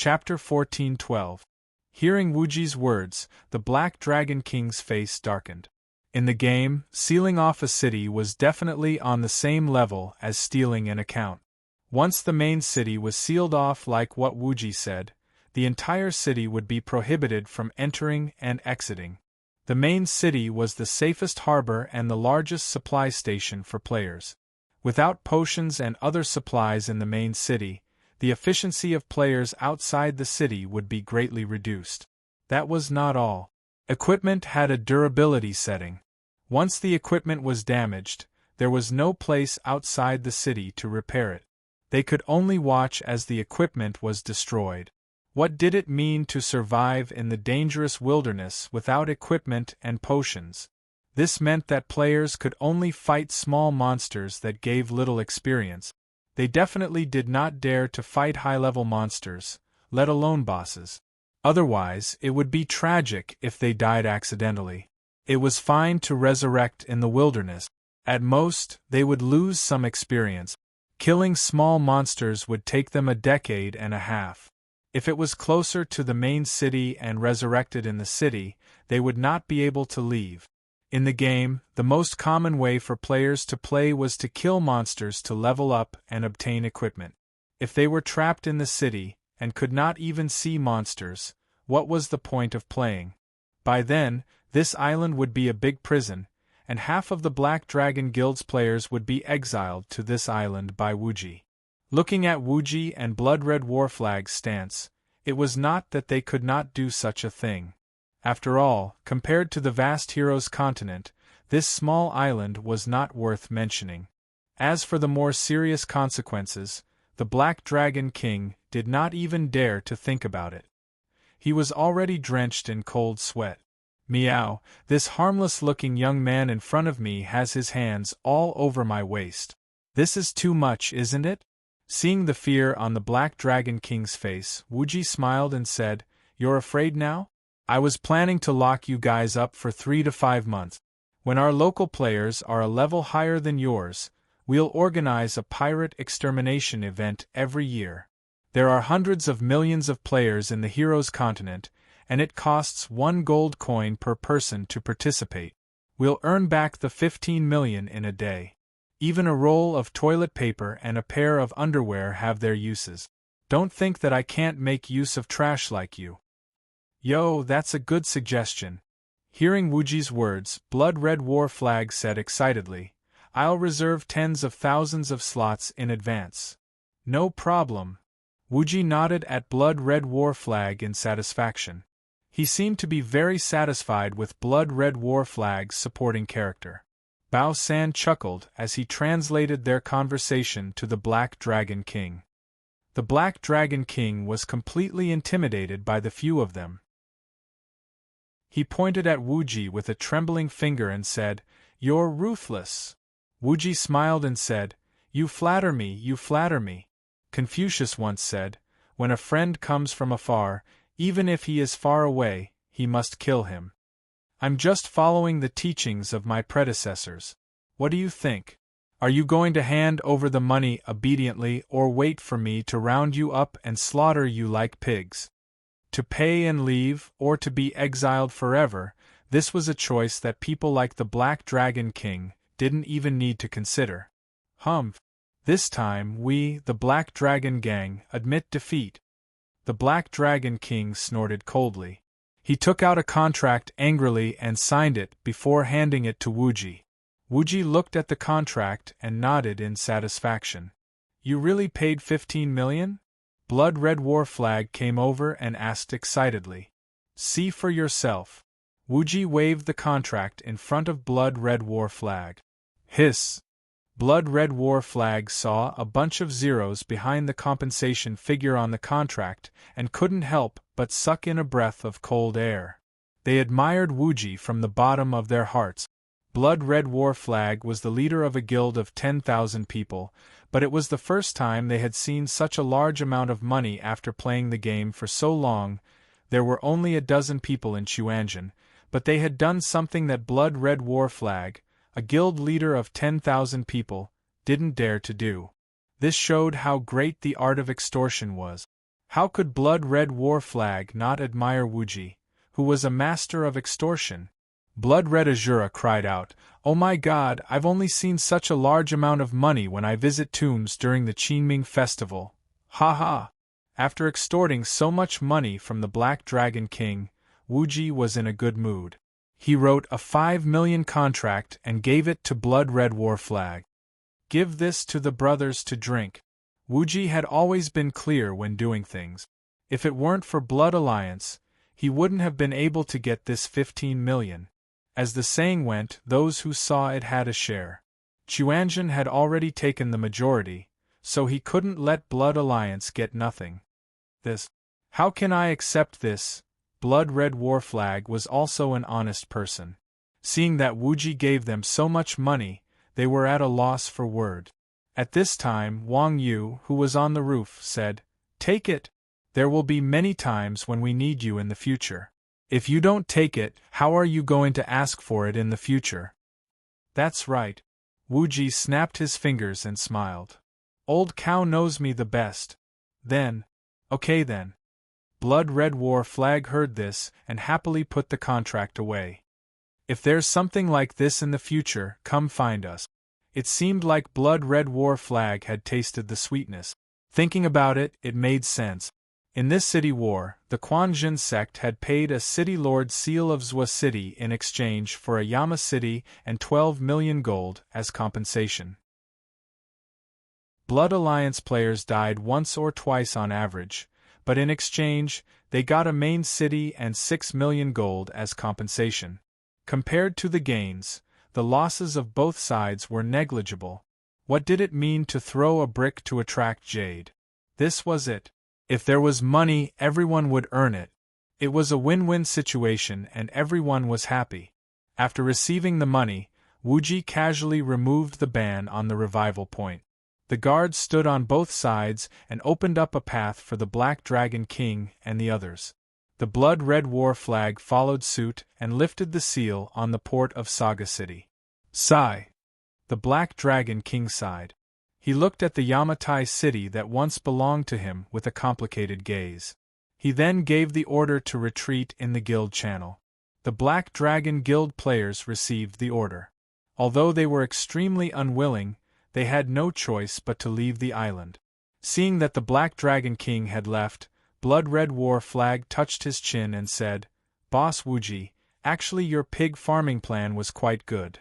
Chapter 14:12. Hearing Wuji's words, the Black Dragon King's face darkened. In the game, sealing off a city was definitely on the same level as stealing an account. Once the main city was sealed off like what Wuji said, the entire city would be prohibited from entering and exiting. The main city was the safest harbor and the largest supply station for players. Without potions and other supplies in the main city, the efficiency of players outside the city would be greatly reduced. That was not all. Equipment had a durability setting. Once the equipment was damaged, there was no place outside the city to repair it. They could only watch as the equipment was destroyed. What did it mean to survive in the dangerous wilderness without equipment and potions? This meant that players could only fight small monsters that gave little experience. They definitely did not dare to fight high-level monsters, let alone bosses. Otherwise, it would be tragic if they died accidentally. It was fine to resurrect in the wilderness. At most, they would lose some experience. Killing small monsters would take them a decade and a half. If it was closer to the main city and resurrected in the city, they would not be able to leave. In the game, the most common way for players to play was to kill monsters to level up and obtain equipment. If they were trapped in the city, and could not even see monsters, what was the point of playing? By then, this island would be a big prison, and half of the Black Dragon Guild's players would be exiled to this island by Wuji. Looking at Wuji and Blood Red Warflag's stance, it was not that they could not do such a thing. After all, compared to the vast hero's continent, this small island was not worth mentioning. As for the more serious consequences, the Black Dragon King did not even dare to think about it. He was already drenched in cold sweat. Meow, this harmless-looking young man in front of me has his hands all over my waist. This is too much, isn't it? Seeing the fear on the Black Dragon King's face, Wuji smiled and said, "You're afraid now? I was planning to lock you guys up for 3 to 5 months. When our local players are a level higher than yours, we'll organize a pirate extermination event every year. There are hundreds of millions of players in the hero's continent, and it costs 1 gold coin per person to participate. We'll earn back the 15 million in a day. Even a roll of toilet paper and a pair of underwear have their uses. Don't think that I can't make use of trash like you." "Yo, that's a good suggestion." Hearing Wuji's words, Blood Red Warflag said excitedly, "I'll reserve tens of thousands of slots in advance." "No problem." Wuji nodded at Blood Red Warflag in satisfaction. He seemed to be very satisfied with Blood Red Warflag's supporting character. Bao San chuckled as he translated their conversation to the Black Dragon King. The Black Dragon King was completely intimidated by the few of them. He pointed at Wuji with a trembling finger and said, "You're ruthless." Wuji smiled and said, "You flatter me, you flatter me." Confucius once said, "When a friend comes from afar, even if he is far away, he must kill him." I'm just following the teachings of my predecessors. What do you think? Are you going to hand over the money obediently or wait for me to round you up and slaughter you like pigs? To pay and leave, or to be exiled forever, this was a choice that people like the Black Dragon King didn't even need to consider. Humph. This time we, the Black Dragon Gang, admit defeat. The Black Dragon King snorted coldly. He took out a contract angrily and signed it before handing it to Wuji. Wuji looked at the contract and nodded in satisfaction. "You really paid 15 million? Blood Red Warflag came over and asked excitedly. "See for yourself." Wuji waved the contract in front of Blood Red Warflag. Hiss! Blood Red Warflag saw a bunch of zeros behind the compensation figure on the contract and couldn't help but suck in a breath of cold air. They admired Wuji from the bottom of their hearts. Blood Red Warflag was the leader of a guild of 10,000 people, but it was the first time they had seen such a large amount of money after playing the game for so long. There were only a dozen people in Chuanjin, but they had done something that Blood Red Warflag, a guild leader of 10,000 people, didn't dare to do. This showed how great the art of extortion was. How could Blood Red War Flag not admire Wuji, who was a master of extortion? Blood Red Azura cried out, "Oh my God, I've only seen such a large amount of money when I visit tombs during the Qingming festival. Ha ha!" After extorting so much money from the Black Dragon King, Wuji was in a good mood. He wrote a 5 million contract and gave it to Blood Red War Flag. "Give this to the brothers to drink." Wuji had always been clear when doing things. If it weren't for Blood Alliance, he wouldn't have been able to get this 15 million. As the saying went, those who saw it had a share. Chuanjin had already taken the majority, so he couldn't let Blood Alliance get nothing. This. How can I accept this? Blood Red War Flag was also an honest person. Seeing that Wuji gave them so much money, they were at a loss for word. At this time, Wang Yu, who was on the roof, said, "Take it. There will be many times when we need you in the future. If you don't take it, how are you going to ask for it in the future?" "That's right." Wuji snapped his fingers and smiled. "Old Cow knows me the best. Then. Okay then." Blood Red War Flag heard this and happily put the contract away. "If there's something like this in the future, come find us." It seemed like Blood Red War Flag had tasted the sweetness. Thinking about it, it made sense. In this city war, the Quanjin sect had paid a city lord seal of Zhua City in exchange for a Yama city and 12 million gold as compensation. Blood Alliance players died once or twice on average, but in exchange, they got a main city and 6 million gold as compensation. Compared to the gains, the losses of both sides were negligible. What did it mean to throw a brick to attract jade? This was it. If there was money, everyone would earn it. It was a win-win situation and everyone was happy. After receiving the money, Wuji casually removed the ban on the revival point. The guards stood on both sides and opened up a path for the Black Dragon King and the others. The Blood Red War Flag followed suit and lifted the seal on the port of Saga City. Sigh. The Black Dragon King sighed. He looked at the Yamatai city that once belonged to him with a complicated gaze. He then gave the order to retreat in the guild channel. The Black Dragon Guild players received the order. Although they were extremely unwilling, they had no choice but to leave the island. Seeing that the Black Dragon King had left, Blood Red War Flag touched his chin and said, "Boss Wuji, actually your pig farming plan was quite good."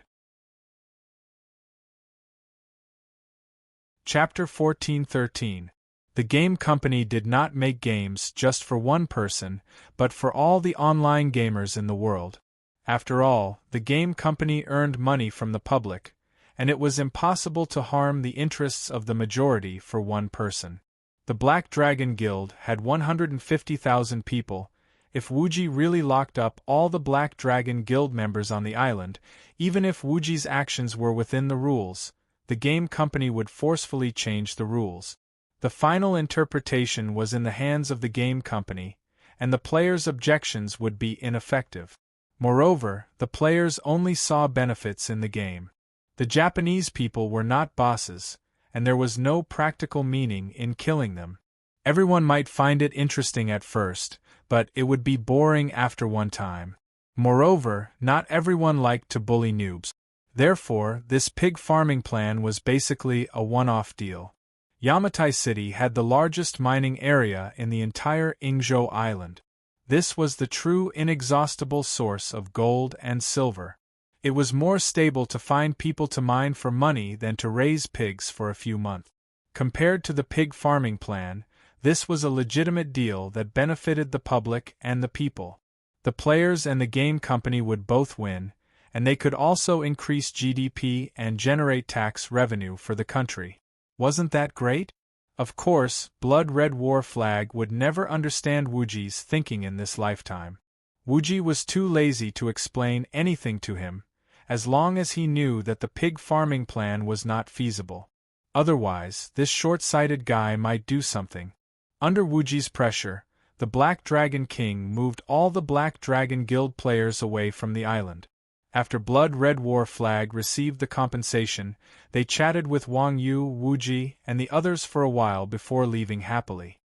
Chapter 14:13. The game company did not make games just for one person, but for all the online gamers in the world. After all, the game company earned money from the public, and it was impossible to harm the interests of the majority for one person. The Black Dragon Guild had 150,000 people. If Wuji really locked up all the Black Dragon Guild members on the island, even if Wuji's actions were within the rules, the game company would forcefully change the rules. The final interpretation was in the hands of the game company, and the players' objections would be ineffective. Moreover, the players only saw benefits in the game. The Japanese people were not bosses, and there was no practical meaning in killing them. Everyone might find it interesting at first, but it would be boring after one time. Moreover, not everyone liked to bully noobs. Therefore, this pig farming plan was basically a one-off deal. Yamatai City had the largest mining area in the entire Ingzhou Island. This was the true inexhaustible source of gold and silver. It was more stable to find people to mine for money than to raise pigs for a few months. Compared to the pig farming plan, this was a legitimate deal that benefited the public and the people. The players and the game company would both win, and they could also increase GDP and generate tax revenue for the country. Wasn't that great? Of course, Blood Red War Flag would never understand Wuji's thinking in this lifetime. Wuji was too lazy to explain anything to him, as long as he knew that the pig farming plan was not feasible. Otherwise, this short-sighted guy might do something. Under Wuji's pressure, the Black Dragon King moved all the Black Dragon Guild players away from the island. After Blood Red War Flag received the compensation, they chatted with Wang Yu, Wuji, and the others for a while before leaving happily.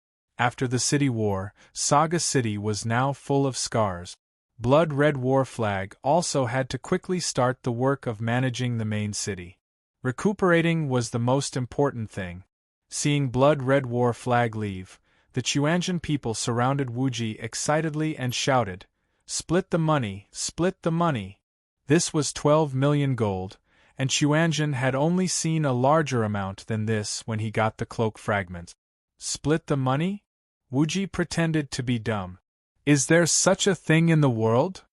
After the city war, Saga City was now full of scars. Blood Red War Flag also had to quickly start the work of managing the main city. Recuperating was the most important thing. Seeing Blood Red War Flag leave, the Chuanjian people surrounded Wuji excitedly and shouted, "Split the money, split the money!" This was 12 million gold, and Chuanjian had only seen a larger amount than this when he got the cloak fragments. Split the money? Wuji pretended to be dumb. Is there such a thing in the world?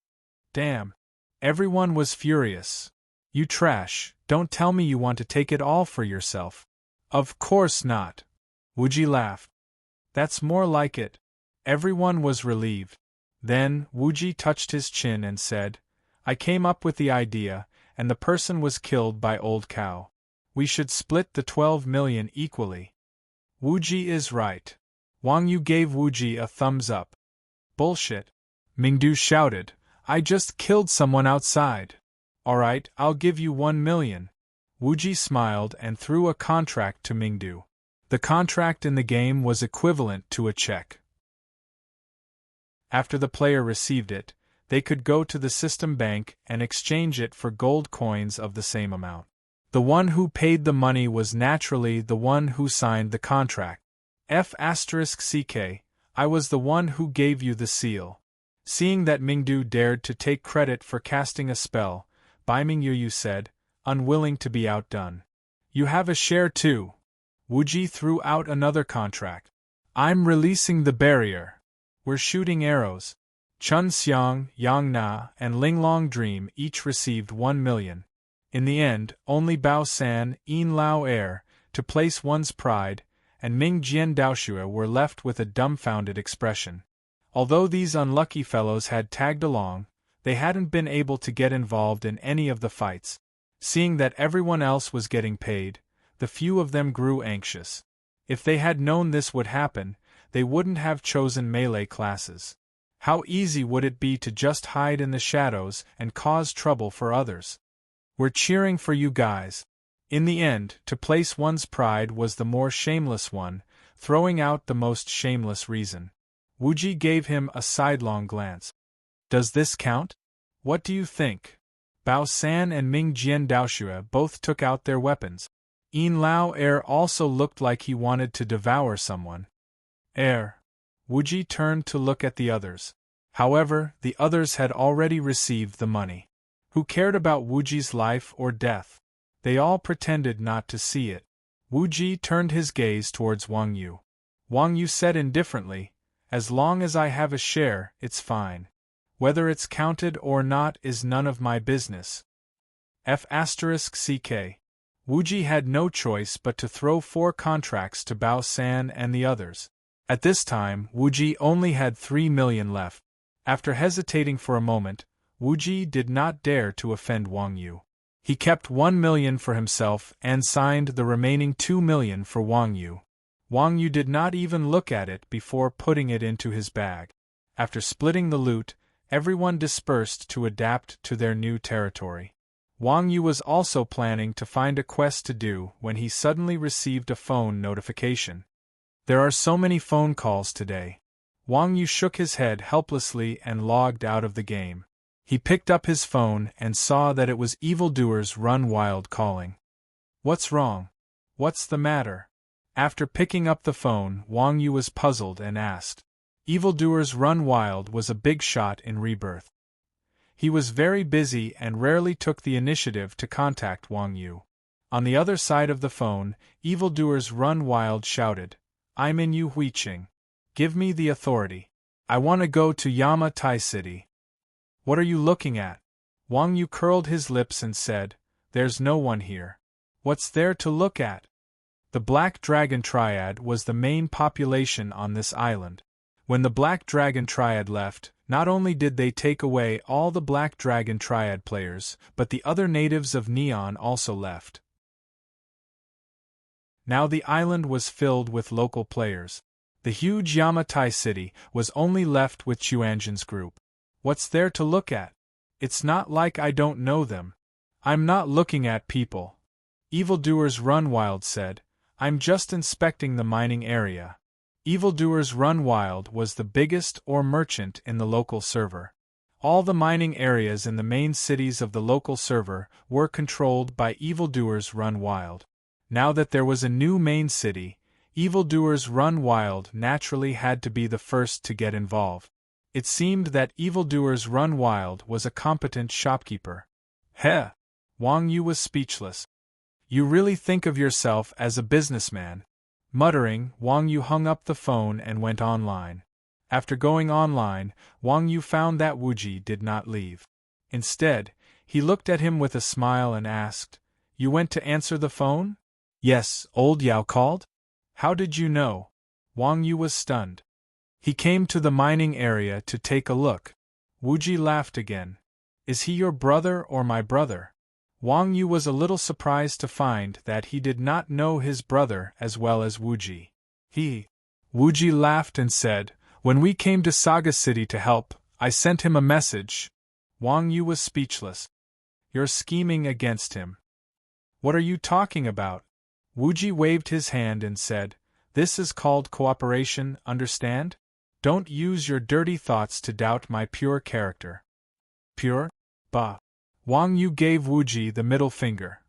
Damn. Everyone was furious. You trash, don't tell me you want to take it all for yourself. Of course not. Wuji laughed. That's more like it. Everyone was relieved. Then, Wuji touched his chin and said, I came up with the idea, and the person was killed by Old Cow. We should split the 12 million equally. Wuji is right. Wang Yu gave Wuji a thumbs up. Bullshit. Mingdu shouted, I just killed someone outside. Alright, I'll give you 1 million. Wuji smiled and threw a contract to Mingdu. The contract in the game was equivalent to a check. After the player received it, they could go to the system bank and exchange it for gold coins of the same amount. The one who paid the money was naturally the one who signed the contract. F***ck, I was the one who gave you the seal. Seeing that Mingdu dared to take credit for casting a spell, Bai Mingyu said, unwilling to be outdone. You have a share too. Wuji threw out another contract. I'm releasing the barrier. We're shooting arrows. Chun Xiang, Yang Na, and Linglong Dream each received 1 million. In the end, only Bao San, Yin Lao Air, to place one's pride, and Ming Jian Daoshua were left with a dumbfounded expression. Although these unlucky fellows had tagged along, they hadn't been able to get involved in any of the fights. Seeing that everyone else was getting paid, the few of them grew anxious. If they had known this would happen, they wouldn't have chosen melee classes. How easy would it be to just hide in the shadows and cause trouble for others? We're cheering for you guys. In the end, to place one's pride was the more shameless one, throwing out the most shameless reason. Wuji gave him a sidelong glance. Does this count? What do you think? Bao San and Ming Jian Daoshua both took out their weapons. Yin Lao Air also looked like he wanted to devour someone. Air. Wuji turned to look at the others. However, the others had already received the money. Who cared about Wuji's life or death? They all pretended not to see it. Wuji turned his gaze towards Wang Yu. Wang Yu said indifferently, as long as I have a share, it's fine. Whether it's counted or not is none of my business. F***ck. Wuji had no choice but to throw 4 contracts to Bao San and the others. At this time, Wuji only had 3 million left. After hesitating for a moment, Wuji did not dare to offend Wang Yu. He kept 1 million for himself and signed the remaining 2 million for Wang Yu. Wang Yu did not even look at it before putting it into his bag. After splitting the loot, everyone dispersed to adapt to their new territory. Wang Yu was also planning to find a quest to do when he suddenly received a phone notification. There are so many phone calls today. Wang Yu shook his head helplessly and logged out of the game. He picked up his phone and saw that it was Evildoers Run Wild calling. What's wrong? What's the matter? After picking up the phone, Wang Yu was puzzled and asked. Evildoers Run Wild was a big shot in Rebirth. He was very busy and rarely took the initiative to contact Wang Yu. On the other side of the phone, Evildoers Run Wild shouted, I'm in Yu Huiqing. Give me the authority. I want to go to Yama Tai City. What are you looking at? Wang Yu curled his lips and said, There's no one here. What's there to look at? The Black Dragon Triad was the main population on this island. When the Black Dragon Triad left, not only did they take away all the Black Dragon Triad players, but the other natives of Neon also left. Now the island was filled with local players. The huge Yamatai city was only left with Chuanjian's group. What's there to look at? It's not like I don't know them. I'm not looking at people. Evildoers Run Wild said, I'm just inspecting the mining area. Evildoers Run Wild was the biggest or merchant in the local server. All the mining areas in the main cities of the local server were controlled by Evildoers Run Wild. Now that there was a new main city, Evildoers Run Wild naturally had to be the first to get involved. It seemed that Evildoers Run Wild was a competent shopkeeper. Heh! Wang Yu was speechless. You really think of yourself as a businessman. Muttering, Wang Yu hung up the phone and went online. After going online, Wang Yu found that Wuji did not leave. Instead, he looked at him with a smile and asked, "You went to answer the phone?" "Yes, old Yao called." "How did you know?" Wang Yu was stunned. "He came to the mining area to take a look." Wuji laughed again. "Is he your brother or my brother?" Wang Yu was a little surprised to find that he did not know his brother as well as Wuji. Wuji laughed and said, "When we came to Saga City to help, I sent him a message." Wang Yu was speechless. "You're scheming against him." "What are you talking about?" Wuji waved his hand and said, "This is called cooperation, understand? Don't use your dirty thoughts to doubt my pure character." "Pure? Bah." Wang Yu gave Wuji the middle finger.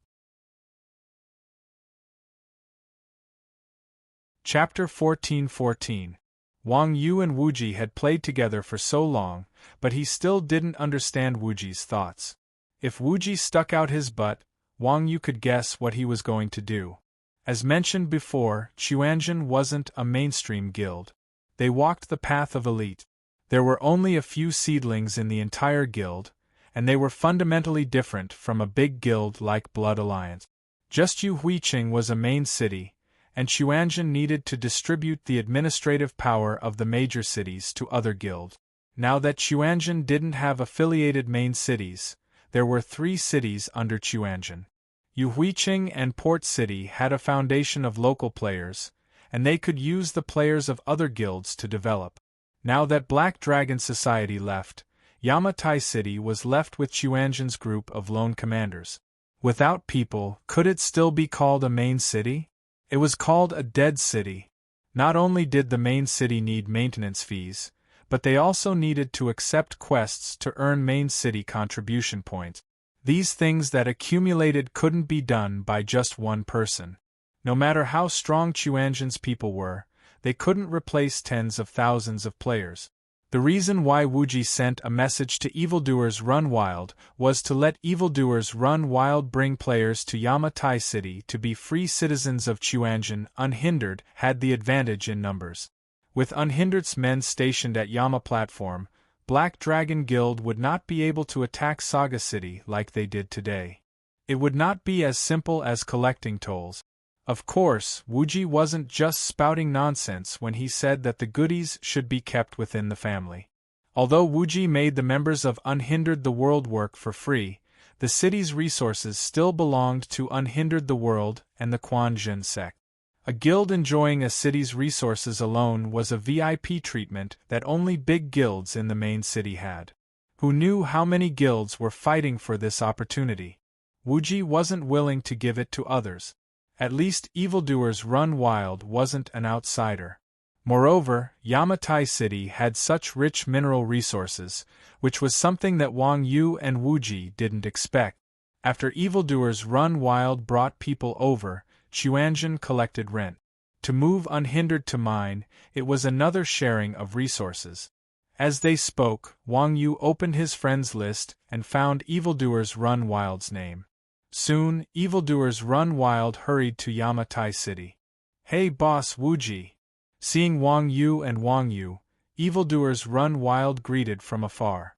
Chapter 14:14. Wang Yu and Wuji had played together for so long, but he still didn't understand Wuji's thoughts. If Wuji stuck out his butt, Wang Yu could guess what he was going to do. As mentioned before, Chuanjin wasn't a mainstream guild. They walked the path of elite. There were only a few seedlings in the entire guild, and they were fundamentally different from a big guild like Blood Alliance. Just Yu Huiqing was a main city, and Chuanjin needed to distribute the administrative power of the major cities to other guilds. Now that Chuanjin didn't have affiliated main cities, there were 3 cities under Chuanjin. Yu Huiqing and Port City had a foundation of local players, and they could use the players of other guilds to develop. Now that Black Dragon Society left, Yamatai City was left with Chuanjin's group of lone commanders. Without people, could it still be called a main city? It was called a dead city. Not only did the main city need maintenance fees, but they also needed to accept quests to earn main city contribution points. These things that accumulated couldn't be done by just one person. No matter how strong Chuanjin's people were, they couldn't replace tens of thousands of players. The reason why Wuji sent a message to Evildoers Run Wild was to let Evildoers Run Wild bring players to Yamatai City to be free citizens of Chuanjin. Unhindered had the advantage in numbers. With Unhindered's men stationed at Yama Platform, Black Dragon Guild would not be able to attack Saga City like they did today. It would not be as simple as collecting tolls. Of course, Wuji wasn't just spouting nonsense when he said that the goodies should be kept within the family. Although Wuji made the members of Unhindered the World work for free, the city's resources still belonged to Unhindered the World and the Quan Jin sect. A guild enjoying a city's resources alone was a VIP treatment that only big guilds in the main city had. Who knew how many guilds were fighting for this opportunity? Wuji wasn't willing to give it to others. At least Evildoers Run Wild wasn't an outsider. Moreover, Yamatai City had such rich mineral resources, which was something that Wang Yu and Wuji didn't expect. After Evildoers Run Wild brought people over, Chuanjin collected rent. To move Unhindered to mine, it was another sharing of resources. As they spoke, Wang Yu opened his friends list and found Evildoers Run Wild's name. Soon, Evildoers Run Wild hurried to Yamatai City. "Hey boss Wuji!" Seeing Wang Yu and Wang Yu, Evildoers Run Wild greeted from afar.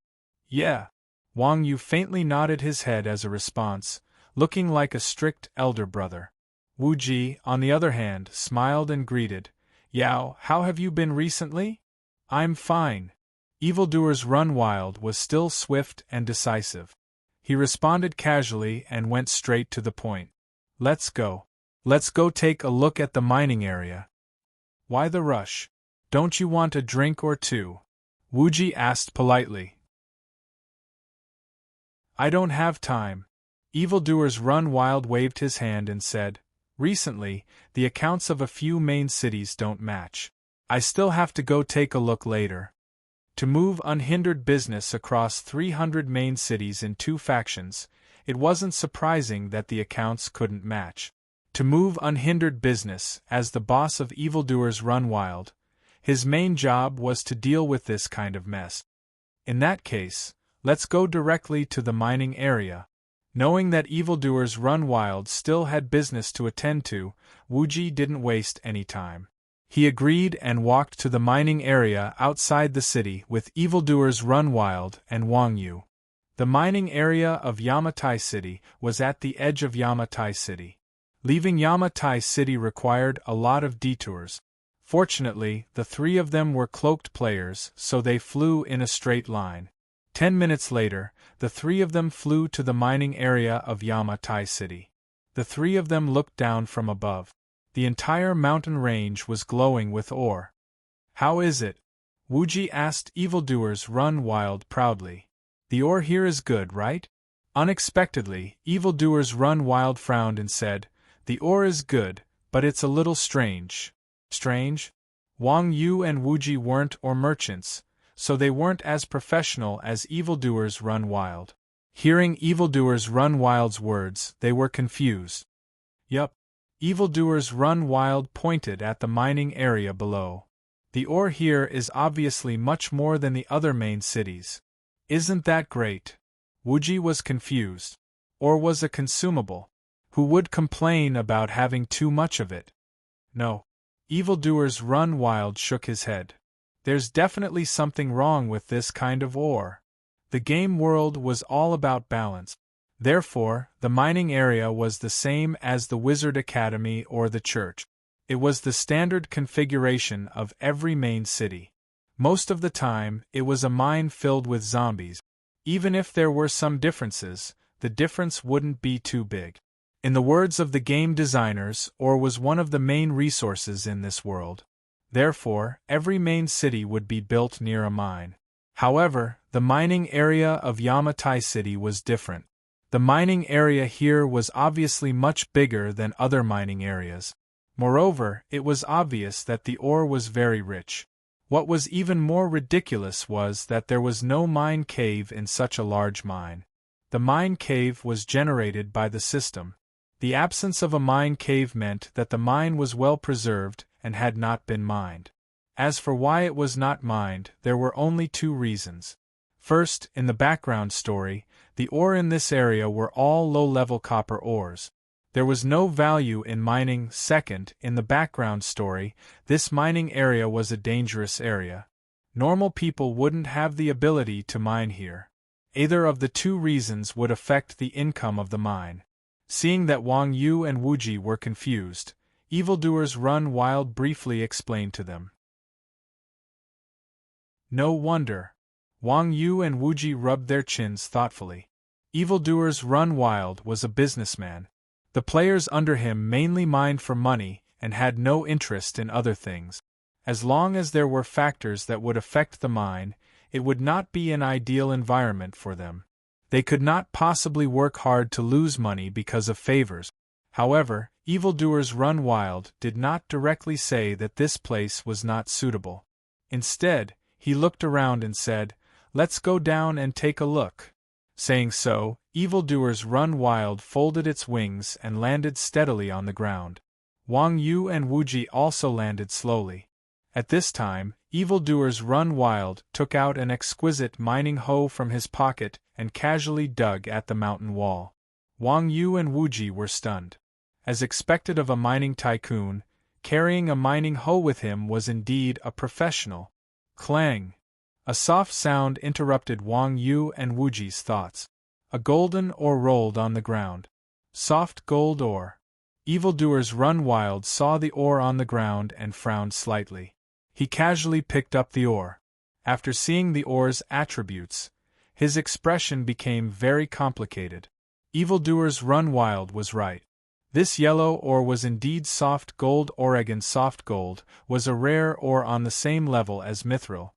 "Yeah." Wang Yu faintly nodded his head as a response, looking like a strict elder brother. Wuji, on the other hand, smiled and greeted, "Yao, how have you been recently?" "I'm fine." Evildoers Run Wild was still swift and decisive. He responded casually and went straight to the point. "Let's go. Let's go take a look at the mining area." "Why the rush? Don't you want a drink or two?" Wuji asked politely. "I don't have time." Evildoers Run Wild waved his hand and said, "Recently, the accounts of a few main cities don't match. I still have to go take a look later. To move unhindered business across 300 main cities in 2 factions, it wasn't surprising that the accounts couldn't match. To move unhindered business, as the boss of evildoers run wild, his main job was to deal with this kind of mess. In that case, let's go directly to the mining area. Knowing that evildoers run wild still had business to attend to, Wuji didn't waste any time. He agreed and walked to the mining area outside the city with evildoers run wild and Wang Yu. The mining area of Yamatai City was at the edge of Yamatai City. Leaving Yamatai City required a lot of detours. Fortunately, the 3 of them were cloaked players, so they flew in a straight line. 10 minutes later, the 3 of them flew to the mining area of Yamatai City. The 3 of them looked down from above. The entire mountain range was glowing with ore. How is it? Wuji asked evildoers run wild proudly. The ore here is good, right? Unexpectedly, evildoers run wild frowned and said, the ore is good, but it's a little strange. Strange? Wang Yu and Wuji weren't or merchants, so they weren't as professional as evildoers run wild. Hearing evildoers run wild's words, they were confused. Yup. Evildoers run wild pointed at the mining area below. The ore here is obviously much more than the other main cities. Isn't that great? Wuji was confused. Ore was a consumable. Who would complain about having too much of it? No. Evildoers run wild shook his head. There's definitely something wrong with this kind of ore. The game world was all about balance. Therefore, the mining area was the same as the Wizard Academy or the church. It was the standard configuration of every main city. Most of the time, it was a mine filled with zombies. Even if there were some differences, the difference wouldn't be too big. In the words of the game designers, ore was one of the main resources in this world. Therefore, every main city would be built near a mine. However, the mining area of Yamatai City was different. The mining area here was obviously much bigger than other mining areas. Moreover, it was obvious that the ore was very rich. What was even more ridiculous was that there was no mine cave in such a large mine. The mine cave was generated by the system. The absence of a mine cave meant that the mine was well preserved and had not been mined. As for why it was not mined, there were only 2 reasons. First, in the background story, the ore in this area were all low-level copper ores. There was no value in mining. Second, in the background story, this mining area was a dangerous area. Normal people wouldn't have the ability to mine here. Either of the 2 reasons would affect the income of the mine. Seeing that Wang Yu and Wuji were confused, evildoers run wild briefly explained to them. No wonder. Wang Yu and Wuji rubbed their chins thoughtfully. Evildoers run wild was a businessman. The players under him mainly mined for money and had no interest in other things. As long as there were factors that would affect the mine, it would not be an ideal environment for them. They could not possibly work hard to lose money because of favors. However, evildoers run wild did not directly say that this place was not suitable. Instead, he looked around and said, "Let's go down and take a look." Saying so, evildoers run wild folded its wings and landed steadily on the ground. Wang Yu and Wuji also landed slowly. At this time, evildoers run wild took out an exquisite mining hoe from his pocket and casually dug at the mountain wall. Wang Yu and Wuji were stunned. As expected of a mining tycoon, carrying a mining hoe with him was indeed a professional. Clang! A soft sound interrupted Wang Yu and Wuji's thoughts. A golden ore rolled on the ground. Soft gold ore. Evildoers run wild saw the ore on the ground and frowned slightly. He casually picked up the ore. After seeing the ore's attributes, his expression became very complicated. Evildoers run wild was right. This yellow ore was indeed soft gold. Oregon soft gold was a rare ore on the same level as mithril.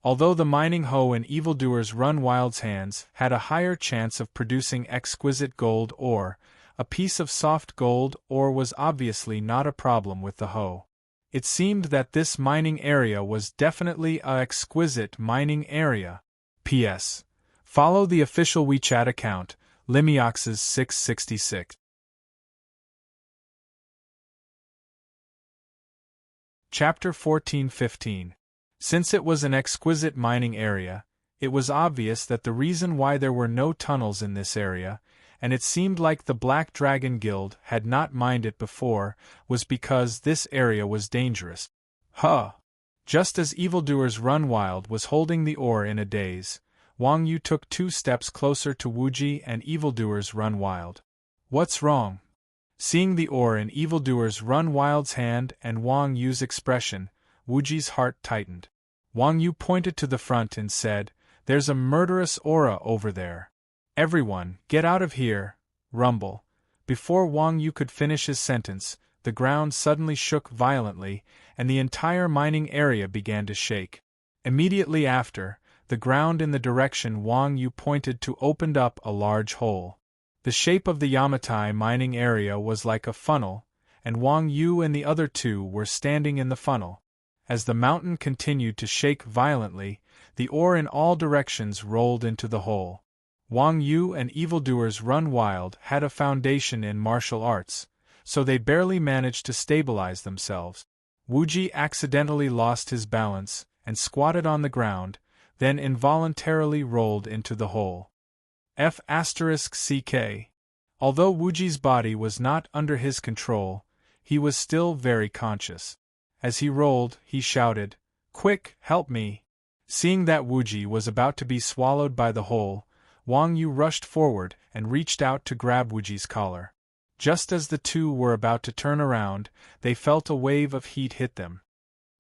Although the mining hoe in evildoers run wild's hands had a higher chance of producing exquisite gold ore, a piece of soft gold ore was obviously not a problem with the hoe. It seemed that this mining area was definitely a exquisite mining area. P.S. Follow the official WeChat account, Limioxes666. Chapter 14:15. Since it was an exquisite mining area, it was obvious that the reason why there were no tunnels in this area, and it seemed like the Black Dragon Guild had not mined it before, was because this area was dangerous. Huh! Just as Evildoers Run Wild was holding the ore in a daze, Wang Yu took 2 steps closer to Wuji and Evildoers Run Wild. What's wrong? Seeing the ore in Evildoers Run Wild's hand and Wang Yu's expression, Wuji's heart tightened. Wang Yu pointed to the front and said, "There's a murderous aura over there. Everyone, get out of here!" Rumble. Before Wang Yu could finish his sentence, the ground suddenly shook violently, and the entire mining area began to shake. Immediately after, the ground in the direction Wang Yu pointed to opened up a large hole. The shape of the Yamatai mining area was like a funnel, and Wang Yu and the other 2 were standing in the funnel. As the mountain continued to shake violently, the ore in all directions rolled into the hole. Wang Yu and Evildoers Run Wild had a foundation in martial arts, so they barely managed to stabilize themselves. Wuji accidentally lost his balance and squatted on the ground, then involuntarily rolled into the hole. F***ck. Although Wuji's body was not under his control, he was still very conscious. As he rolled, he shouted, "Quick, help me!" Seeing that Wuji was about to be swallowed by the hole, Wang Yu rushed forward and reached out to grab Wuji's collar. Just as the 2 were about to turn around, they felt a wave of heat hit them.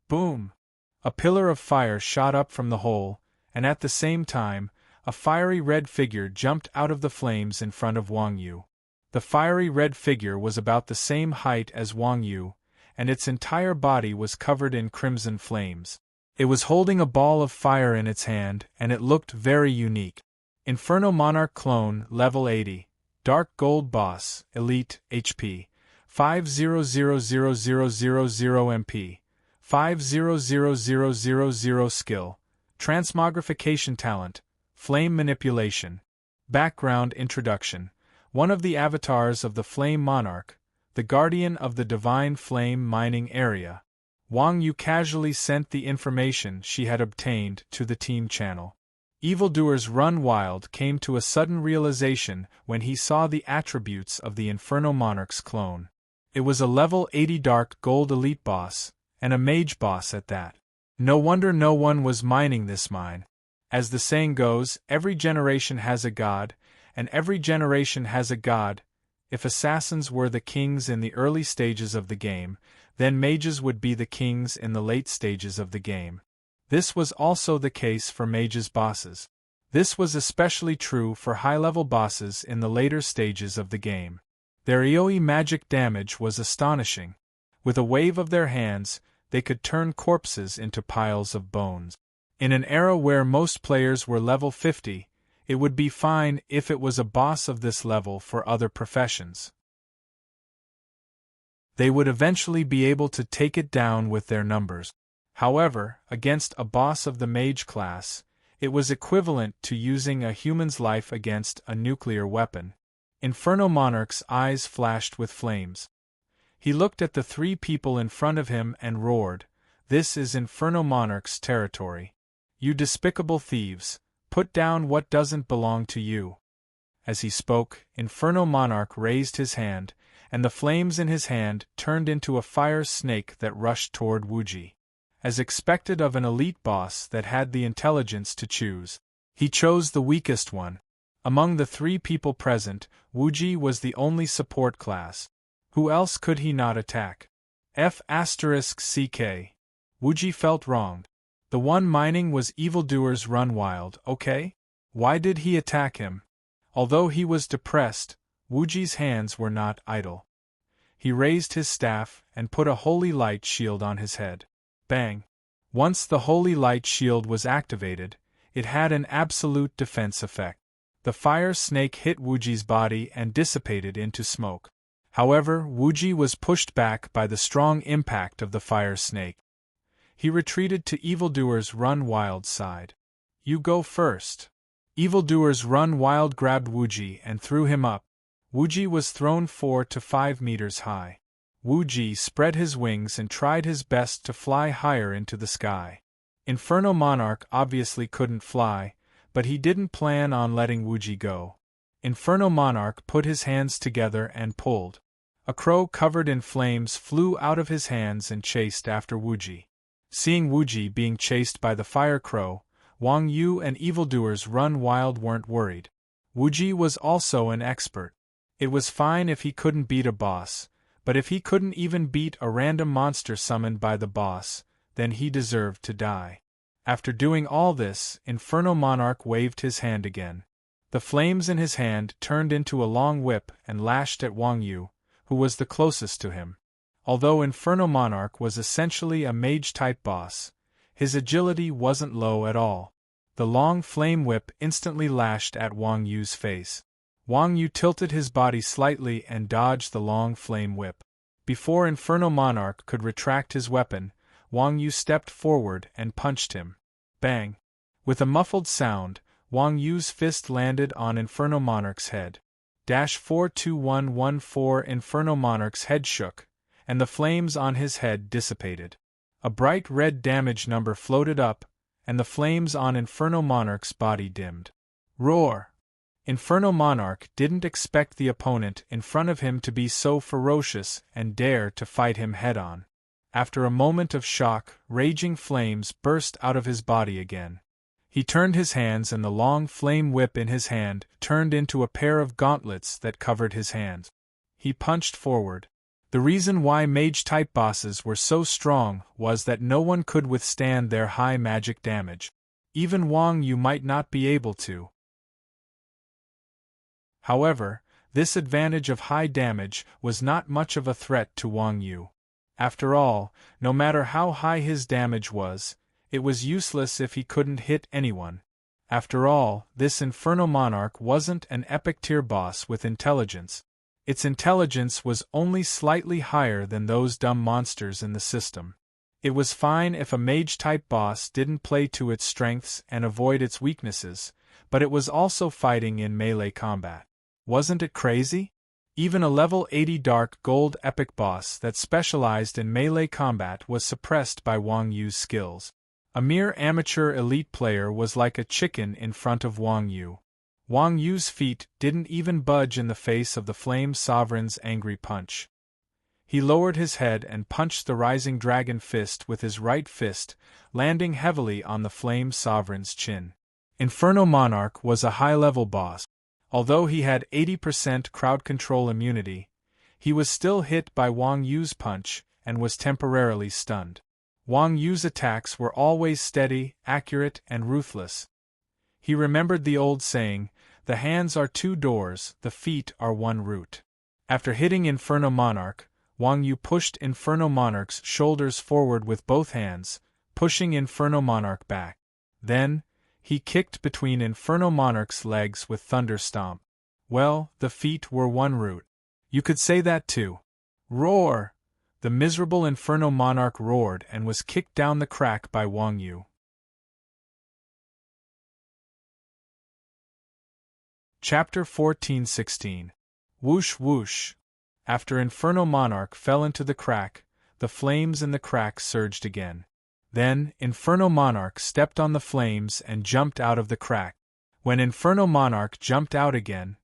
Boom! A pillar of fire shot up from the hole, and at the same time, a fiery red figure jumped out of the flames in front of Wang Yu. The fiery red figure was about the same height as Wang Yu, and its entire body was covered in crimson flames. It was holding a ball of fire in its hand, and it looked very unique. Inferno Monarch Clone, Level 80. Dark Gold Boss, Elite, HP. 5000000 MP. 500000 Skill. Transmogrification Talent. Flame Manipulation. Background Introduction. One of the avatars of the Flame Monarch, the guardian of the Divine Flame mining area. Wang Yu casually sent the information she had obtained to the team channel. Evildoers Run Wild came to a sudden realization when he saw the attributes of the Inferno Monarch's clone. It was a level 80 Dark Gold Elite boss, and a mage boss at that. No wonder no one was mining this mine. As the saying goes, every generation has a god, and every generation has a god. If assassins were the kings in the early stages of the game, then mages would be the kings in the late stages of the game. This was also the case for mages' bosses. This was especially true for high-level bosses in the later stages of the game. Their AoE magic damage was astonishing. With a wave of their hands, they could turn corpses into piles of bones. In an era where most players were level 50, it would be fine if it was a boss of this level for other professions. They would eventually be able to take it down with their numbers. However, against a boss of the mage class, it was equivalent to using a human's life against a nuclear weapon. Inferno Monarch's eyes flashed with flames. He looked at the 3 people in front of him and roared, "This is Inferno Monarch's territory. You despicable thieves, put down what doesn't belong to you." As he spoke, Inferno Monarch raised his hand, and the flames in his hand turned into a fire snake that rushed toward Wuji. As expected of an elite boss that had the intelligence to choose, he chose the weakest one. Among the 3 people present, Wuji was the only support class. Who else could he not attack? F***ck. Wuji felt wronged. The one mining was Evildoers Run Wild, okay? Why did he attack him? Although he was depressed, Wuji's hands were not idle. He raised his staff and put a holy light shield on his head. Bang! Once the holy light shield was activated, it had an absolute defense effect. The fire snake hit Wuji's body and dissipated into smoke. However, Wuji was pushed back by the strong impact of the fire snake. He retreated to Evildoer's Run Wild side. "You go first." Evildoer's Run Wild grabbed Wuji and threw him up. Wuji was thrown 4 to 5 meters high. Wuji spread his wings and tried his best to fly higher into the sky. Inferno Monarch obviously couldn't fly, but he didn't plan on letting Wuji go. Inferno Monarch put his hands together and pulled. A crow covered in flames flew out of his hands and chased after Wuji. Seeing Wuji being chased by the fire crow, Wang Yu and Evildoer's Run Wild weren't worried. Wuji was also an expert. It was fine if he couldn't beat a boss, but if he couldn't even beat a random monster summoned by the boss, then he deserved to die. After doing all this, Inferno Monarch waved his hand again. The flames in his hand turned into a long whip and lashed at Wang Yu, who was the closest to him. Although Inferno Monarch was essentially a mage-type boss, his agility wasn't low at all. The long flame whip instantly lashed at Wang Yu's face. Wang Yu tilted his body slightly and dodged the long flame whip. Before Inferno Monarch could retract his weapon, Wang Yu stepped forward and punched him. Bang! With a muffled sound, Wang Yu's fist landed on Inferno Monarch's head. 42114 Inferno Monarch's head shook, and the flames on his head dissipated. A bright red damage number floated up, and the flames on Inferno Monarch's body dimmed. Roar! Inferno Monarch didn't expect the opponent in front of him to be so ferocious and dare to fight him head-on. After a moment of shock, raging flames burst out of his body again. He turned his hands and the long flame whip in his hand turned into a pair of gauntlets that covered his hands. He punched forward. The reason why mage-type bosses were so strong was that no one could withstand their high magic damage. Even Wang Yu might not be able to. However, this advantage of high damage was not much of a threat to Wang Yu. After all, no matter how high his damage was, it was useless if he couldn't hit anyone. After all, this Inferno Monarch wasn't an epic-tier boss with intelligence. Its intelligence was only slightly higher than those dumb monsters in the system. It was fine if a mage-type boss didn't play to its strengths and avoid its weaknesses, but it was also fighting in melee combat. Wasn't it crazy? Even a level 80 Dark Gold epic boss that specialized in melee combat was suppressed by Wang Yu's skills. A mere amateur elite player was like a chicken in front of Wang Yu. Wang Yu's feet didn't even budge in the face of the Flame Sovereign's angry punch. He lowered his head and punched the Rising Dragon fist with his right fist, landing heavily on the Flame Sovereign's chin. Inferno Monarch was a high-level boss. Although he had 80% crowd control immunity, he was still hit by Wang Yu's punch and was temporarily stunned. Wang Yu's attacks were always steady, accurate, and ruthless. He remembered the old saying, "The hands are 2 doors, the feet are 1 route." After hitting Inferno Monarch, Wang Yu pushed Inferno Monarch's shoulders forward with both hands, pushing Inferno Monarch back. Then, he kicked between Inferno Monarch's legs with Thunder Stomp. Well, the feet were 1 route. You could say that too. Roar! The miserable Inferno Monarch roared and was kicked down the crack by Wang Yu. Chapter 14-16. Whoosh whoosh. After Inferno Monarch fell into the crack, the flames in the crack surged again. Then, Inferno Monarch stepped on the flames and jumped out of the crack. When Inferno Monarch jumped out again,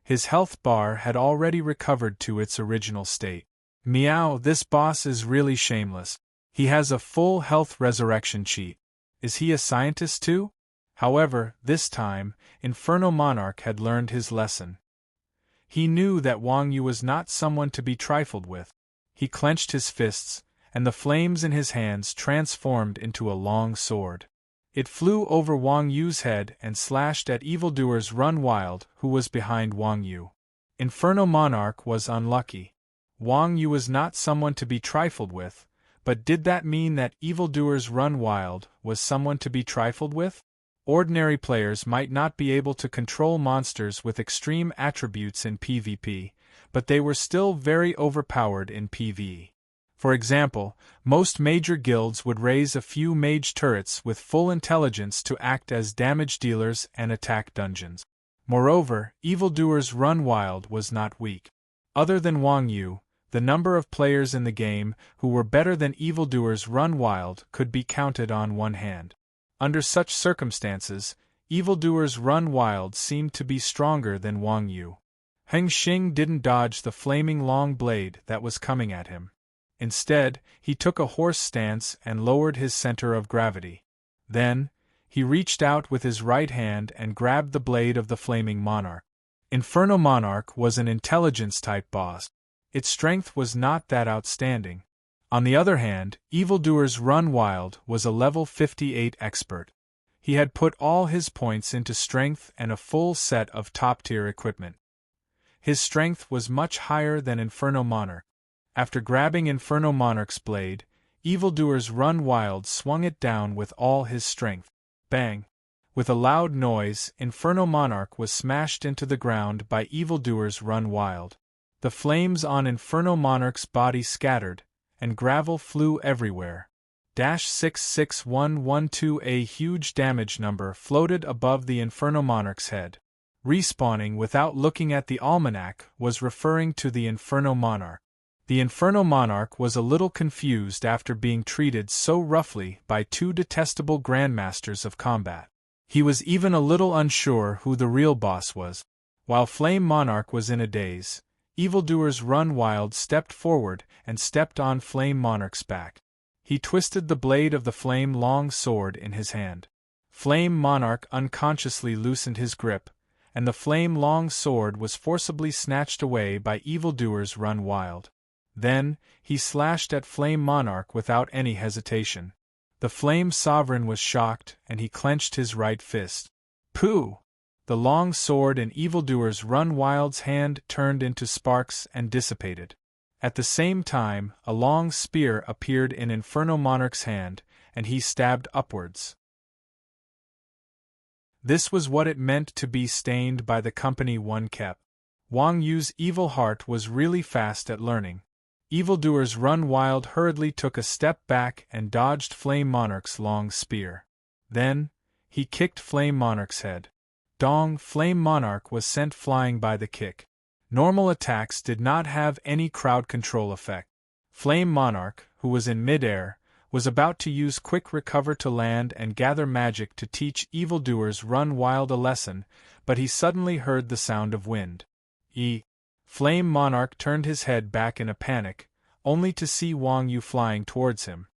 his health bar had already recovered to its original state. Meow, this boss is really shameless. He has a full health resurrection cheat. Is he a scientist too? However, this time, Inferno Monarch had learned his lesson. He knew that Wang Yu was not someone to be trifled with. He clenched his fists, and the flames in his hands transformed into a long sword. It flew over Wang Yu's head and slashed at Evildoer's Run Wild, who was behind Wang Yu. Inferno Monarch was unlucky. Wang Yu was not someone to be trifled with, but did that mean that Evildoer's Run Wild was someone to be trifled with? Ordinary players might not be able to control monsters with extreme attributes in PvP, but they were still very overpowered in PvE. For example, most major guilds would raise a few mage turrets with full intelligence to act as damage dealers and attack dungeons. Moreover, Evildoers Run Wild was not weak. Other than Wang Yu, the number of players in the game who were better than Evildoers Run Wild could be counted on one hand. Under such circumstances, Evildoers Run Wild seemed to be stronger than Wang Yu. Heng Xing didn't dodge the flaming long blade that was coming at him. Instead, he took a horse stance and lowered his center of gravity. Then, he reached out with his right hand and grabbed the blade of the flaming monarch. Inferno Monarch was an intelligence-type boss. Its strength was not that outstanding. On the other hand, Evildoers Run Wild was a level 58 expert. He had put all his points into strength and a full set of top-tier equipment. His strength was much higher than Inferno Monarch. After grabbing Inferno Monarch's blade, Evildoers Run Wild swung it down with all his strength. Bang! With a loud noise, Inferno Monarch was smashed into the ground by Evildoers Run Wild. The flames on Inferno Monarch's body scattered, and gravel flew everywhere. 66112, a huge damage number floated above the Inferno Monarch's head. Respawning without looking at the almanac was referring to the Inferno Monarch. The Inferno Monarch was a little confused after being treated so roughly by two detestable Grandmasters of Combat. He was even a little unsure who the real boss was. While Flame Monarch was in a daze, Evildoers Run Wild stepped forward and stepped on Flame Monarch's back. He twisted the blade of the flame long sword in his hand. Flame Monarch unconsciously loosened his grip, and the flame long sword was forcibly snatched away by Evildoers Run Wild. Then, he slashed at Flame Monarch without any hesitation. The Flame Sovereign was shocked, and he clenched his right fist. Pooh! The long sword in Evildoers Run Wild's hand turned into sparks and dissipated. At the same time, a long spear appeared in Inferno Monarch's hand, and he stabbed upwards. This was what it meant to be stained by the company one kept. Wang Yu's evil heart was really fast at learning. Evildoers Run Wild hurriedly took a step back and dodged Flame Monarch's long spear. Then, he kicked Flame Monarch's head. Dong! Flame Monarch was sent flying by the kick. Normal attacks did not have any crowd control effect. Flame Monarch, who was in midair, was about to use Quick Recover to land and gather magic to teach Evildoers Run Wild a lesson, but he suddenly heard the sound of wind. Flame Monarch turned his head back in a panic, only to see Wang Yu flying towards him.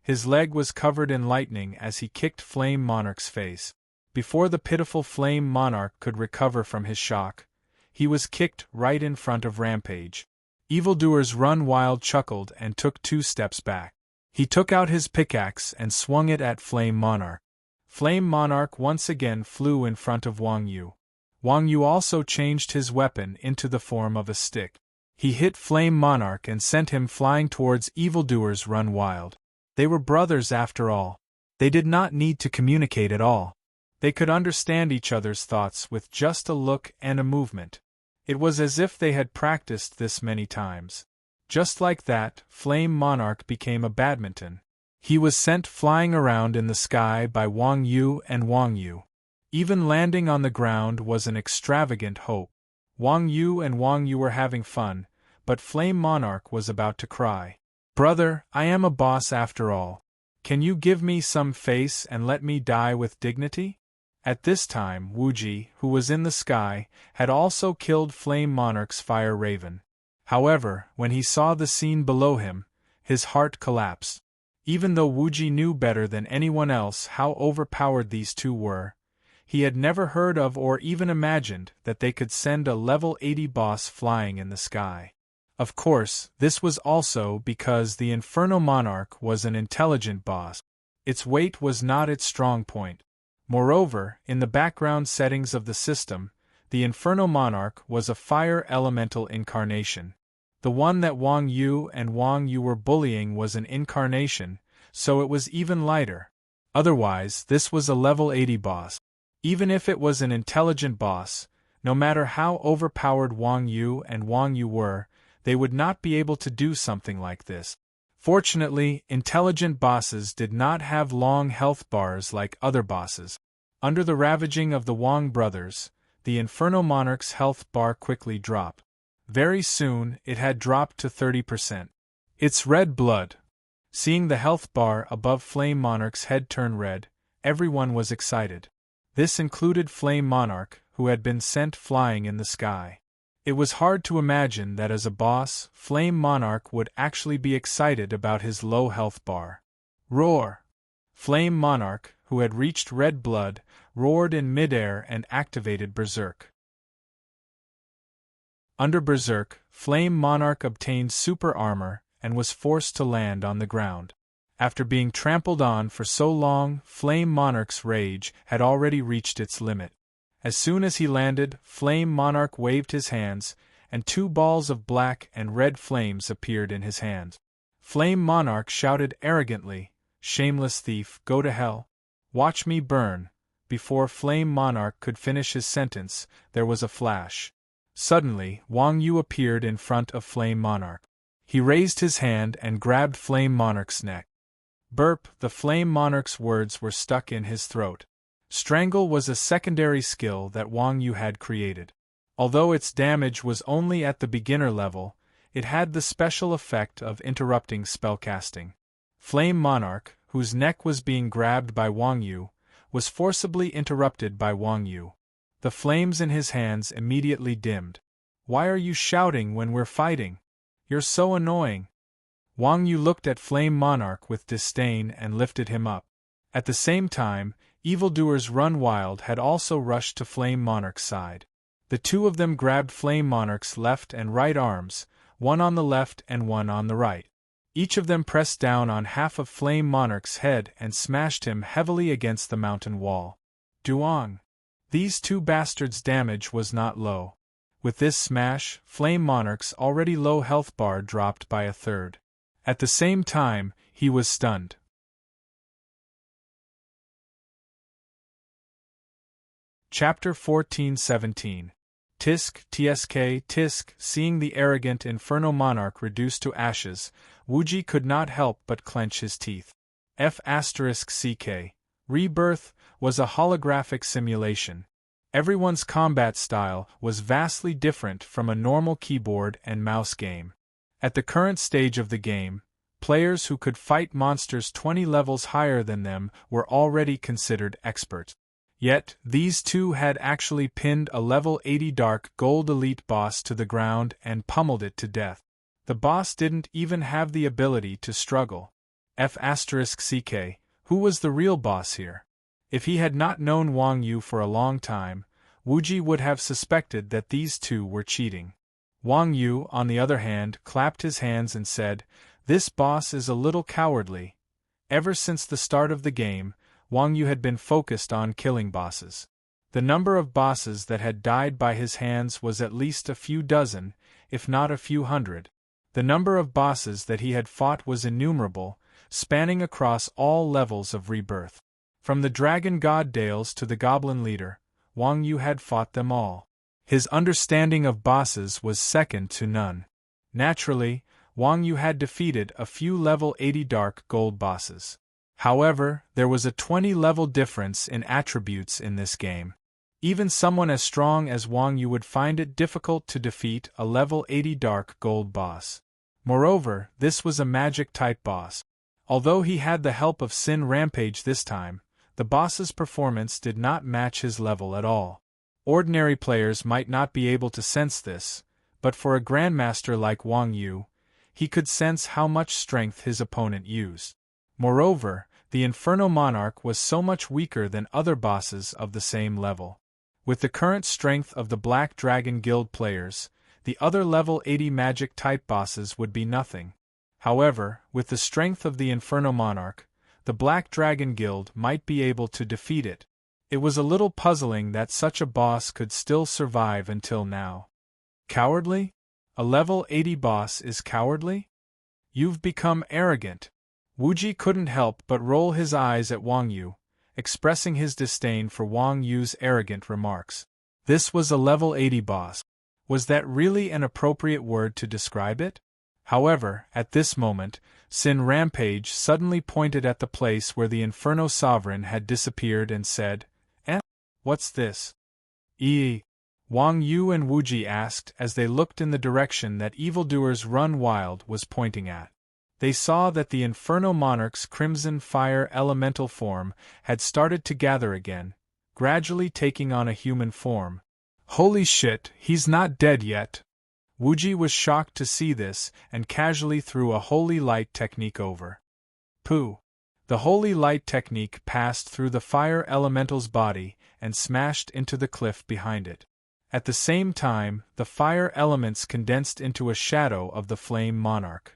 His leg was covered in lightning as he kicked Flame Monarch's face. Before the pitiful Flame Monarch could recover from his shock, he was kicked right in front of Rampage. Evildoers Run Wild chuckled and took 2 steps back. He took out his pickaxe and swung it at Flame Monarch. Flame Monarch once again flew in front of Wang Yu. Wang Yu also changed his weapon into the form of a stick. He hit Flame Monarch and sent him flying towards Evildoers Run Wild. They were brothers after all. They did not need to communicate at all. They could understand each other's thoughts with just a look and a movement. It was as if they had practiced this many times. Just like that, Flame Monarch became a badminton. He was sent flying around in the sky by Wang Yu and Wang Yu. Even landing on the ground was an extravagant hope. Wang Yu and Wang Yu were having fun, but Flame Monarch was about to cry. "Brother, I am a boss after all. Can you give me some face and let me die with dignity?" At this time, Wuji, who was in the sky, had also killed Flame Monarch's fire raven. However, when he saw the scene below him, his heart collapsed. Even though Wuji knew better than anyone else how overpowered these two were, he had never heard of or even imagined that they could send a level 80 boss flying in the sky. Of course, this was also because the Inferno Monarch was an intelligent boss. Its weight was not its strong point. Moreover, in the background settings of the system, the Inferno Monarch was a fire elemental incarnation. The one that Wang Yu and Wang Yu were bullying was an incarnation, so it was even lighter. Otherwise, this was a level 80 boss. Even if it was an intelligent boss, No matter how overpowered Wang Yu and Wang Yu were, they would not be able to do something like this. Fortunately, intelligent bosses did not have long health bars like other bosses. Under the ravaging of the Wang brothers, the Inferno Monarch's health bar quickly dropped. Very soon, it had dropped to 30%. It's red blood. Seeing the health bar above Flame Monarch's head turn red, everyone was excited. This included Flame Monarch, who had been sent flying in the sky. It was hard to imagine that as a boss, Flame Monarch would actually be excited about his low health bar. Roar! Flame Monarch, who had reached red blood, roared in midair and activated Berserk. Under Berserk, Flame Monarch obtained super armor and was forced to land on the ground. After being trampled on for so long, Flame Monarch's rage had already reached its limit. As soon as he landed, Flame Monarch waved his hands, and 2 balls of black and red flames appeared in his hands. Flame Monarch shouted arrogantly, "Shameless thief, go to hell! Watch me burn!" Before Flame Monarch could finish his sentence, there was a flash. Suddenly, Wang Yu appeared in front of Flame Monarch. He raised his hand and grabbed Flame Monarch's neck. Burp! The Flame Monarch's words were stuck in his throat. Strangle was a secondary skill that Wang Yu had created. Although its damage was only at the beginner level, it had the special effect of interrupting spellcasting. Flame Monarch, whose neck was being grabbed by Wang Yu, was forcibly interrupted by Wang Yu. The flames in his hands immediately dimmed. "Why are you shouting when we're fighting? You're so annoying." Wang Yu looked at Flame Monarch with disdain and lifted him up. At the same time, evildoers Run Wild had also rushed to Flame Monarch's side. The 2 of them grabbed Flame Monarch's left and right arms, one on the left and one on the right. Each of them pressed down on half of Flame Monarch's head and smashed him heavily against the mountain wall. Duong! These 2 bastards' damage was not low. With this smash, Flame Monarch's already low health bar dropped by 1/3. At the same time, he was stunned. Chapter 14-17. Tisk. Seeing the arrogant Inferno Monarch reduced to ashes, Wuji could not help but clench his teeth. F***ck. Rebirth was a holographic simulation. Everyone's combat style was vastly different from a normal keyboard and mouse game. At the current stage of the game, players who could fight monsters 20 levels higher than them were already considered experts. Yet, these 2 had actually pinned a level 80 Dark Gold Elite boss to the ground and pummeled it to death. The boss didn't even have the ability to struggle. F***ck. Who was the real boss here? If he had not known Wang Yu for a long time, Wuji would have suspected that these 2 were cheating. Wang Yu, on the other hand, clapped his hands and said, "This boss is a little cowardly." Ever since the start of the game, Wang Yu had been focused on killing bosses. The number of bosses that had died by his hands was at least a few dozen, if not a few hundred. The number of bosses that he had fought was innumerable, spanning across all levels of rebirth. From the Dragon God Dales to the Goblin Leader, Wang Yu had fought them all. His understanding of bosses was second to none. Naturally, Wang Yu had defeated a few level 80 Dark Gold bosses. However, there was a 20-level difference in attributes in this game. Even someone as strong as Wang Yu would find it difficult to defeat a level 80 Dark Gold boss. Moreover, this was a magic-type boss. Although he had the help of Sin Rampage this time, the boss's performance did not match his level at all. Ordinary players might not be able to sense this, but for a grandmaster like Wang Yu, he could sense how much strength his opponent used. Moreover, the Inferno Monarch was so much weaker than other bosses of the same level. With the current strength of the Black Dragon Guild players, the other level 80 magic-type bosses would be nothing. However, with the strength of the Inferno Monarch, the Black Dragon Guild might be able to defeat it. It was a little puzzling that such a boss could still survive until now. Cowardly? A level 80 boss is cowardly? You've become arrogant. Wuji couldn't help but roll his eyes at Wang Yu, expressing his disdain for Wang Yu's arrogant remarks. This was a level 80 boss. Was that really an appropriate word to describe it? However, at this moment, Sin Rampage suddenly pointed at the place where the Inferno Sovereign had disappeared and said, What's this? Wang Yu and Wuji asked as they looked in the direction that Evildoers Run Wild was pointing at. They saw that the Inferno Monarch's crimson fire elemental form had started to gather again, gradually taking on a human form. Holy shit, he's not dead yet! Wuji was shocked to see this and casually threw a Holy Light technique over. Pooh! The Holy Light technique passed through the fire elemental's body and smashed into the cliff behind it. At the same time, the fire elements condensed into a shadow of the Flame Monarch.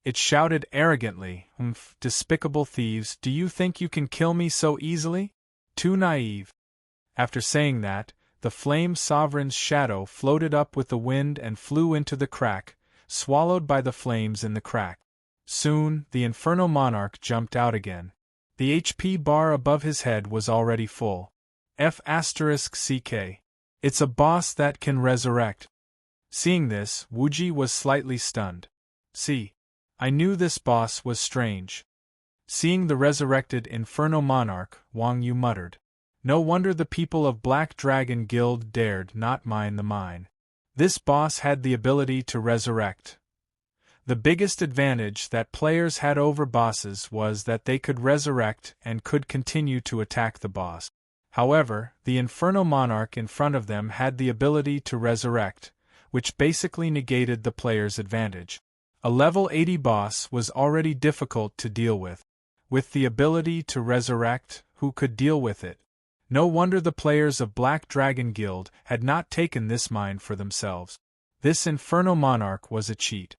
It shouted arrogantly, despicable thieves, do you think you can kill me so easily? Too naive. After saying that, the Flame Sovereign's shadow floated up with the wind and flew into the crack, swallowed by the flames in the crack. Soon, the Inferno Monarch jumped out again. The HP bar above his head was already full. F***CK. It's a boss that can resurrect. Seeing this, Wuji was slightly stunned. See, I knew this boss was strange. Seeing the resurrected Inferno Monarch, Wang Yu muttered. No wonder the people of Black Dragon Guild dared not mine the mine. This boss had the ability to resurrect. The biggest advantage that players had over bosses was that they could resurrect and could continue to attack the boss. However, the Inferno Monarch in front of them had the ability to resurrect, which basically negated the player's advantage. A level 80 boss was already difficult to deal with. With the ability to resurrect, who could deal with it? No wonder the players of Black Dragon Guild had not taken this mine for themselves. This Inferno Monarch was a cheat.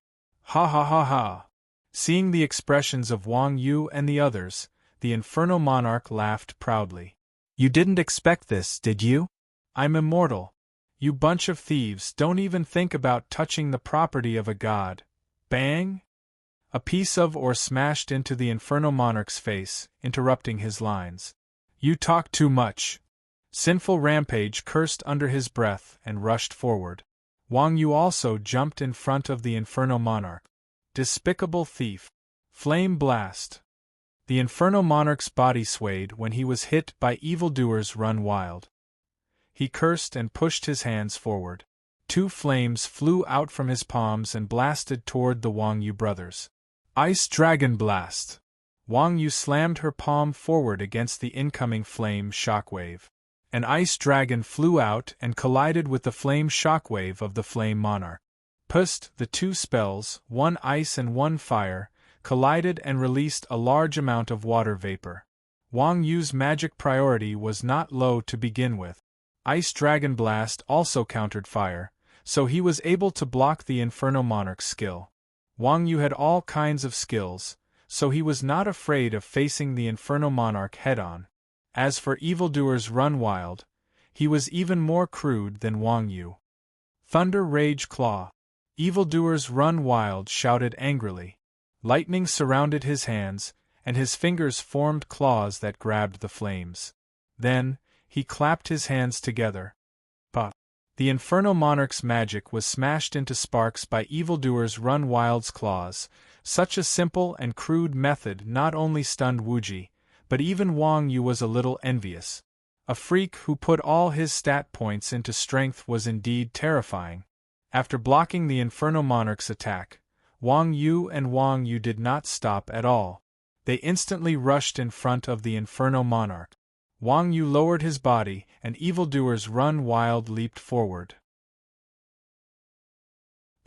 Ha ha ha ha! Seeing the expressions of Wang Yu and the others, the Inferno Monarch laughed proudly. You didn't expect this, did you? I'm immortal. You bunch of thieves don't even think about touching the property of a god. Bang! A piece of ore smashed into the Inferno Monarch's face, interrupting his lines. You talk too much. Sinful Rampage cursed under his breath and rushed forward. Wang Yu also jumped in front of the Inferno Monarch. Despicable thief. Flame blast. The Inferno Monarch's body swayed when he was hit by Evildoers Run Wild. He cursed and pushed his hands forward. Two flames flew out from his palms and blasted toward the Wang Yu brothers. Ice Dragon Blast! Wang Yu slammed her palm forward against the incoming flame shockwave. An ice dragon flew out and collided with the flame shockwave of the Flame Monarch. Pust, the two spells, one ice and one fire, collided and released a large amount of water vapor. Wang Yu's magic priority was not low to begin with. Ice Dragon Blast also countered fire, so he was able to block the Inferno Monarch's skill. Wang Yu had all kinds of skills, so he was not afraid of facing the Inferno Monarch head-on. As for Evildoers Run Wild, he was even more crude than Wang Yu. Thunder Rage Claw! Evildoers Run Wild shouted angrily. Lightning surrounded his hands, and his fingers formed claws that grabbed the flames. Then, he clapped his hands together. Bah! The Inferno Monarch's magic was smashed into sparks by Evildoers Run Wild's claws. Such a simple and crude method not only stunned Wuji, but even Wang Yu was a little envious. A freak who put all his stat points into strength was indeed terrifying. After blocking the Inferno Monarch's attack, Wang Yu did not stop at all. They instantly rushed in front of the Inferno Monarch. Wang Yu lowered his body, and Evildoers Run Wild leaped forward.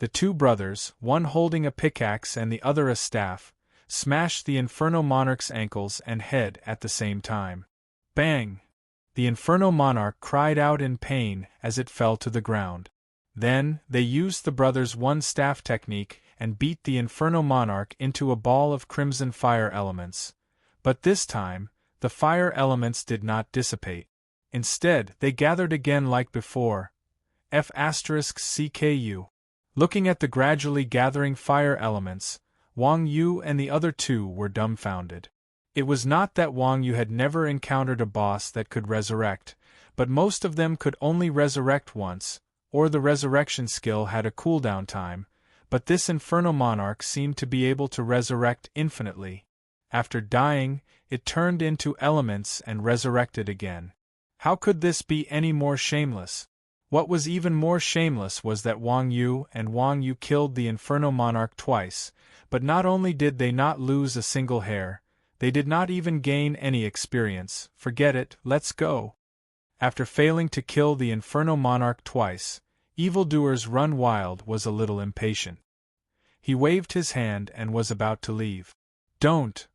The two brothers, one holding a pickaxe and the other a staff, smashed the Inferno Monarch's ankles and head at the same time. Bang! The Inferno Monarch cried out in pain as it fell to the ground. Then, they used the brothers' one-staff technique and beat the Inferno Monarch into a ball of crimson fire elements. But this time, the fire elements did not dissipate. Instead, they gathered again like before. F***CKU. Looking at the gradually gathering fire elements, Wang Yu and the other two were dumbfounded. It was not that Wang Yu had never encountered a boss that could resurrect, but most of them could only resurrect once, or the resurrection skill had a cooldown time, but this Inferno Monarch seemed to be able to resurrect infinitely. After dying, it turned into elements and resurrected again. How could this be any more shameless? What was even more shameless was that Wang Yu killed the Inferno Monarch twice, but not only did they not lose a single hair, they did not even gain any experience. Forget it, let's go. After failing to kill the Inferno Monarch twice, Evildoers Run Wild was a little impatient. He waved his hand and was about to leave. Don't,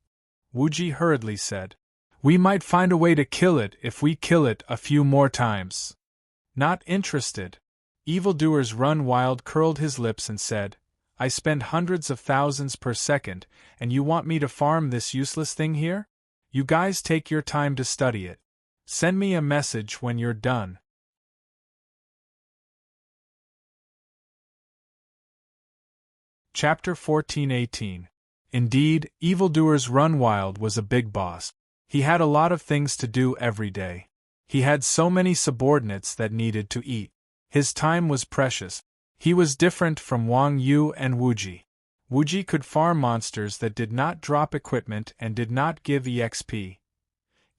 Wuji hurriedly said. We might find a way to kill it if we kill it a few more times. Not interested. Evildoers Run Wild curled his lips and said, I spend hundreds of thousands per second, and you want me to farm this useless thing here? You guys take your time to study it. Send me a message when you're done. Chapter 14:18. Indeed, Evildoers Run Wild was a big boss. He had a lot of things to do every day. He had so many subordinates that needed to eat. His time was precious. He was different from Wang Yu and Wuji. Wuji could farm monsters that did not drop equipment and did not give EXP.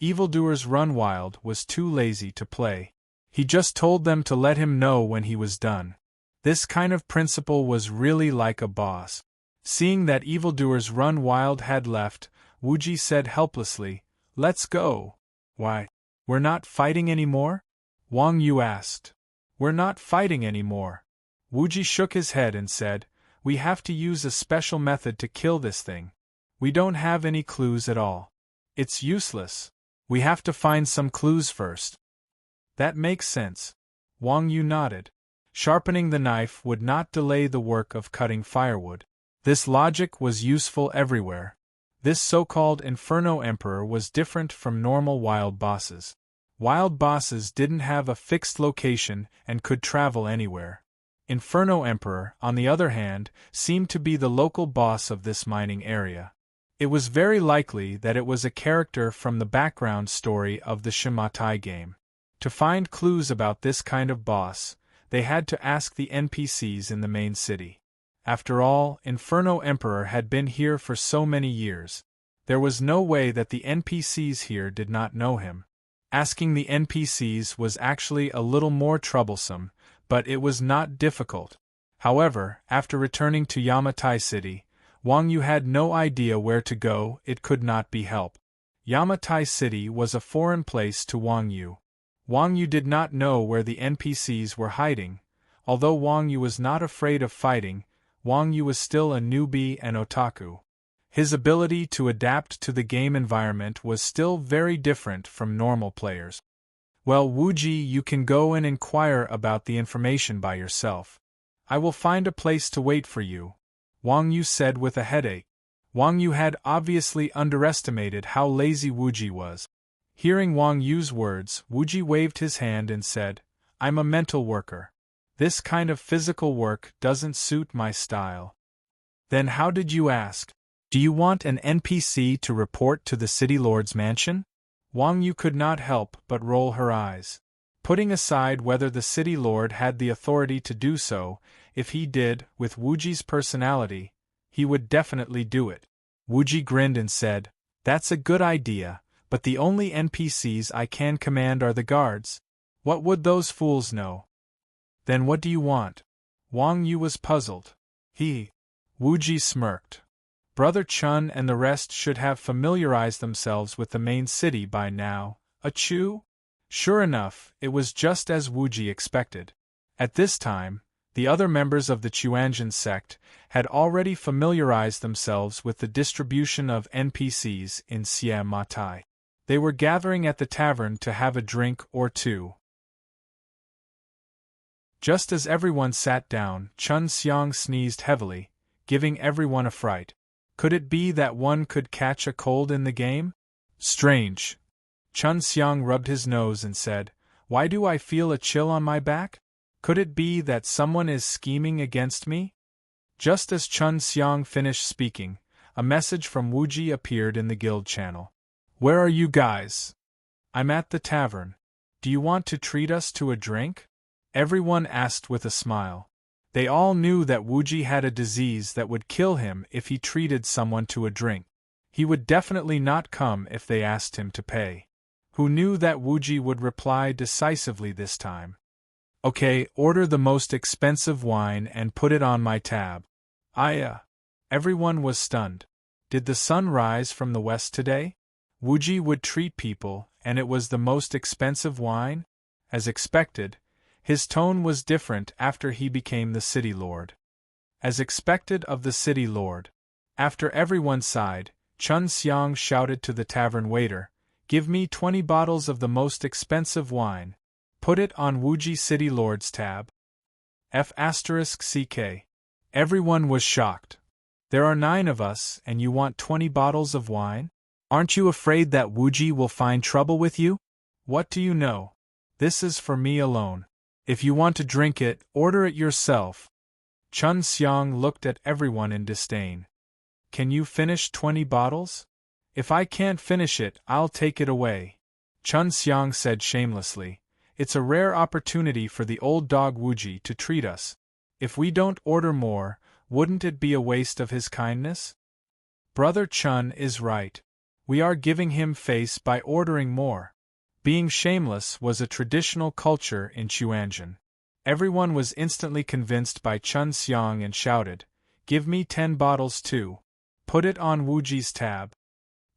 Evildoers Run Wild was too lazy to play. He just told them to let him know when he was done. This kind of principle was really like a boss. Seeing that Evildoers Run Wild had left, Wuji said helplessly, Let's go. Why? We're not fighting anymore? Wang Yu asked. We're not fighting anymore. Wuji shook his head and said, We have to use a special method to kill this thing. We don't have any clues at all. It's useless. We have to find some clues first. That makes sense. Wang Yu nodded. Sharpening the knife would not delay the work of cutting firewood. This logic was useful everywhere. This so-called Inferno Emperor was different from normal wild bosses. Wild bosses didn't have a fixed location and could travel anywhere. Inferno Emperor, on the other hand, seemed to be the local boss of this mining area. It was very likely that it was a character from the background story of the Shimatai game. To find clues about this kind of boss, they had to ask the NPCs in the main city. After all, Inferno Emperor had been here for so many years. There was no way that the NPCs here did not know him. Asking the NPCs was actually a little more troublesome, but it was not difficult. However, after returning to Yamatai City, Wang Yu had no idea where to go. It could not be helped. Yamatai City was a foreign place to Wang Yu. Wang Yu did not know where the NPCs were hiding. Although Wang Yu was not afraid of fighting, Wang Yu was still a newbie and otaku. His ability to adapt to the game environment was still very different from normal players. Well, Wuji, you can go and inquire about the information by yourself. I will find a place to wait for you, Wang Yu said with a headache. Wang Yu had obviously underestimated how lazy Wuji was. Hearing Wang Yu's words, Wuji waved his hand and said, I'm a mental worker. This kind of physical work doesn't suit my style. Then how did you ask? Do you want an NPC to report to the City Lord's mansion? Wang Yu could not help but roll her eyes. Putting aside whether the City Lord had the authority to do so, if he did, with Wuji's personality, he would definitely do it. Wuji grinned and said, That's a good idea, but the only NPCs I can command are the guards. What would those fools know? Then what do you want? Wang Yu was puzzled. Wuji smirked. Brother Chun and the rest should have familiarized themselves with the main city by now. Achoo? Sure enough, it was just as Wuji expected. At this time, the other members of the Chuanjin sect had already familiarized themselves with the distribution of NPCs in Siam Matai. They were gathering at the tavern to have a drink or two. Just as everyone sat down, Chun Xiang sneezed heavily, giving everyone a fright. Could it be that one could catch a cold in the game? Strange. Chun Xiang rubbed his nose and said, Why do I feel a chill on my back? Could it be that someone is scheming against me? Just as Chun Xiang finished speaking, a message from Wuji appeared in the guild channel. Where are you guys? I'm at the tavern. Do you want to treat us to a drink? Everyone asked with a smile. They all knew that Wuji had a disease that would kill him if he treated someone to a drink. He would definitely not come if they asked him to pay. Who knew that Wuji would reply decisively this time? Okay, order the most expensive wine and put it on my tab. Everyone was stunned. Did the sun rise from the west today? Wuji would treat people, and it was the most expensive wine? As expected, his tone was different after he became the city lord. As expected of the city lord. After everyone sighed, Chun Xiang shouted to the tavern waiter, "Give me 20 bottles of the most expensive wine. Put it on Wuji City Lord's tab." F***ck. Everyone was shocked. There are 9 of us, and you want 20 bottles of wine? Aren't you afraid that Wuji will find trouble with you? What do you know? This is for me alone. If you want to drink it, order it yourself. Chun Xiang looked at everyone in disdain. Can you finish 20 bottles? If I can't finish it, I'll take it away. Chun Xiang said shamelessly. It's a rare opportunity for the old dog Wuji to treat us. If we don't order more, wouldn't it be a waste of his kindness? Brother Chun is right. We are giving him face by ordering more. Being shameless was a traditional culture in Chuanjian. Everyone was instantly convinced by Chun Xiang and shouted, "Give me 10 bottles too. Put it on Wuji's tab."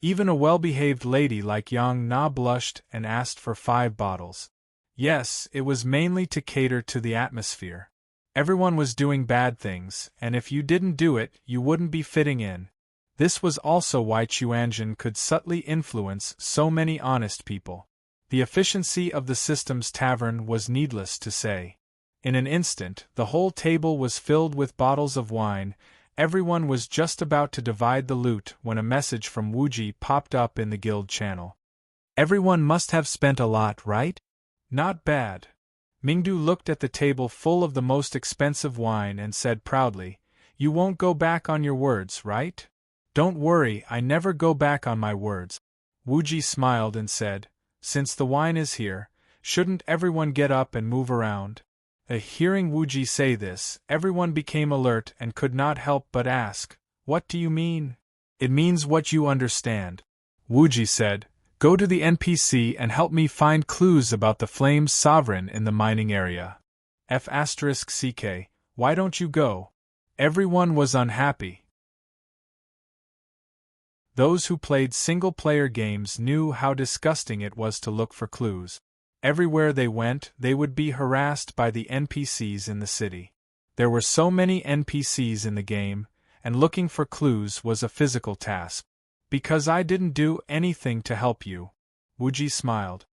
Even a well-behaved lady like Yang Na blushed and asked for 5 bottles. Yes, it was mainly to cater to the atmosphere. Everyone was doing bad things, and if you didn't do it, you wouldn't be fitting in. This was also why Chuanjian could subtly influence so many honest people. The efficiency of the system's tavern was needless to say. In an instant, the whole table was filled with bottles of wine. Everyone was just about to divide the loot when a message from Wuji popped up in the guild channel. Everyone must have spent a lot, right? Not bad. Mingdu looked at the table full of the most expensive wine and said proudly, "You won't go back on your words, right?" "Don't worry, I never go back on my words." Wuji smiled and said, "Since the wine is here, shouldn't everyone get up and move around?" Hearing Wuji say this, everyone became alert and could not help but ask, "What do you mean?" "It means what you understand," Wuji said. "Go to the NPC and help me find clues about the Flame's sovereign in the mining area." F***ck. Why don't you go? Everyone was unhappy. Those who played single-player games knew how disgusting it was to look for clues. Everywhere they went, they would be harassed by the NPCs in the city. There were so many NPCs in the game, and looking for clues was a physical task. "Because I didn't do anything to help you," Wuji smiled.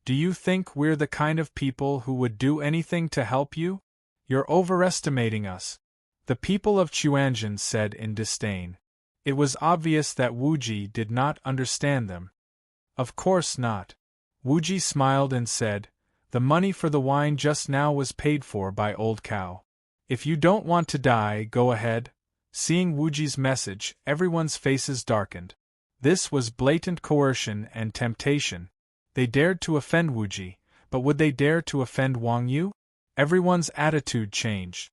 "Do you think we're the kind of people who would do anything to help you? You're overestimating us," the people of Chuanjian said in disdain. It was obvious that Wuji did not understand them. "Of course not." Wuji smiled and said, "The money for the wine just now was paid for by Old Cow. If you don't want to die, go ahead." Seeing Wuji's message, everyone's faces darkened. This was blatant coercion and temptation. They dared to offend Wuji, but would they dare to offend Wang Yu? Everyone's attitude changed.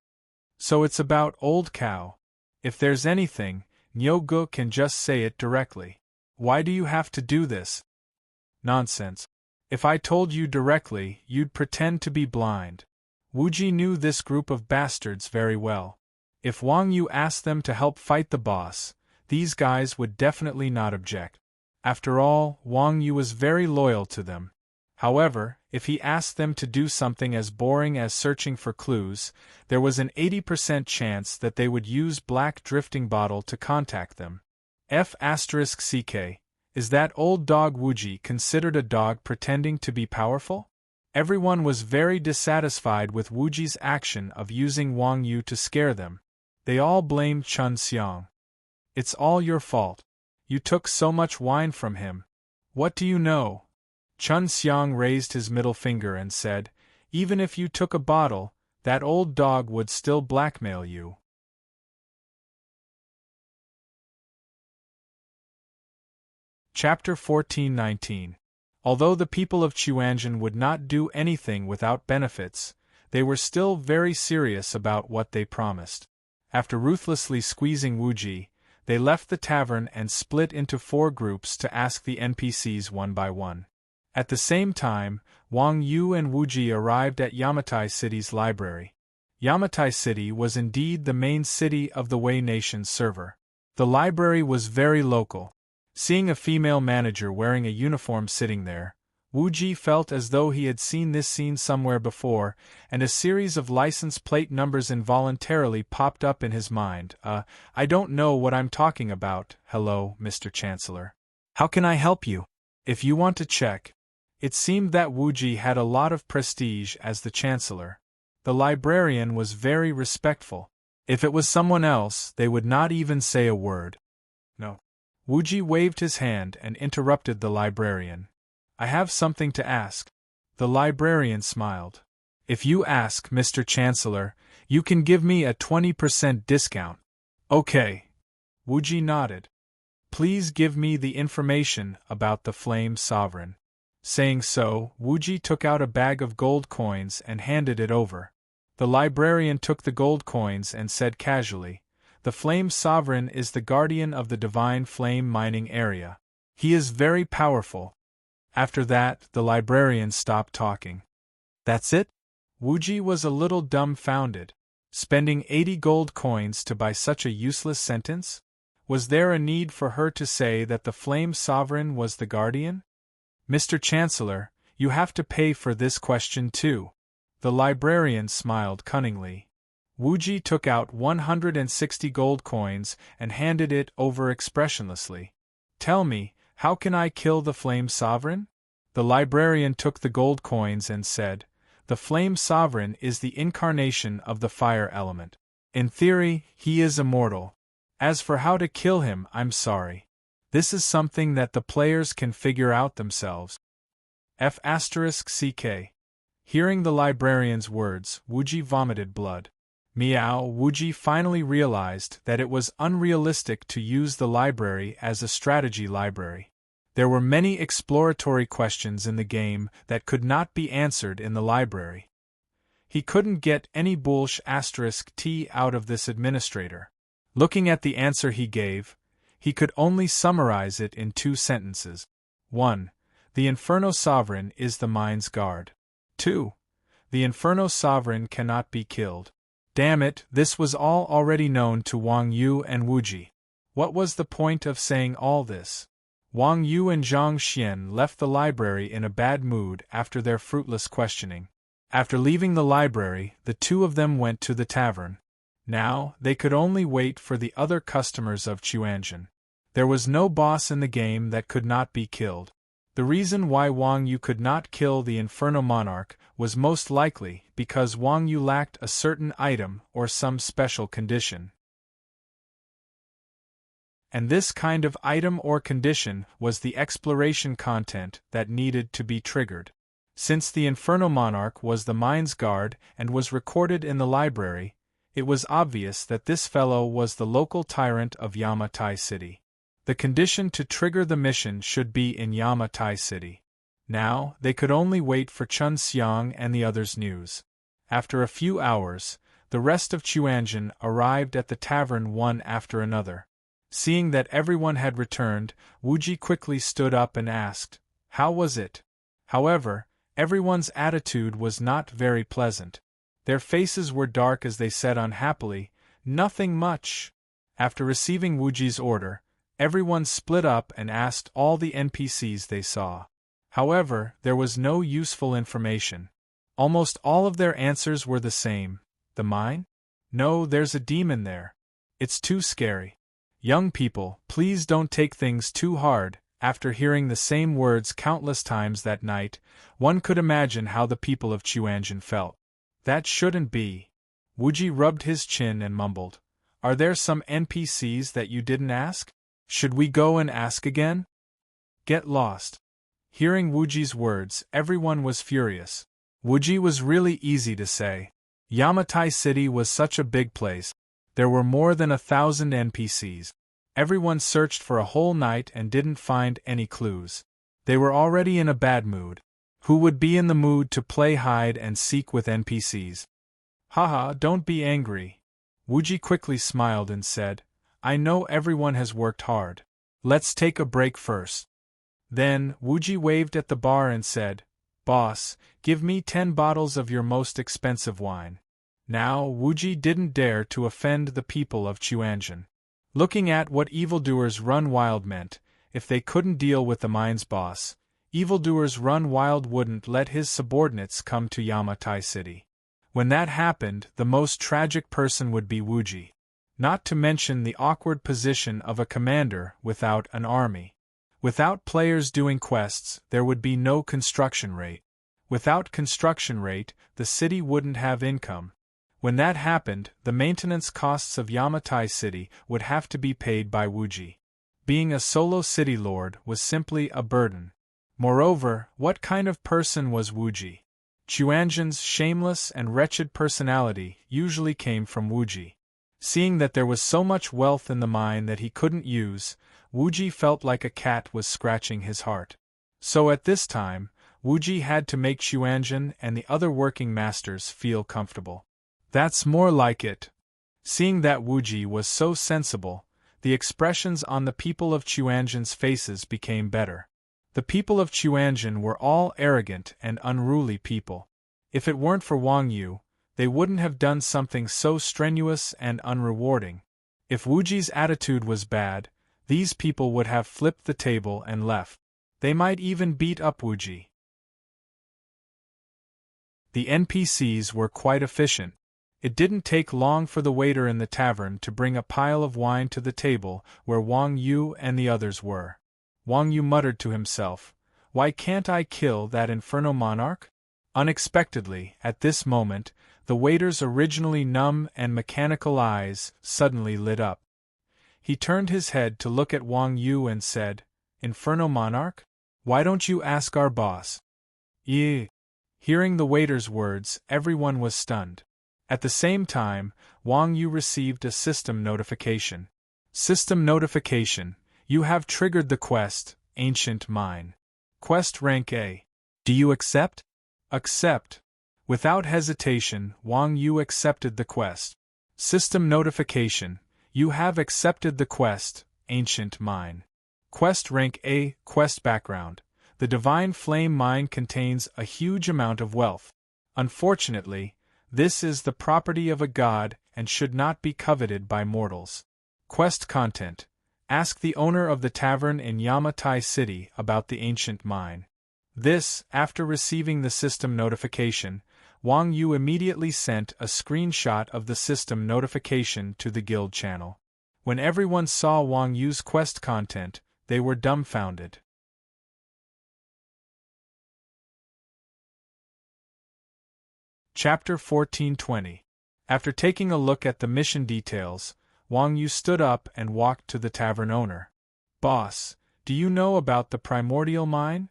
"So it's about Old Cow. If there's anything, Nyogu can just say it directly. Why do you have to do this?" "Nonsense. If I told you directly, you'd pretend to be blind." Wuji knew this group of bastards very well. If Wang Yu asked them to help fight the boss, these guys would definitely not object. After all, Wang Yu was very loyal to them. However, if he asked them to do something as boring as searching for clues, there was an 80% chance that they would use Black Drifting Bottle to contact them. F***ck. Is that old dog Wuji considered a dog pretending to be powerful? Everyone was very dissatisfied with Wuji's action of using Wang Yu to scare them. They all blamed Chun Xiang. "It's all your fault. You took so much wine from him. What do you know?" Chun Xiang raised his middle finger and said, "Even if you took a bottle, that old dog would still blackmail you." Chapter 1419. Although the people of Chuanjian would not do anything without benefits, they were still very serious about what they promised. After ruthlessly squeezing Wuji, they left the tavern and split into 4 groups to ask the NPCs one by one. At the same time, Wang Yu and Wuji arrived at Yamatai City's library. Yamatai City was indeed the main city of the Wei Nation's server. The library was very local. Seeing a female manager wearing a uniform sitting there, Wuji felt as though he had seen this scene somewhere before, and a series of license plate numbers involuntarily popped up in his mind. I don't know what I'm talking about. Hello, Mr. Chancellor. How can I help you? If you want to check. It seemed that Wuji had a lot of prestige as the Chancellor. The librarian was very respectful. If it was someone else, they would not even say a word. No. Wuji waved his hand and interrupted the librarian. I have something to ask. The librarian smiled. If you ask, Mr. Chancellor, you can give me a 20% discount. Okay. Wuji nodded. Please give me the information about the Flame Sovereign. Saying so, Wuji took out a bag of gold coins and handed it over. The librarian took the gold coins and said casually, "The Flame Sovereign is the guardian of the Divine Flame mining area. He is very powerful." After that, the librarian stopped talking. That's it? Wuji was a little dumbfounded. Spending 80 gold coins to buy such a useless sentence? Was there a need for her to say that the Flame Sovereign was the guardian? Mr. Chancellor, you have to pay for this question too. The librarian smiled cunningly. Wuji took out 160 gold coins and handed it over expressionlessly. Tell me, how can I kill the Flame Sovereign? The librarian took the gold coins and said, The Flame Sovereign is the incarnation of the fire element. In theory, he is immortal. As for how to kill him, I'm sorry. This is something that the players can figure out themselves. F***CK. Hearing the librarian's words, Wuji vomited blood. Meow. Wuji finally realized that it was unrealistic to use the library as a strategy library. There were many exploratory questions in the game that could not be answered in the library. He couldn't get any **T out of this administrator. Looking at the answer he gave, he could only summarize it in 2 sentences. 1. The Inferno Sovereign is the mine's guard. 2. The Inferno Sovereign cannot be killed. Damn it, this was all already known to Wang Yu and Wuji. What was the point of saying all this? Wang Yu and Zhang Xian left the library in a bad mood after their fruitless questioning. After leaving the library, the 2 of them went to the tavern. Now, they could only wait for the other customers of Chuanjian. There was no boss in the game that could not be killed. The reason why Wang Yu could not kill the Inferno Monarch was most likely because Wang Yu lacked a certain item or some special condition. And this kind of item or condition was the exploration content that needed to be triggered. Since the Inferno Monarch was the mine's guard and was recorded in the library, it was obvious that this fellow was the local tyrant of Yamatai City. The condition to trigger the mission should be in Yamatai City. Now, they could only wait for Chun Xiang and the others' news. After a few hours, the rest of Chuanjian arrived at the tavern one after another. Seeing that everyone had returned, Wuji quickly stood up and asked, "How was it?" However, everyone's attitude was not very pleasant. Their faces were dark as they said unhappily, "Nothing much." After receiving Wuji's order, everyone split up and asked all the NPCs they saw. However, there was no useful information. Almost all of their answers were the same. The mine? No, there's a demon there. It's too scary. Young people, please don't take things too hard. After hearing the same words countless times that night, one could imagine how the people of Chuanjian felt. That shouldn't be. Wuji rubbed his chin and mumbled, "Are there some NPCs that you didn't ask? Should we go and ask again?" Get lost. Hearing Wuji's words, everyone was furious. Wuji was really easy to say. Yamatai City was such a big place. There were more than 1,000 NPCs. Everyone searched for a whole night and didn't find any clues. They were already in a bad mood. Who would be in the mood to play hide and seek with NPCs? Haha, don't be angry. Wuji quickly smiled and said, I know everyone has worked hard. Let's take a break first. Then, Wuji waved at the bar and said, Boss, give me 10 bottles of your most expensive wine. Now, Wuji didn't dare to offend the people of Chuanjin. Looking at what evildoers run wild meant, if they couldn't deal with the mine's boss, evildoers run wild wouldn't let his subordinates come to Yamatai City. When that happened, the most tragic person would be Wuji. Not to mention the awkward position of a commander without an army. Without players doing quests, there would be no construction rate. Without construction rate, the city wouldn't have income. When that happened, the maintenance costs of Yamatai City would have to be paid by Wuji. Being a solo city lord was simply a burden. Moreover, what kind of person was Wuji? Chuanjin's shameless and wretched personality usually came from Wuji. Seeing that there was so much wealth in the mine that he couldn't use, Wuji felt like a cat was scratching his heart. So at this time, Wuji had to make Chuanjin and the other working masters feel comfortable. That's more like it. Seeing that Wuji was so sensible, the expressions on the people of Chuanjin's faces became better. The people of Chuanjin were all arrogant and unruly people. If it weren't for Wang Yu, they wouldn't have done something so strenuous and unrewarding. If Wuji's attitude was bad, these people would have flipped the table and left. They might even beat up Wuji. The NPCs were quite efficient. It didn't take long for the waiter in the tavern to bring a pile of wine to the table where Wang Yu and the others were. Wang Yu muttered to himself, Why can't I kill that Inferno Monarch? Unexpectedly, at this moment, the waiter's originally numb and mechanical eyes suddenly lit up. He turned his head to look at Wang Yu and said, Inferno Monarch? Why don't you ask our boss? Hearing the waiter's words, everyone was stunned. At the same time, Wang Yu received a system notification. System notification. You have triggered the quest, Ancient Mine. Quest rank A. Do you accept? Accept. Without hesitation, Wang Yu accepted the quest. System notification. You have accepted the quest, Ancient Mine. Quest rank A. Quest background. The Divine Flame Mine contains a huge amount of wealth. Unfortunately, this is the property of a god and should not be coveted by mortals. Quest content. Ask the owner of the tavern in Yamatai City about the ancient mine. This, after receiving the system notification, Wang Yu immediately sent a screenshot of the system notification to the guild channel. When everyone saw Wang Yu's quest content, they were dumbfounded. Chapter 1420. After taking a look at the mission details, Wang Yu stood up and walked to the tavern owner. Boss, do you know about the primordial mine?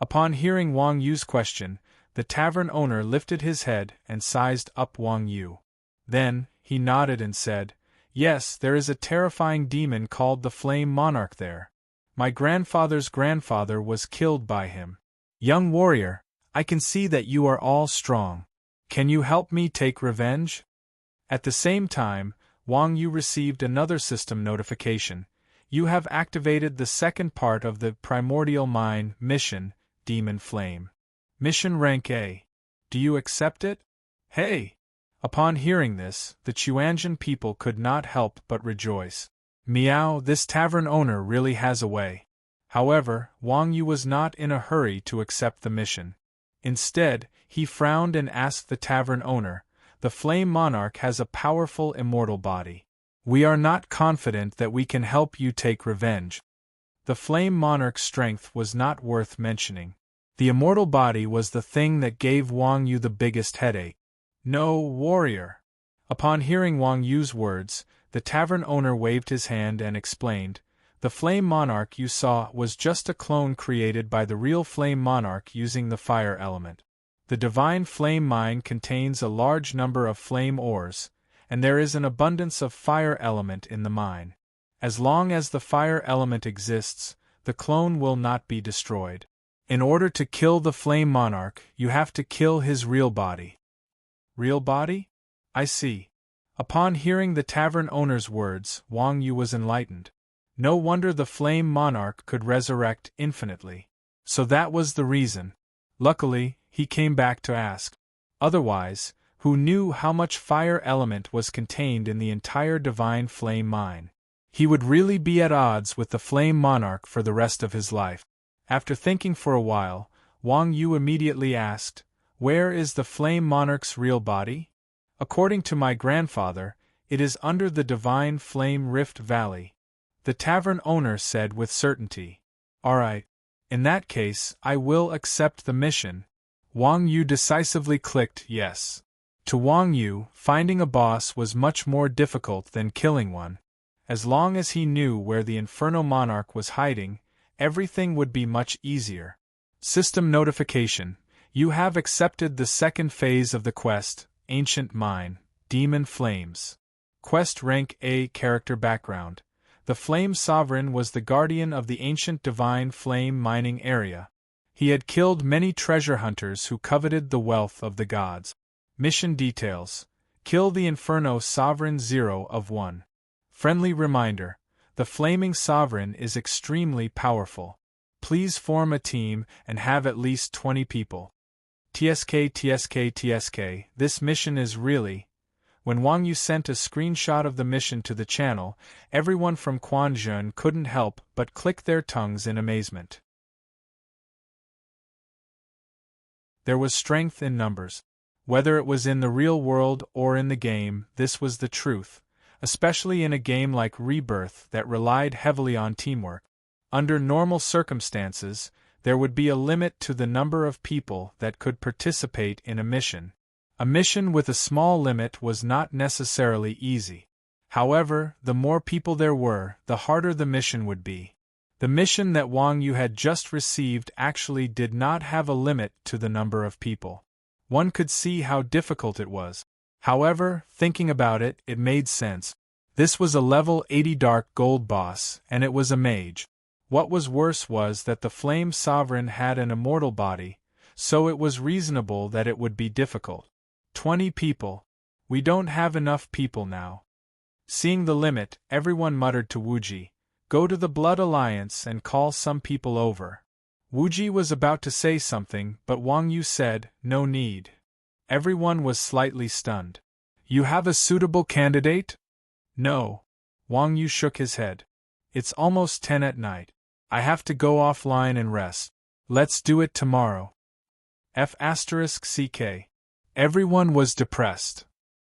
Upon hearing Wang Yu's question, the tavern owner lifted his head and sized up Wang Yu. Then, he nodded and said, Yes, there is a terrifying demon called the Flame Monarch there. My grandfather's grandfather was killed by him. Young warrior, I can see that you are all strong. Can you help me take revenge? At the same time, Wang Yu received another system notification. You have activated the second part of the Primordial Mine mission, Demon Flame. Mission rank A. Do you accept it? Hey! Upon hearing this, the Chuanjin people could not help but rejoice. Meow, this tavern owner really has a way. However, Wang Yu was not in a hurry to accept the mission. Instead, he frowned and asked the tavern owner, The Flame Monarch has a powerful immortal body. We are not confident that we can help you take revenge. The Flame Monarch's strength was not worth mentioning. The immortal body was the thing that gave Wang Yu the biggest headache. No, warrior. Upon hearing Wang Yu's words, the tavern owner waved his hand and explained, The Flame Monarch you saw was just a clone created by the real Flame Monarch using the fire element. The Divine Flame Mine contains a large number of flame ores, and there is an abundance of fire element in the mine. As long as the fire element exists, the clone will not be destroyed. In order to kill the Flame Monarch, you have to kill his real body. Real body? I see. Upon hearing the tavern owner's words, Wang Yu was enlightened. No wonder the Flame Monarch could resurrect infinitely. So that was the reason. Luckily, he came back to ask. Otherwise, who knew how much fire element was contained in the entire divine flame mine? He would really be at odds with the Flame Monarch for the rest of his life. After thinking for a while, Wang Yu immediately asked, "Where is the Flame Monarch's real body?" "According to my grandfather, it is under the divine flame rift valley," the tavern owner said with certainty. "Alright. In that case, I will accept the mission." Wang Yu decisively clicked yes. To Wang Yu, finding a boss was much more difficult than killing one. As long as he knew where the Inferno Monarch was hiding, everything would be much easier. System notification: you have accepted the second phase of the quest, Ancient Mine, Demon Flames. Quest rank A. Character background: the Flame Sovereign was the guardian of the ancient divine flame mining area. He had killed many treasure hunters who coveted the wealth of the gods. Mission details: kill the Inferno Sovereign 0 of 1. Friendly reminder: the Flaming Sovereign is extremely powerful. Please form a team and have at least 20 people. TSK, this mission is really... When Wang Yu sent a screenshot of the mission to the channel, everyone from Quanzhen couldn't help but click their tongues in amazement. There was strength in numbers. Whether it was in the real world or in the game, this was the truth, especially in a game like Rebirth that relied heavily on teamwork. Under normal circumstances, there would be a limit to the number of people that could participate in a mission. A mission with a small limit was not necessarily easy. However, the more people there were, the harder the mission would be. The mission that Wang Yu had just received actually did not have a limit to the number of people. One could see how difficult it was. However, thinking about it, it made sense. This was a level 80 Dark Gold boss, and it was a mage. What was worse was that the Flame Sovereign had an immortal body, so it was reasonable that it would be difficult. 20 people. We don't have enough people now. Seeing the limit, everyone muttered to Wuji, "Go to the Blood Alliance and call some people over." Wuji was about to say something, but Wang Yu said, "No need." Everyone was slightly stunned. "You have a suitable candidate?" "No." Wang Yu shook his head. "It's almost 10 at night. I have to go offline and rest. Let's do it tomorrow." F***CK. Everyone was depressed.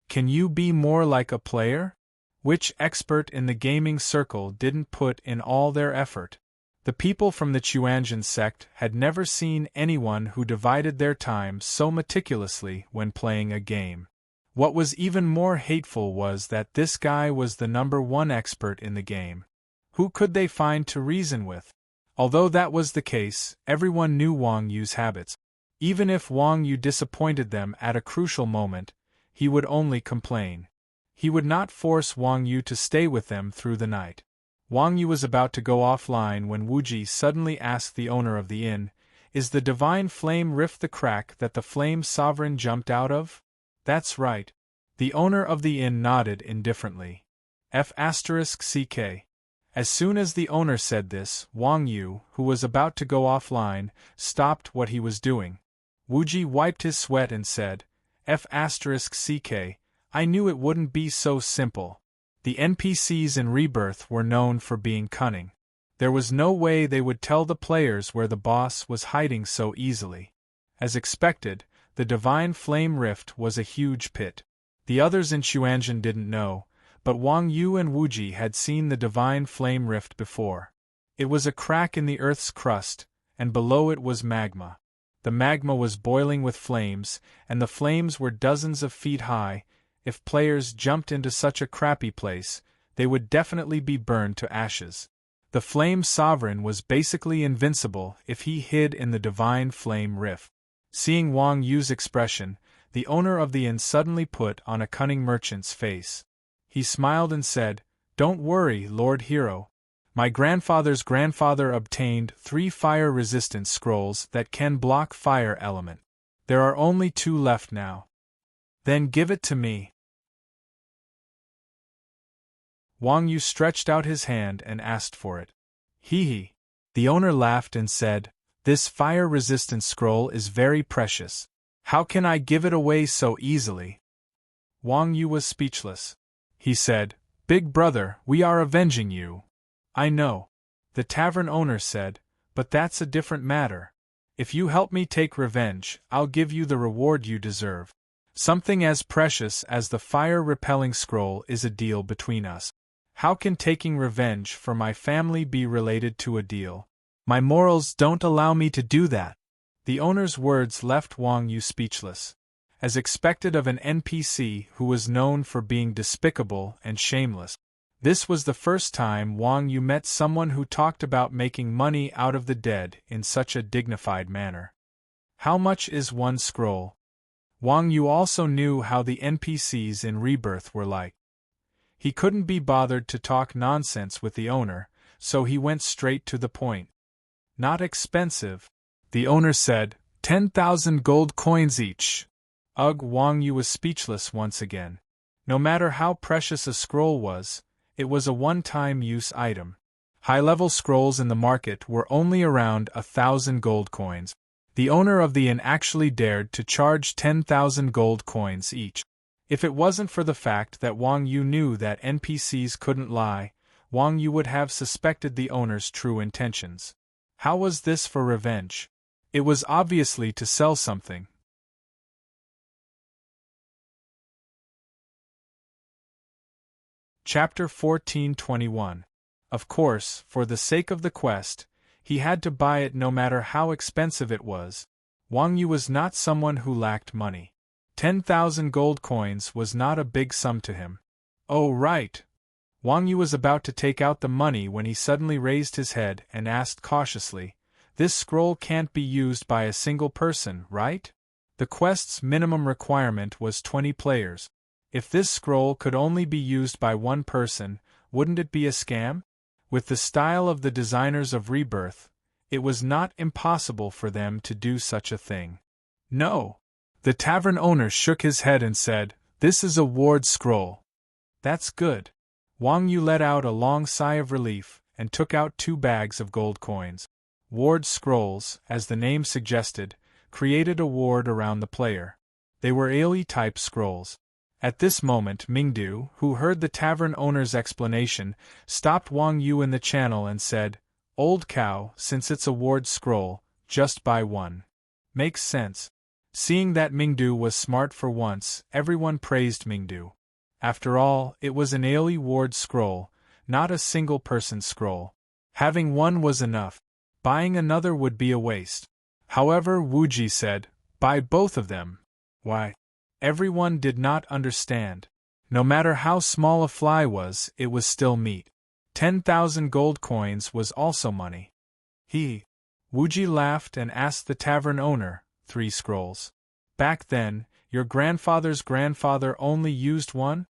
Can you be more like a player? Which expert in the gaming circle didn't put in all their effort? The people from the Chuanjian sect had never seen anyone who divided their time so meticulously when playing a game. What was even more hateful was that this guy was the #1 expert in the game. Who could they find to reason with? Although that was the case, everyone knew Wang Yu's habits. Even if Wang Yu disappointed them at a crucial moment, he would only complain. He would not force Wang Yu to stay with them through the night. Wang Yu was about to go offline when Wuji suddenly asked the owner of the inn, "Is the divine flame rift the crack that the Flame Sovereign jumped out of?" "That's right." The owner of the inn nodded indifferently. F***CK. As soon as the owner said this, Wang Yu, who was about to go offline, stopped what he was doing. Wuji wiped his sweat and said, F***CK, I knew it wouldn't be so simple. The NPCs in Rebirth were known for being cunning. There was no way they would tell the players where the boss was hiding so easily. As expected, the Divine Flame Rift was a huge pit. The others in Chuanjian didn't know, but Wang Yu and Wuji had seen the Divine Flame Rift before. It was a crack in the Earth's crust, and below it was magma. The magma was boiling with flames, and the flames were dozens of feet high. If players jumped into such a crappy place, they would definitely be burned to ashes. The Flame Sovereign was basically invincible if he hid in the Divine Flame Rift. Seeing Wang Yu's expression, the owner of the inn suddenly put on a cunning merchant's face. He smiled and said, "Don't worry, Lord Hero. My grandfather's grandfather obtained 3 fire-resistant scrolls that can block fire element. There are only 2 left now. Then give it to me. Wang Yu stretched out his hand and asked for it. Hee. The owner laughed and said, "This fire-resistant scroll is very precious. How can I give it away so easily?" Wang Yu was speechless. He said, "Big brother, we are avenging you." "I know," the tavern owner said, "but that's a different matter. If you help me take revenge, I'll give you the reward you deserve. Something as precious as the fire-repelling scroll is a deal between us. How can taking revenge for my family be related to a deal? My morals don't allow me to do that." The owner's words left Wang Yu speechless. As expected of an NPC who was known for being despicable and shameless, this was the first time Wang Yu met someone who talked about making money out of the dead in such a dignified manner. How much is 1 scroll? Wang Yu also knew how the NPCs in Rebirth were like. He couldn't be bothered to talk nonsense with the owner, so he went straight to the point. "Not expensive," the owner said, 10,000 gold coins each. Ugh, Wang Yu was speechless once again. No matter how precious a scroll was, it was a one-time use item. High-level scrolls in the market were only around 1,000 gold coins. The owner of the inn actually dared to charge 10,000 gold coins each. If it wasn't for the fact that Wang Yu knew that NPCs couldn't lie, Wang Yu would have suspected the owner's true intentions. How was this for revenge? It was obviously to sell something. Chapter 14:21. Of course, for the sake of the quest, he had to buy it no matter how expensive it was. Wang Yu was not someone who lacked money. 10,000 gold coins was not a big sum to him. "Oh, right." Wang Yu was about to take out the money when he suddenly raised his head and asked cautiously, "This scroll can't be used by a single person, right? The quest's minimum requirement was 20 players. If this scroll could only be used by 1 person, wouldn't it be a scam?" With the style of the designers of Rebirth, it was not impossible for them to do such a thing. "No." The tavern owner shook his head and said, "This is a ward scroll." "That's good." Wang Yu let out a long sigh of relief and took out 2 bags of gold coins. Ward scrolls, as the name suggested, created a ward around the player. They were AoE-type scrolls. At this moment Mingdu, who heard the tavern owner's explanation, stopped Wang Yu in the channel and said, "Old cow, since it's a ward scroll, just buy 1. Makes sense." Seeing that Mingdu was smart for once, everyone praised Mingdu. After all, it was an AoE ward scroll, not a single-person scroll. Having 1 was enough. Buying another would be a waste. However, Wuji said, "Buy both of them." Why? Everyone did not understand. No matter how small a fly was, it was still meat. 10,000 gold coins was also money. Wuji laughed and asked the tavern owner, 3 scrolls. "Back then, your grandfather's grandfather only used 1?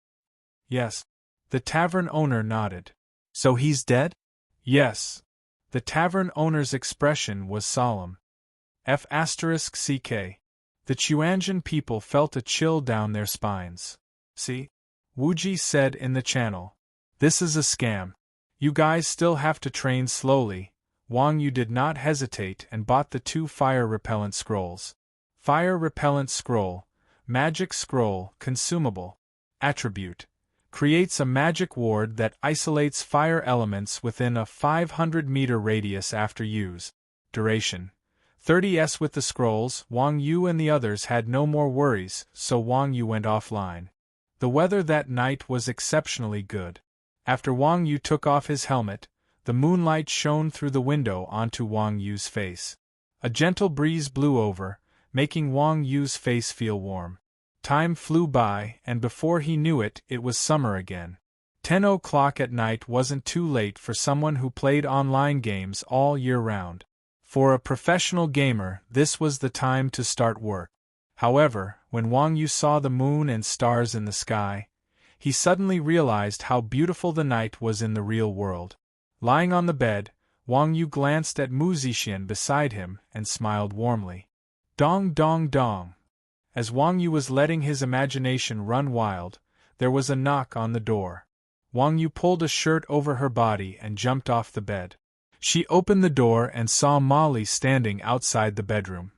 "Yes." The tavern owner nodded. "So he's dead?" "Yes." The tavern owner's expression was solemn. F***ck. The Chuanjian people felt a chill down their spines. "See?" Wuji said in the channel. "This is a scam. You guys still have to train slowly." Wang Yu did not hesitate and bought the 2 fire-repellent scrolls. Fire-repellent scroll, magic scroll, consumable. Attribute: creates a magic ward that isolates fire elements within a 500-meter radius after use. Duration: 30s. With the scrolls, Wang Yu and the others had no more worries, so Wang Yu went offline. The weather that night was exceptionally good. After Wang Yu took off his helmet, the moonlight shone through the window onto Wang Yu's face. A gentle breeze blew over, making Wang Yu's face feel warm. Time flew by, and before he knew it, it was summer again. 10 o'clock at night wasn't too late for someone who played online games all year round. For a professional gamer, this was the time to start work. However, when Wang Yu saw the moon and stars in the sky, he suddenly realized how beautiful the night was in the real world. Lying on the bed, Wang Yu glanced at Mu Zixian beside him and smiled warmly. Dong dong dong. As Wang Yu was letting his imagination run wild, there was a knock on the door. Wang Yu pulled a shirt over her body and jumped off the bed. She opened the door and saw Molly standing outside the bedroom.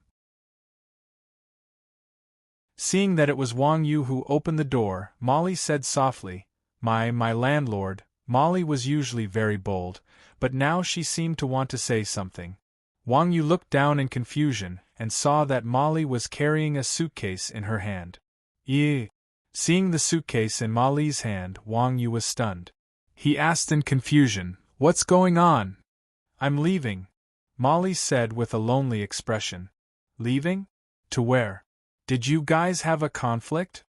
Seeing that it was Wang Yu who opened the door, Molly said softly, My landlord." Molly was usually very bold, but now she seemed to want to say something. Wang Yu looked down in confusion and saw that Molly was carrying a suitcase in her hand. Seeing the suitcase in Molly's hand, Wang Yu was stunned. He asked in confusion, "What's going on?" "I'm leaving," Molly said with a lonely expression. "Leaving? To where? Did you guys have a conflict?"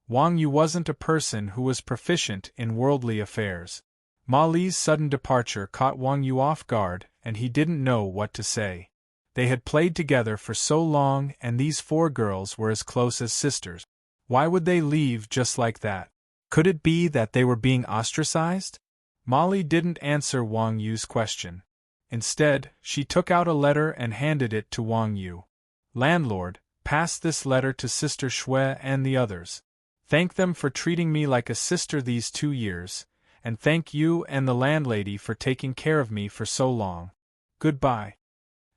Wang Yu wasn't a person who was proficient in worldly affairs. Molly's sudden departure caught Wang Yu off guard, and he didn't know what to say. They had played together for so long, and these four girls were as close as sisters. Why would they leave just like that? Could it be that they were being ostracized? Molly didn't answer Wang Yu's question. Instead, she took out a letter and handed it to Wang Yu. "Landlord, pass this letter to Sister Shui and the others. Thank them for treating me like a sister these 2 years, and thank you and the landlady for taking care of me for so long. Goodbye."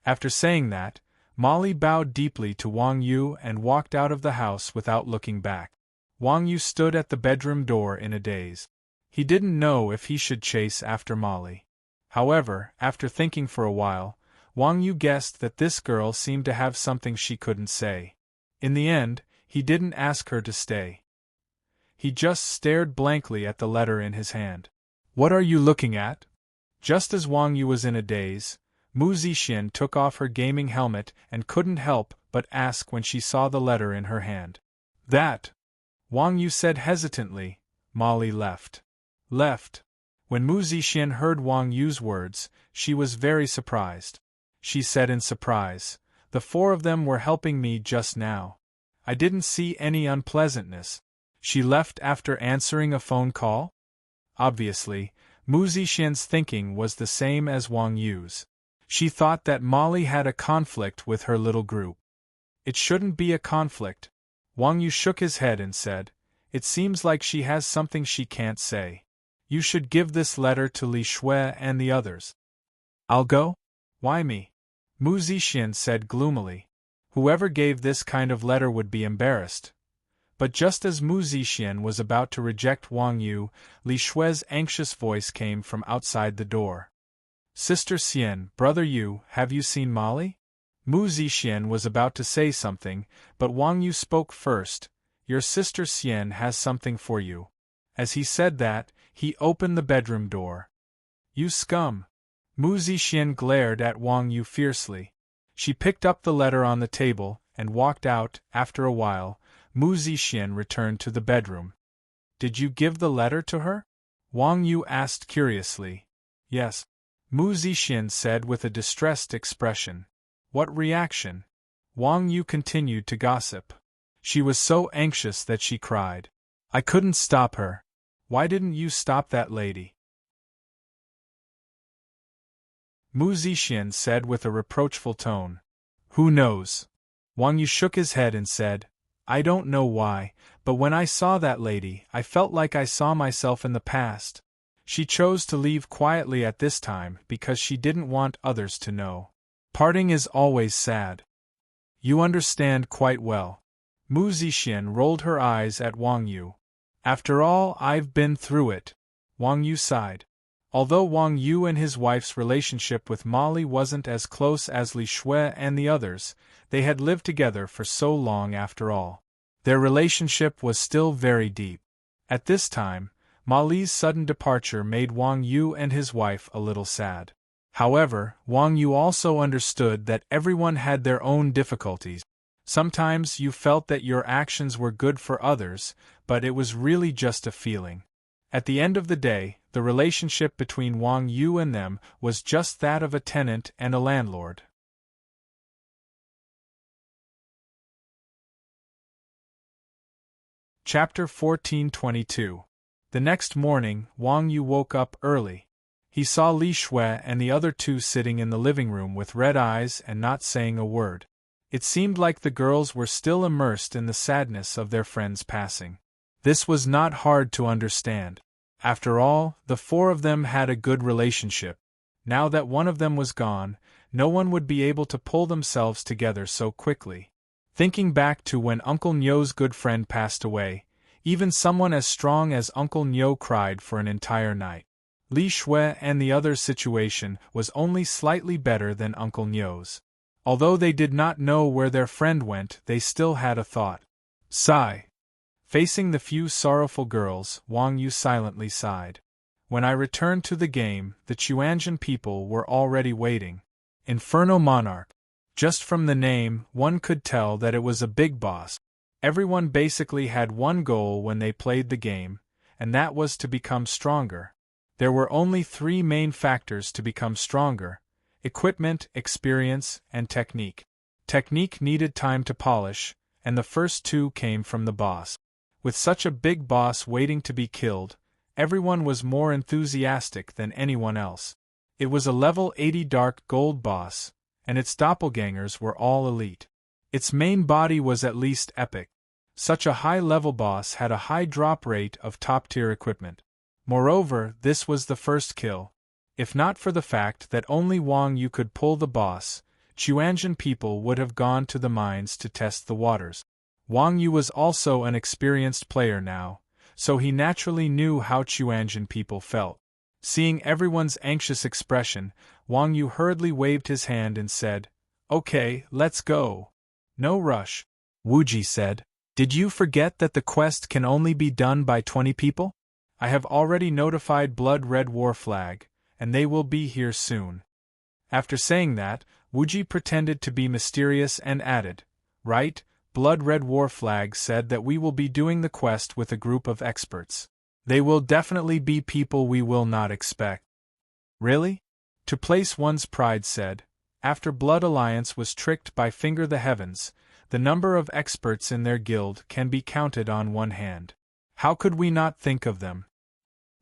After saying that, Molly bowed deeply to Wang Yu and walked out of the house without looking back. Wang Yu stood at the bedroom door in a daze. He didn't know if he should chase after Molly. However, after thinking for a while, Wang Yu guessed that this girl seemed to have something she couldn't say. In the end, he didn't ask her to stay. He just stared blankly at the letter in his hand. "What are you looking at?" Just as Wang Yu was in a daze, Mu Zixian took off her gaming helmet and couldn't help but ask when she saw the letter in her hand. "That," Wang Yu said hesitantly. "Molly left." "Left?" When Mu Zixian heard Wang Yu's words, she was very surprised. She said in surprise, "The four of them were helping me just now. I didn't see any unpleasantness. She left after answering a phone call?" Obviously, Mu Zixian's thinking was the same as Wang Yu's. She thought that Molly had a conflict with her little group. "It shouldn't be a conflict." Wang Yu shook his head and said, "It seems like she has something she can't say. You should give this letter to Li Shui and the others." "I'll go? Why me?" Mu Zixian said gloomily. Whoever gave this kind of letter would be embarrassed. But just as Mu Zixian was about to reject Wang Yu, Li Shui's anxious voice came from outside the door. "Sister Xian, Brother Yu, have you seen Molly?" Mu Zixian was about to say something, but Wang Yu spoke first. "Your sister Xian has something for you." As he said that, he opened the bedroom door. "You scum!" Mu Zixian glared at Wang Yu fiercely. She picked up the letter on the table and walked out. After a while, Mu Zixian returned to the bedroom. "Did you give the letter to her?" Wang Yu asked curiously. "Yes," Mu Zixian said with a distressed expression. "What reaction?" Wang Yu continued to gossip. "She was so anxious that she cried. I couldn't stop her." "Why didn't you stop that lady?" Mu Zixian said with a reproachful tone. "Who knows?" Wang Yu shook his head and said, "I don't know why, but when I saw that lady, I felt like I saw myself in the past. She chose to leave quietly at this time because she didn't want others to know. Parting is always sad." "You understand quite well." Mu Zixian rolled her eyes at Wang Yu. "After all, I've been through it." Wang Yu sighed. Although Wang Yu and his wife's relationship with Molly wasn't as close as Li Shui and the others, they had lived together for so long after all. Their relationship was still very deep. At this time, Molly's sudden departure made Wang Yu and his wife a little sad. However, Wang Yu also understood that everyone had their own difficulties. Sometimes you felt that your actions were good for others, but it was really just a feeling. At the end of the day, the relationship between Wang Yu and them was just that of a tenant and a landlord. Chapter 1422. The next morning, Wang Yu woke up early. He saw Li Shui and the other two sitting in the living room with red eyes and not saying a word. It seemed like the girls were still immersed in the sadness of their friend's passing. This was not hard to understand. After all, the four of them had a good relationship. Now that one of them was gone, no one would be able to pull themselves together so quickly. Thinking back to when Uncle Nyo's good friend passed away, even someone as strong as Uncle Nyo cried for an entire night. Li Shui and the other's situation was only slightly better than Uncle Nyo's. Although they did not know where their friend went, they still had a thought. Sigh. Facing the few sorrowful girls, Wang Yu silently sighed. When I returned to the game, the Chuanjian people were already waiting. Inferno Monarch. Just from the name, one could tell that it was a big boss. Everyone basically had one goal when they played the game, and that was to become stronger. There were only three main factors to become stronger: equipment, experience, and technique. Technique needed time to polish, and the first two came from the boss. With such a big boss waiting to be killed, everyone was more enthusiastic than anyone else. It was a level 80 dark gold boss, and its doppelgangers were all elite. Its main body was at least epic. Such a high-level boss had a high drop rate of top-tier equipment. Moreover, this was the first kill. If not for the fact that only Wang Yu could pull the boss, Chuanjian people would have gone to the mines to test the waters. Wang Yu was also an experienced player now, so he naturally knew how Chuanjian people felt. Seeing everyone's anxious expression, Wang Yu hurriedly waved his hand and said, "Okay, let's go." "No rush," Wu Ji said. "Did you forget that the quest can only be done by 20 people? I have already notified Blood Red War Flag, and they will be here soon." After saying that, Wu Ji pretended to be mysterious and added, "Right, Blood Red War Flag said that we will be doing the quest with a group of experts. They will definitely be people we will not expect." "Really?" To Place One's Pride said, "After Blood Alliance was tricked by Finger the Heavens, the number of experts in their guild can be counted on one hand. How could we not think of them?"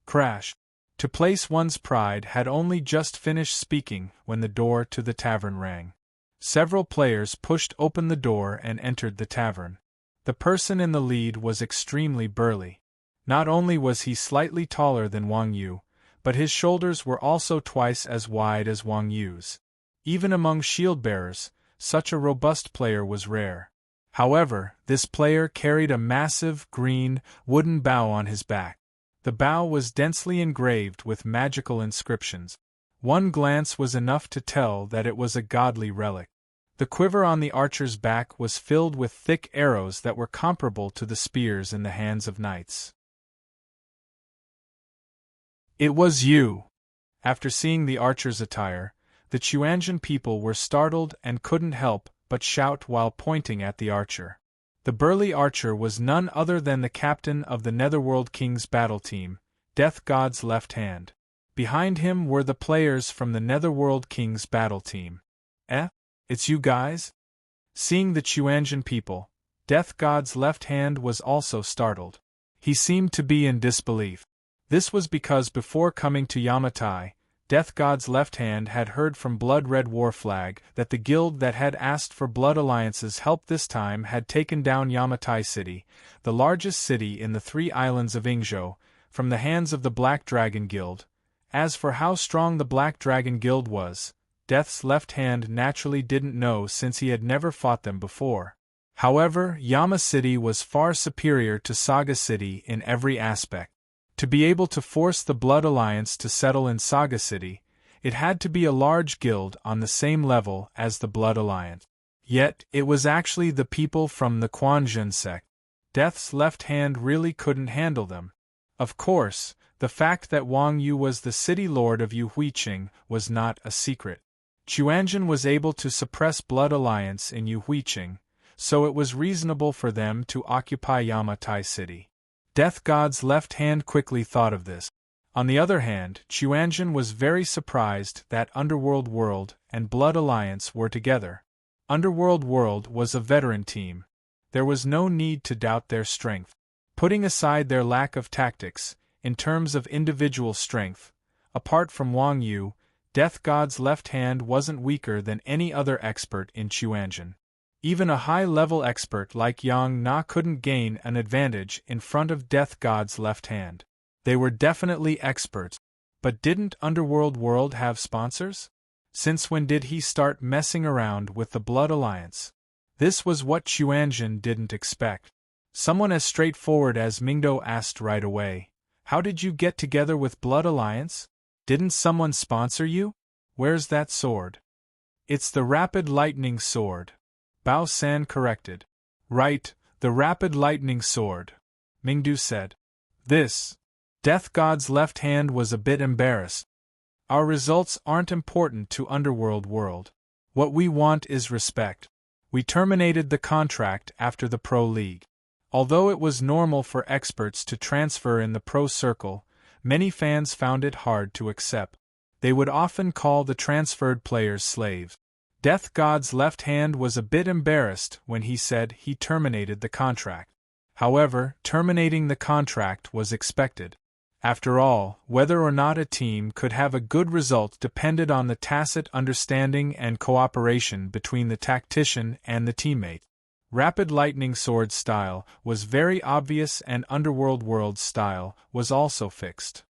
Crash. To Place One's Pride had only just finished speaking when the door to the tavern rang. Several players pushed open the door and entered the tavern. The person in the lead was extremely burly. Not only was he slightly taller than Wang Yu, but his shoulders were also twice as wide as Wang Yu's. Even among shield-bearers, such a robust player was rare. However, this player carried a massive, green, wooden bow on his back. The bow was densely engraved with magical inscriptions. One glance was enough to tell that it was a godly relic. The quiver on the archer's back was filled with thick arrows that were comparable to the spears in the hands of knights. "It was you!" After seeing the archer's attire, the Chuanjian people were startled and couldn't help but shout while pointing at the archer. The burly archer was none other than the captain of the Netherworld King's battle team, Death God's left hand. Behind him were the players from the Netherworld King's battle team. It's you guys?" Seeing the Chuanjian people, Death God's left hand was also startled. He seemed to be in disbelief. This was because before coming to Yamatai, Death God's left hand had heard from Blood Red War Flag that the guild that had asked for Blood Alliance's help this time had taken down Yamatai City, the largest city in the 3 islands of Ingzhou, from the hands of the Black Dragon Guild. As for how strong the Black Dragon Guild was, Death's left hand naturally didn't know since he had never fought them before. However, Yama City was far superior to Saga City in every aspect. To be able to force the Blood Alliance to settle in Saga City, it had to be a large guild on the same level as the Blood Alliance. Yet, it was actually the people from the Quanzhen sect. Death's left hand really couldn't handle them. Of course, the fact that Wang Yu was the city lord of Yu Huiqing was not a secret. Chuanjian was able to suppress Blood Alliance in Yu Huiqing, so it was reasonable for them to occupy Yamatai City. Death God's left hand quickly thought of this. On the other hand, Chuanjian was very surprised that Underworld World and Blood Alliance were together. Underworld World was a veteran team. There was no need to doubt their strength. Putting aside their lack of tactics, in terms of individual strength, Apart from Wang Yu, Death God's left hand wasn't weaker than any other expert in Chuanjin. Even a high-level expert like Yang Na couldn't gain an advantage in front of Death God's left hand. They were definitely experts. But didn't Underworld World have sponsors? Since when did he start messing around with the Blood Alliance? This was what Chuanjin didn't expect. Someone as straightforward as Mingdo asked right away, "How did you get together with Blood Alliance? Didn't someone sponsor you? Where's that sword?" "It's the Rapid Lightning Sword," Bao San corrected. "Right, the Rapid Lightning Sword," Mingdu said. Death God's left hand was a bit embarrassed. "Our results aren't important to Underworld World. What we want is respect. We terminated the contract after the Pro League. Although it was normal for experts to transfer in the pro circle, many fans found it hard to accept. They would often call the transferred players slaves. Death God's left hand was a bit embarrassed when he said he terminated the contract. However, terminating the contract was expected. After all, whether or not a team could have a good result depended on the tacit understanding and cooperation between the tactician and the teammate. Rapid Lightning Sword's style was very obvious and Underworld World's style was also fixed.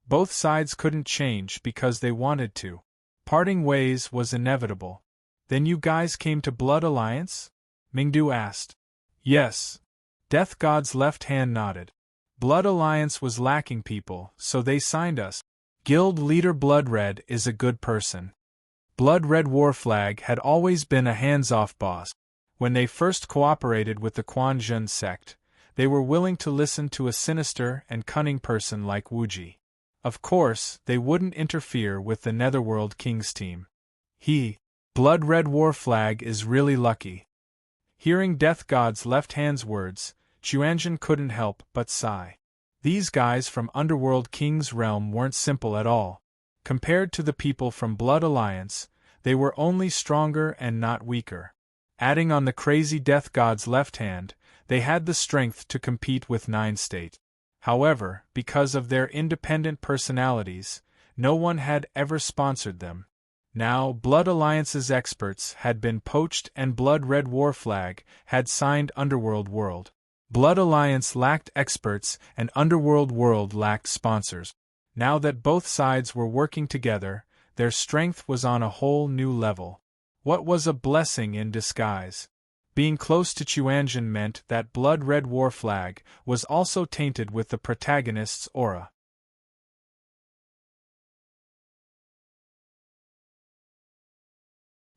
Both sides couldn't change because they wanted to. Parting ways was inevitable. "Then you guys came to Blood Alliance?" Mingdu asked. "Yes." Death God's left hand nodded. "Blood Alliance was lacking people, so they signed us. Guild leader Blood Red is a good person. Blood Red Warflag had always been a hands-off boss. When they first cooperated with the Quan Zhen sect, they were willing to listen to a sinister and cunning person like Wuji. Of course, they wouldn't interfere with the Netherworld King's team. Blood Red Warflag is really lucky." Hearing Death God's left hand's words, Chuanjin couldn't help but sigh. These guys from Underworld King's realm weren't simple at all. Compared to the people from Blood Alliance, they were only stronger and not weaker. Adding on the crazy Death God's left hand, they had the strength to compete with Nine State. However, because of their independent personalities, no one had ever sponsored them. Now, Blood Alliance's experts had been poached and Blood Red Warflag had signed Underworld World. Blood Alliance lacked experts and Underworld World lacked sponsors. Now that both sides were working together, their strength was on a whole new level. What was a blessing in disguise? Being close to Chuanjin meant that Blood Red Warflag was also tainted with the protagonist's aura.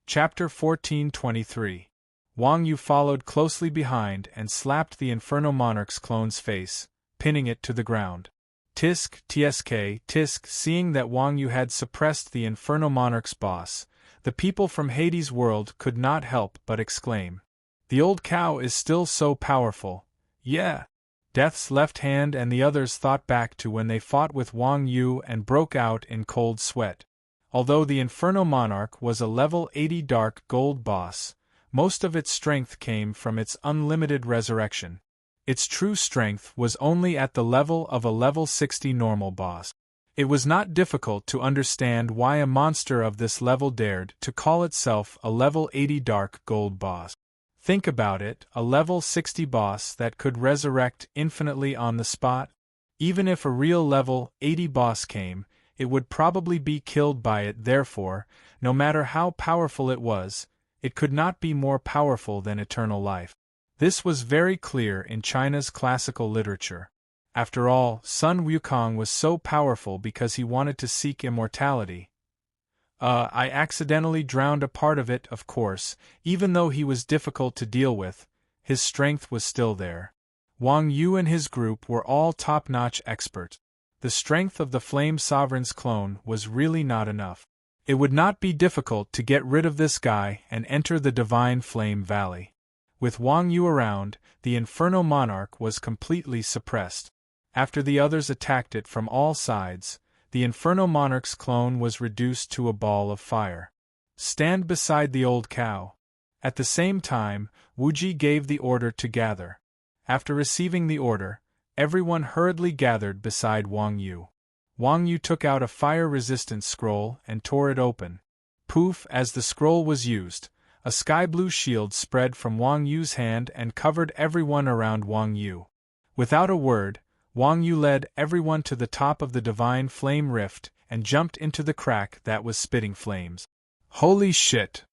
Chapter 1423. Wang Yu followed closely behind and slapped the Inferno Monarch's clone's face, pinning it to the ground. Tisk, seeing that Wang Yu had suppressed the Inferno Monarch's boss, the people from Hades' world could not help but exclaim, "The old cow is still so powerful, yeah!" Death's left hand and the others thought back to when they fought with Wang Yu and broke out in cold sweat. Although the Inferno Monarch was a level 80 dark gold boss, most of its strength came from its unlimited resurrection. Its true strength was only at the level of a level 60 normal boss. It was not difficult to understand why a monster of this level dared to call itself a level 80 dark gold boss. Think about it, a level 60 boss that could resurrect infinitely on the spot? Even if a real level 80 boss came, it would probably be killed by it. Therefore, no matter how powerful it was, it could not be more powerful than eternal life. This was very clear in China's classical literature. After all, Sun Wukong was so powerful because he wanted to seek immortality. I accidentally drowned a part of it, of course. Even though he was difficult to deal with, his strength was still there. Wang Yu and his group were all top-notch experts. The strength of the Flame Sovereign's clone was really not enough. It would not be difficult to get rid of this guy and enter the Divine Flame Valley. With Wang Yu around, the Inferno Monarch was completely suppressed. After the others attacked it from all sides, the Inferno Monarch's clone was reduced to a ball of fire. "Stand beside the old cow." At the same time, Wuji gave the order to gather. After receiving the order, everyone hurriedly gathered beside Wang Yu. Wang Yu took out a fire-resistant scroll and tore it open. Poof! As the scroll was used, a sky-blue shield spread from Wang Yu's hand and covered everyone around Wang Yu. Without a word, Wang Yu led everyone to the top of the divine flame rift and jumped into the crack that was spitting flames. Holy shit!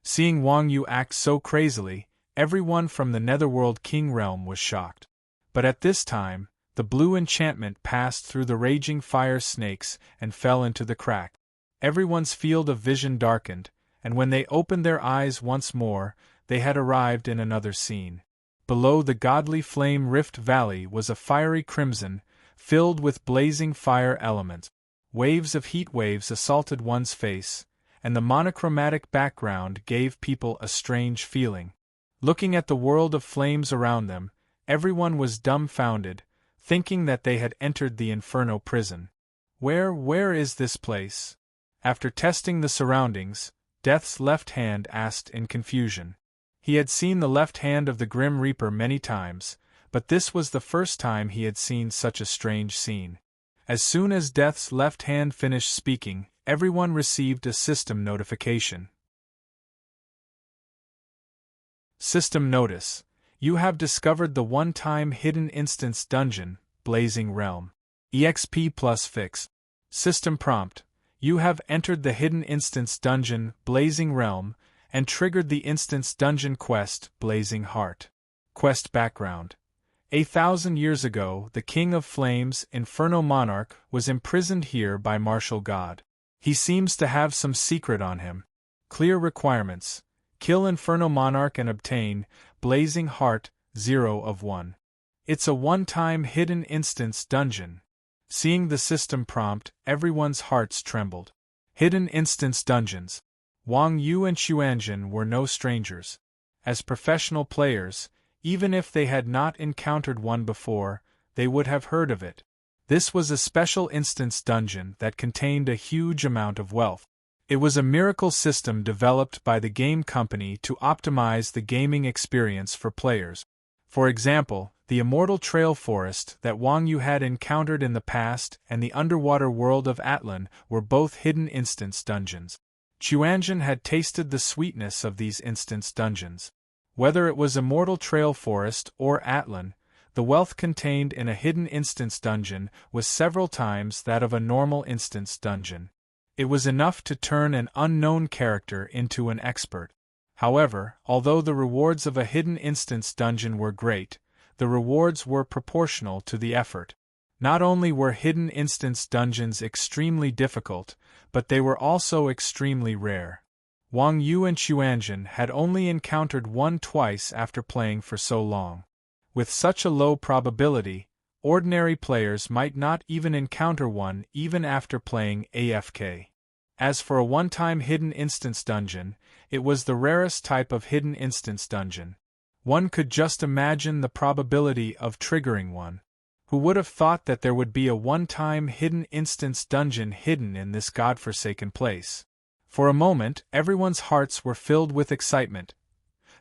Seeing Wang Yu act so crazily, everyone from the Netherworld King realm was shocked. But at this time, the blue enchantment passed through the raging fire snakes and fell into the crack. Everyone's field of vision darkened, and when they opened their eyes once more, they had arrived in another scene. Below the godly flame rift valley was a fiery crimson, filled with blazing fire elements. Waves of heat waves assaulted one's face, and the monochromatic background gave people a strange feeling. Looking at the world of flames around them, everyone was dumbfounded, thinking that they had entered the Inferno prison. Where is this place? After testing the surroundings, Death's left hand asked in confusion. He had seen the left hand of the Grim Reaper many times, but this was the first time he had seen such a strange scene. As soon as Death's left hand finished speaking, everyone received a system notification. System notice: you have discovered the one-time hidden instance dungeon, Blazing Realm. EXP plus fix. System prompt: you have entered the hidden instance dungeon, Blazing Realm, and triggered the instance dungeon quest, Blazing Heart. Quest background: 1,000 years ago, the King of Flames, Inferno Monarch, was imprisoned here by martial god. He seems to have some secret on him. Clear requirements: kill Inferno Monarch and obtain Blazing Heart, 0 of 1. It's a one-time hidden instance dungeon. Seeing the system prompt, everyone's hearts trembled. Hidden instance dungeons. Wang Yu and Xuanzhen were no strangers. As professional players, even if they had not encountered one before, they would have heard of it. This was a special instance dungeon that contained a huge amount of wealth. It was a miracle system developed by the game company to optimize the gaming experience for players. For example, the immortal trail forest that Wang Yu had encountered in the past and the underwater world of Atlan were both hidden instance dungeons. Xuanzhen had tasted the sweetness of these instance dungeons. Whether it was immortal trail forest or Atlan, the wealth contained in a hidden instance dungeon was several times that of a normal instance dungeon. It was enough to turn an unknown character into an expert. However, although the rewards of a hidden instance dungeon were great, the rewards were proportional to the effort. Not only were hidden instance dungeons extremely difficult, but they were also extremely rare. Wang Yu and Xuanzhen had only encountered one twice after playing for so long. With such a low probability, ordinary players might not even encounter one even after playing AFK. As for a one-time hidden instance dungeon, it was the rarest type of hidden instance dungeon. One could just imagine the probability of triggering one. Who would have thought that there would be a one-time hidden instance dungeon hidden in this godforsaken place? For a moment, everyone's hearts were filled with excitement.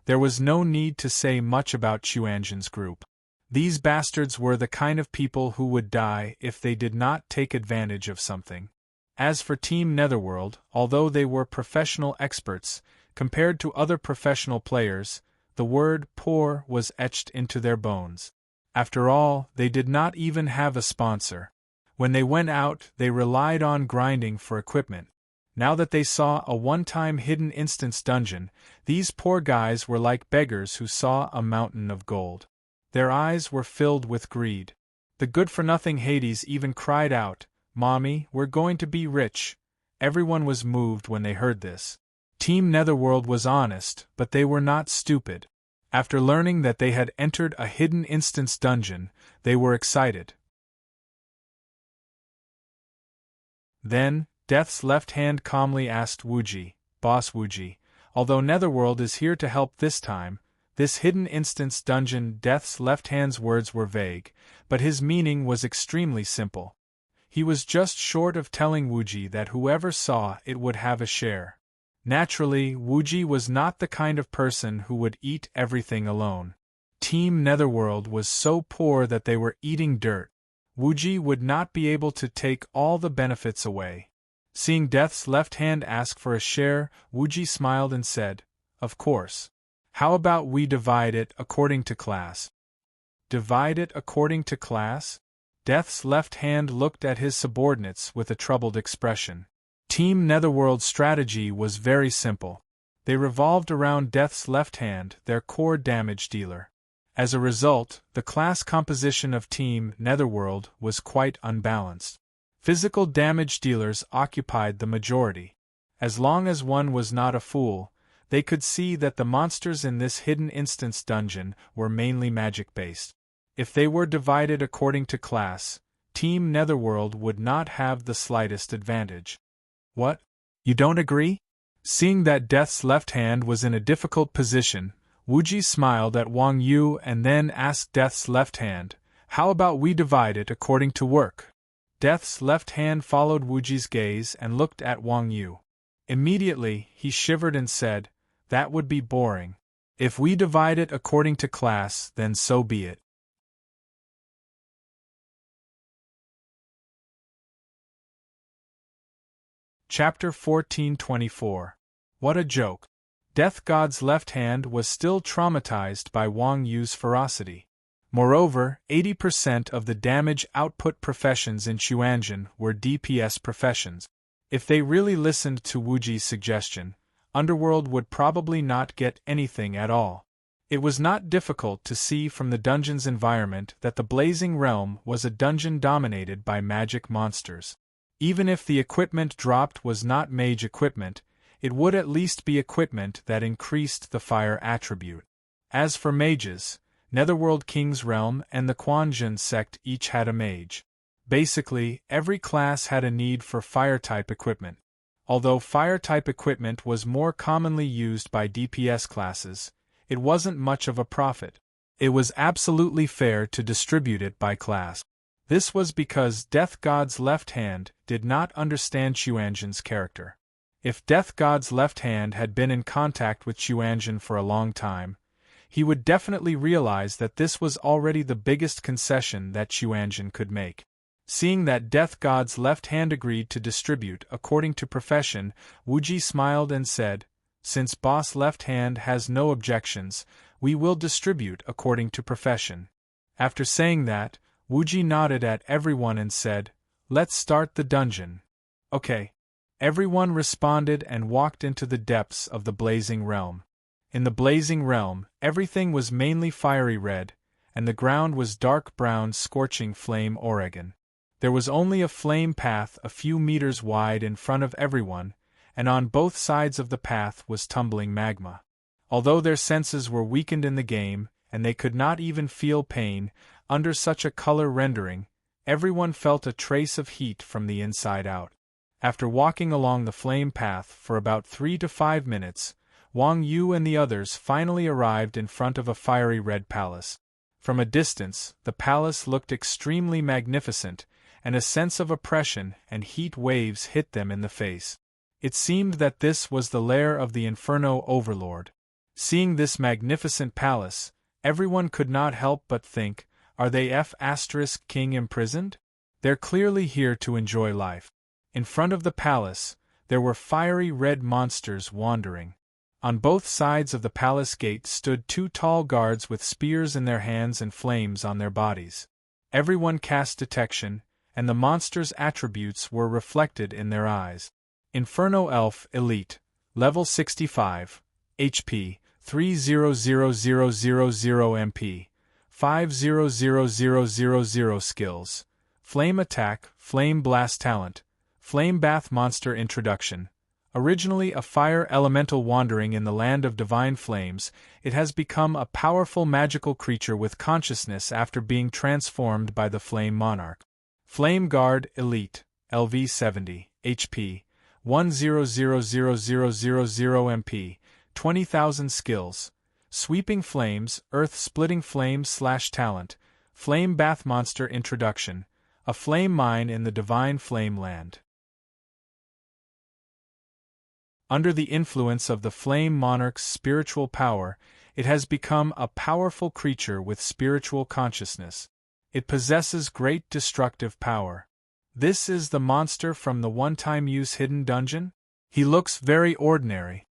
There was no need to say much about Xuanzhen's group. These bastards were the kind of people who would die if they did not take advantage of something. As for Team Netherworld, although they were professional experts, compared to other professional players, the word poor was etched into their bones. After all, they did not even have a sponsor. When they went out, they relied on grinding for equipment. Now that they saw a one-time hidden instance dungeon, these poor guys were like beggars who saw a mountain of gold. Their eyes were filled with greed. The good-for-nothing Hades even cried out, "Mommy, we're going to be rich." Everyone was moved when they heard this. Team Netherworld was honest, but they were not stupid. After learning that they had entered a hidden instance dungeon, they were excited. Then, Death's left hand calmly asked Wuji, "Boss Wuji, although Netherworld is here to help this time, this hidden instance dungeon." Death's left hand's words were vague, but his meaning was extremely simple. He was just short of telling Wuji that whoever saw it would have a share. Naturally, Wuji was not the kind of person who would eat everything alone. Team Netherworld was so poor that they were eating dirt. Wuji would not be able to take all the benefits away. Seeing Death's left hand ask for a share, Wuji smiled and said, "Of course. How about we divide it according to class?" Divide it according to class? Death's left hand looked at his subordinates with a troubled expression. Team Netherworld's strategy was very simple. They revolved around Death's left hand, their core damage dealer. As a result, the class composition of Team Netherworld was quite unbalanced. Physical damage dealers occupied the majority. As long as one was not a fool, they could see that the monsters in this hidden instance dungeon were mainly magic-based. If they were divided according to class, Team Netherworld would not have the slightest advantage. What? You don't agree? Seeing that Death's left hand was in a difficult position, Wuji smiled at Wang Yu and then asked Death's left hand, "How about we divide it according to work?" Death's left hand followed Wuji's gaze and looked at Wang Yu. Immediately, he shivered and said, "That would be boring. If we divide it according to class, then so be it." Chapter 1424. What a joke. Death God's left hand was still traumatized by Wang Yu's ferocity. Moreover, 80% of the damage output professions in Xuanzhen were DPS professions. If they really listened to Wuji's suggestion, Underworld would probably not get anything at all. It was not difficult to see from the dungeon's environment that the Blazing Realm was a dungeon dominated by magic monsters. Even if the equipment dropped was not mage equipment, it would at least be equipment that increased the fire attribute. As for mages, Netherworld King's Realm and the Quanzhen sect each had a mage. Basically, every class had a need for fire-type equipment. Although fire-type equipment was more commonly used by DPS classes, it wasn't much of a profit. It was absolutely fair to distribute it by class. This was because Death God's left hand did not understand Xuanzhen's character. If Death God's left hand had been in contact with Xuanzhen for a long time, he would definitely realize that this was already the biggest concession that Xuanzhen could make. Seeing that Death God's left hand agreed to distribute according to profession, Wuji smiled and said, "Since Boss Left Hand has no objections, we will distribute according to profession." After saying that, Wuji nodded at everyone and said, "Let's start the dungeon." "Okay." Everyone responded and walked into the depths of the Blazing Realm. In the Blazing Realm, everything was mainly fiery red, and the ground was dark brown scorching flame Oregon. There was only a flame path a few meters wide in front of everyone, and on both sides of the path was tumbling magma. Although their senses were weakened in the game, and they could not even feel pain, under such a color rendering, everyone felt a trace of heat from the inside out. After walking along the flame path for about 3 to 5 minutes, Wang Yu and the others finally arrived in front of a fiery red palace. From a distance, the palace looked extremely magnificent, and a sense of oppression and heat waves hit them in the face. It seemed that this was the lair of the Inferno Overlord. Seeing this magnificent palace, everyone could not help but think, are they King imprisoned? They're clearly here to enjoy life. In front of the palace, there were fiery red monsters wandering. On both sides of the palace gate stood 2 tall guards with spears in their hands and flames on their bodies. Everyone cast detection, and the monsters' attributes were reflected in their eyes. Inferno Elf Elite, Level 65, HP, 300000 MP, 500000 Skills, Flame Attack, Flame Blast Talent, Flame Bath Monster Introduction. Originally a fire elemental wandering in the land of divine flames, it has become a powerful magical creature with consciousness after being transformed by the Flame Monarch. Flame Guard Elite, LV 70, HP, 100000 MP, 20,000 Skills, Sweeping Flames, Earth-Splitting Flames / Talent, Flame Bath Monster Introduction, a flame mine in the divine flame land. Under the influence of the Flame Monarch's spiritual power, It has become a powerful creature with spiritual consciousness. It possesses great destructive power. This is the monster from the one-time use hidden dungeon? He looks very ordinary.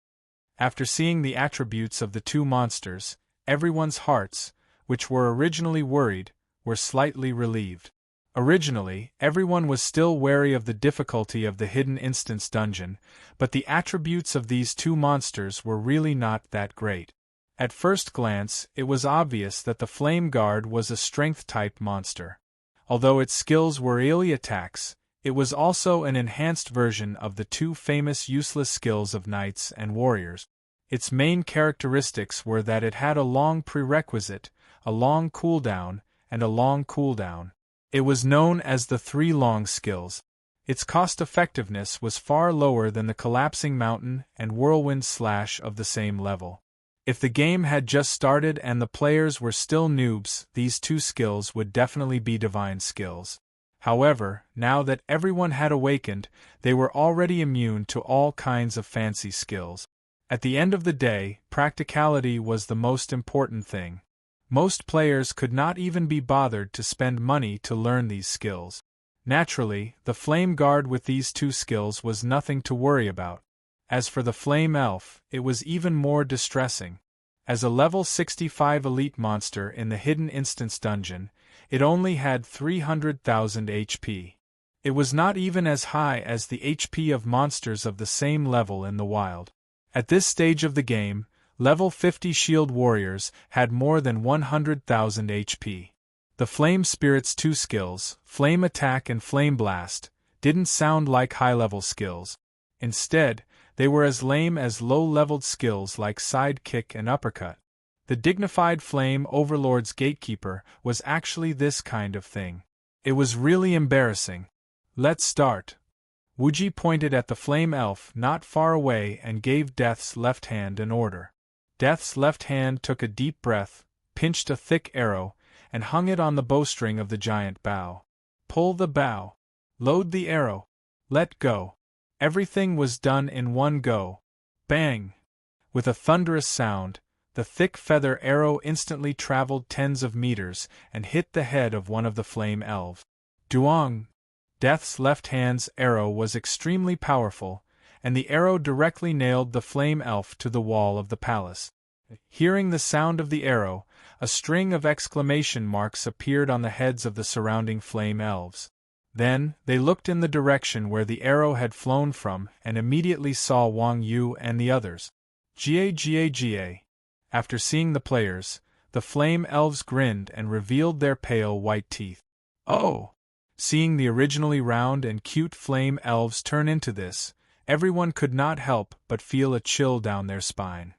After seeing the attributes of the two monsters, everyone's hearts, which were originally worried, were slightly relieved. Originally, everyone was still wary of the difficulty of the hidden instance dungeon, but the attributes of these two monsters were really not that great. At first glance, it was obvious that the Flame Guard was a strength-type monster. Although its skills were melee attacks, it was also an enhanced version of the two famous useless skills of knights and warriors. Its main characteristics were that it had a long prerequisite, a long cooldown, and a long cooldown. It was known as the three long skills. Its cost-effectiveness was far lower than the Collapsing Mountain and Whirlwind Slash of the same level. If the game had just started and the players were still noobs, these two skills would definitely be divine skills. However, now that everyone had awakened, they were already immune to all kinds of fancy skills. At the end of the day, practicality was the most important thing. Most players could not even be bothered to spend money to learn these skills. Naturally, the Flame Guard with these two skills was nothing to worry about. As for the Flame Elf, it was even more distressing. As a level 65 elite monster in the Hidden Instance dungeon, it only had 300,000 HP. It was not even as high as the HP of monsters of the same level in the wild. At this stage of the game, level 50 shield warriors had more than 100,000 HP. The Flame Spirit's two skills, Flame Attack and Flame Blast, didn't sound like high-level skills. Instead, they were as lame as low-leveled skills like Side Kick and Uppercut. The dignified Flame Overlord's Gatekeeper was actually this kind of thing. It was really embarrassing. Let's start. Wuji pointed at the Flame Elf not far away and gave Death's left hand an order. Death's left hand took a deep breath, pinched a thick arrow, and hung it on the bowstring of the giant bow. Pull the bow. Load the arrow. Let go. Everything was done in one go. Bang! With a thunderous sound, the thick feather arrow instantly traveled tens of meters and hit the head of one of the Flame Elves. Duong! Death's left hand's arrow was extremely powerful, and the arrow directly nailed the Flame Elf to the wall of the palace. Hearing the sound of the arrow, a string of exclamation marks appeared on the heads of the surrounding Flame Elves. Then, they looked in the direction where the arrow had flown from and immediately saw Wang Yu and the others. Ga. After seeing the players, the Flame Elves grinned and revealed their pale white teeth. Oh! Seeing the originally round and cute Flame Elves turn into this, everyone could not help but feel a chill down their spine.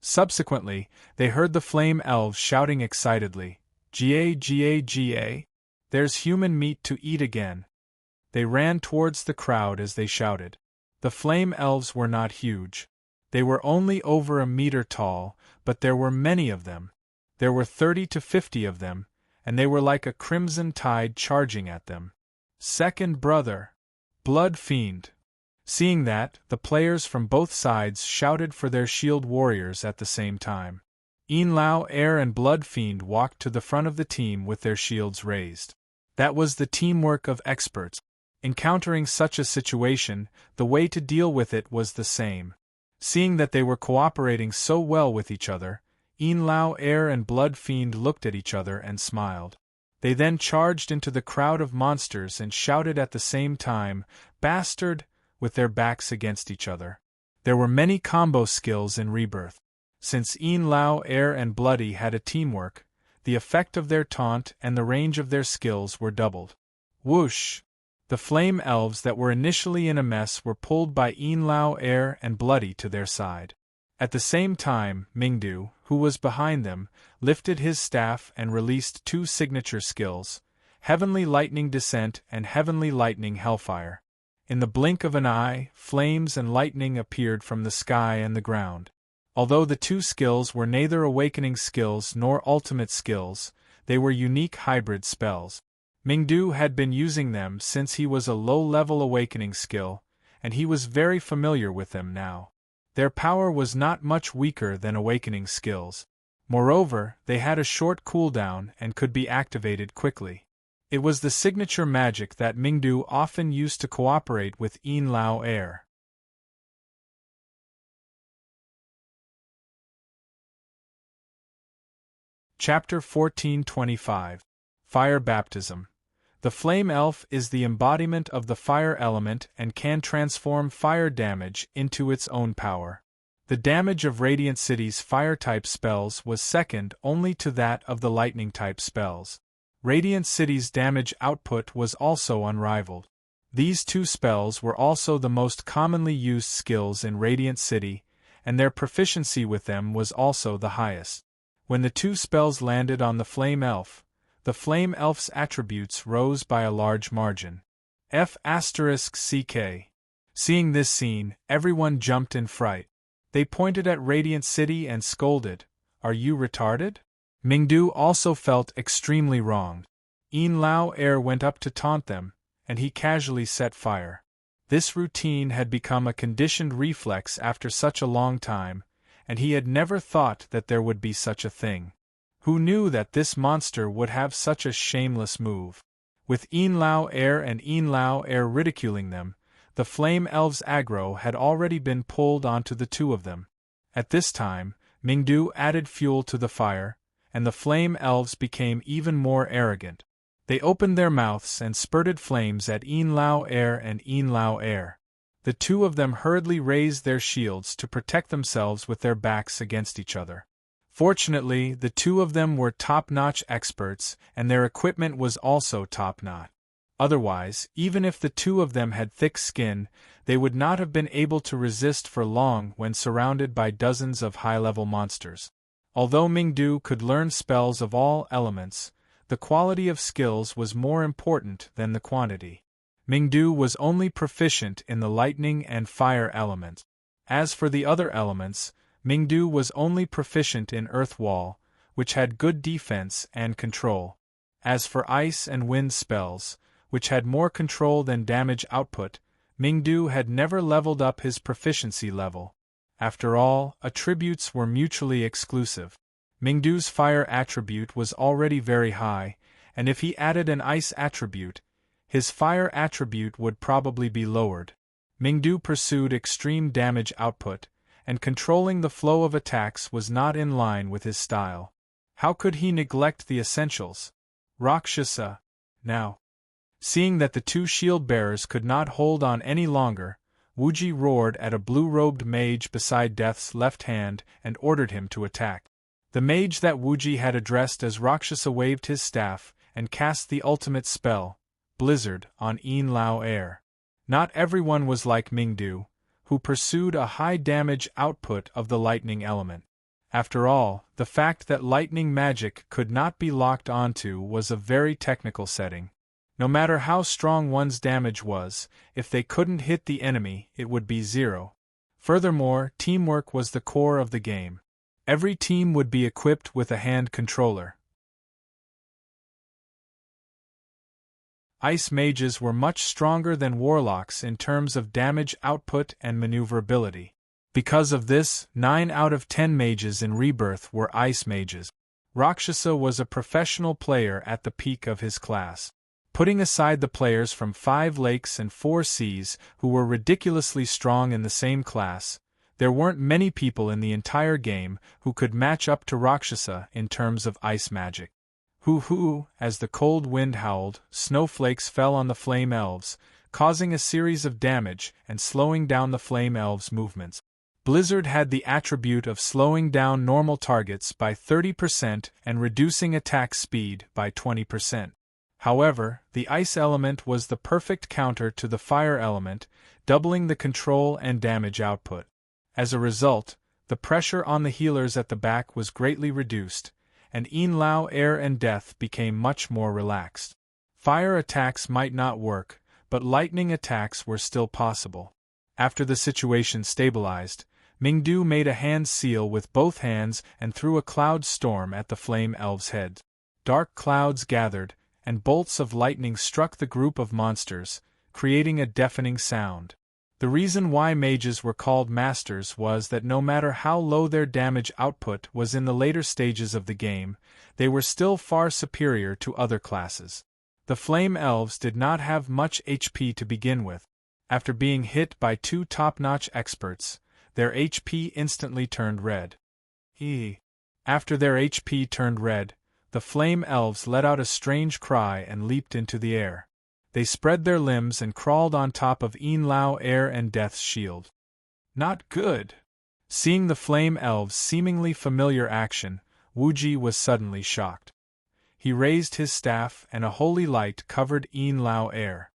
Subsequently, they heard the Flame Elves shouting excitedly, Ga. There's human meat to eat again. They ran towards the crowd as they shouted. The Flame Elves were not huge. They were only over a meter tall, but there were many of them. There were 30 to 50 of them, and they were like a crimson tide charging at them. Second brother! Blood Fiend! Seeing that, the players from both sides shouted for their shield warriors at the same time. Yin Lao Air and Blood Fiend walked to the front of the team with their shields raised. That was the teamwork of experts. Encountering such a situation, the way to deal with it was the same. Seeing that they were cooperating so well with each other, Yin Lao Air and Blood Fiend looked at each other and smiled. They then charged into the crowd of monsters and shouted at the same time, Bastard! With their backs against each other. There were many combo skills in Rebirth. Since Yin Lao Air and Bloody had a teamwork, the effect of their taunt and the range of their skills were doubled. Whoosh! The Flame Elves that were initially in a mess were pulled by Yin Lao Air and Bloody to their side. At the same time, Mingdu, who was behind them, lifted his staff and released two signature skills, Heavenly Lightning Descent and Heavenly Lightning Hellfire. In the blink of an eye, flames and lightning appeared from the sky and the ground. Although the two skills were neither awakening skills nor ultimate skills, they were unique hybrid spells. Mingdu had been using them since he was a low-level awakening skill, and he was very familiar with them now. Their power was not much weaker than awakening skills. Moreover, they had a short cooldown and could be activated quickly. It was the signature magic that Mingdu often used to cooperate with Yin Lao Air. Chapter 1425. Fire Baptism. The Flame Elf is the embodiment of the fire element and can transform fire damage into its own power. The damage of Radiant City's fire-type spells was second only to that of the lightning-type spells. Radiant City's damage output was also unrivaled. These two spells were also the most commonly used skills in Radiant City, and their proficiency with them was also the highest. When the two spells landed on the Flame Elf, the Flame Elf's attributes rose by a large margin. F***CK. Seeing this scene, everyone jumped in fright. They pointed at Radiant City and scolded, "Are you retarded?" Mingdu also felt extremely wronged. Yin Lao Air went up to taunt them, and he casually set fire. This routine had become a conditioned reflex after such a long time, and he had never thought that there would be such a thing. Who knew that this monster would have such a shameless move? With Yin Lao Air and Yin Lao Air ridiculing them, the Flame Elves' aggro had already been pulled onto the two of them. At this time, Mingdu added fuel to the fire, and the Flame Elves became even more arrogant. They opened their mouths and spurted flames at Yin Lao Air and Yin Lao Air. The two of them hurriedly raised their shields to protect themselves with their backs against each other. Fortunately, the two of them were top-notch experts, and their equipment was also top-notch. Otherwise, even if the two of them had thick skin, they would not have been able to resist for long when surrounded by dozens of high-level monsters. Although Mingdu could learn spells of all elements, the quality of skills was more important than the quantity. Mingdu was only proficient in the lightning and fire elements. As for the other elements, Mingdu was only proficient in Earth Wall, which had good defense and control. As for ice and wind spells, which had more control than damage output, Mingdu had never leveled up his proficiency level. After all, attributes were mutually exclusive. Mingdu's fire attribute was already very high, and if he added an ice attribute, his fire attribute would probably be lowered. Mingdu pursued extreme damage output, and controlling the flow of attacks was not in line with his style. How could he neglect the essentials? Rakshasa. Now. Seeing that the two shield-bearers could not hold on any longer, Wuji roared at a blue-robed mage beside Death's left hand and ordered him to attack. The mage that Wuji had addressed as Rakshasa waved his staff and cast the ultimate spell, Blizzard, on Yin Lao Air. Not everyone was like Mingdu, who pursued a high damage output of the lightning element. After all, the fact that lightning magic could not be locked onto was a very technical setting. No matter how strong one's damage was, if they couldn't hit the enemy, it would be zero. Furthermore, teamwork was the core of the game. Every team would be equipped with a hand controller. Ice mages were much stronger than warlocks in terms of damage output and maneuverability. Because of this, 9 out of 10 mages in Rebirth were ice mages. Rakshasa was a professional player at the peak of his class. Putting aside the players from 5 lakes and 4 seas who were ridiculously strong in the same class, there weren't many people in the entire game who could match up to Rakshasa in terms of ice magic. Hoo-hoo, as the cold wind howled, snowflakes fell on the Flame Elves, causing a series of damage and slowing down the Flame Elves' movements. Blizzard had the attribute of slowing down normal targets by 30% and reducing attack speed by 20%. However, the ice element was the perfect counter to the fire element, doubling the control and damage output. As a result, the pressure on the healers at the back was greatly reduced, and Yin Lao Air and Death became much more relaxed. Fire attacks might not work, but lightning attacks were still possible. After the situation stabilized, Mingdu made a hand seal with both hands and threw a cloud storm at the Flame Elves' heads. Dark clouds gathered, and bolts of lightning struck the group of monsters, creating a deafening sound. The reason why mages were called masters was that no matter how low their damage output was in the later stages of the game, they were still far superior to other classes. The Flame Elves did not have much HP to begin with. After being hit by two top-notch experts, their HP instantly turned red. After their HP turned red, the Flame Elves let out a strange cry and leaped into the air. They spread their limbs and crawled on top of unveil air and Death's shield. Not good! Seeing the Flame Elves' seemingly familiar action, Wuji was suddenly shocked. He raised his staff and a holy light covered unveil air.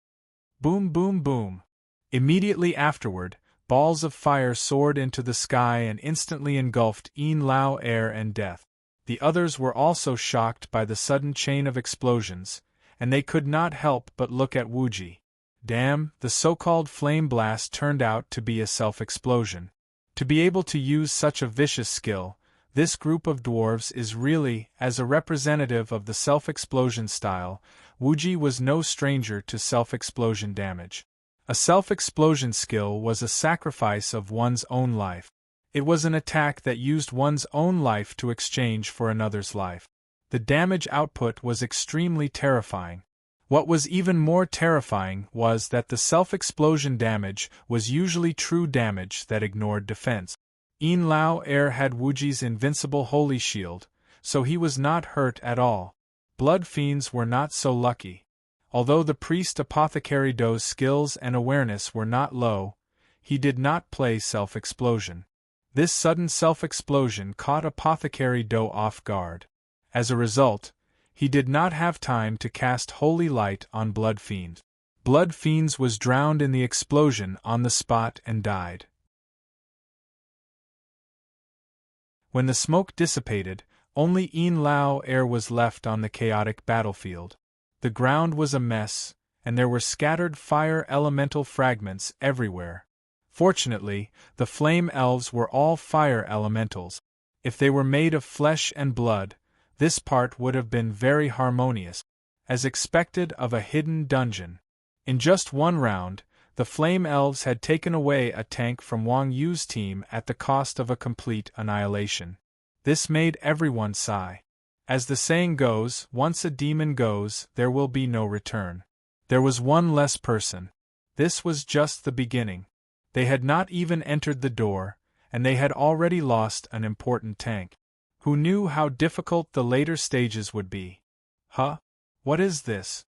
Boom, boom, boom! Immediately afterward, balls of fire soared into the sky and instantly engulfed unveil air and Death. The others were also shocked by the sudden chain of explosions, and they could not help but look at Wuji. Damn, the so-called flame blast turned out to be a self-explosion. To be able to use such a vicious skill, this group of dwarves is really, as a representative of the self-explosion style, Wuji was no stranger to self-explosion damage. A self-explosion skill was a sacrifice of one's own life. It was an attack that used one's own life to exchange for another's life. The damage output was extremely terrifying. What was even more terrifying was that the self-explosion damage was usually true damage that ignored defense. Unveil air had Wuji's invincible holy shield, so he was not hurt at all. Blood fiends were not so lucky. Although the priest Apothecary Do's skills and awareness were not low, he did not play self-explosion. This sudden self-explosion caught Apothecary Do off guard. As a result, he did not have time to cast Holy Light on Blood Fiend. Blood Fiends was drowned in the explosion on the spot and died. When the smoke dissipated, only unveil air was left on the chaotic battlefield. The ground was a mess, and there were scattered fire elemental fragments everywhere. Fortunately, the Flame Elves were all fire elementals. If they were made of flesh and blood, this part would have been very harmonious, as expected of a hidden dungeon. In just one round, the Flame Elves had taken away a tank from Wang Yu's team at the cost of a complete annihilation. This made everyone sigh. As the saying goes, once a demon goes, there will be no return. There was one less person. This was just the beginning. They had not even entered the door, and they had already lost an important tank. Who knew how difficult the later stages would be? Huh? What is this?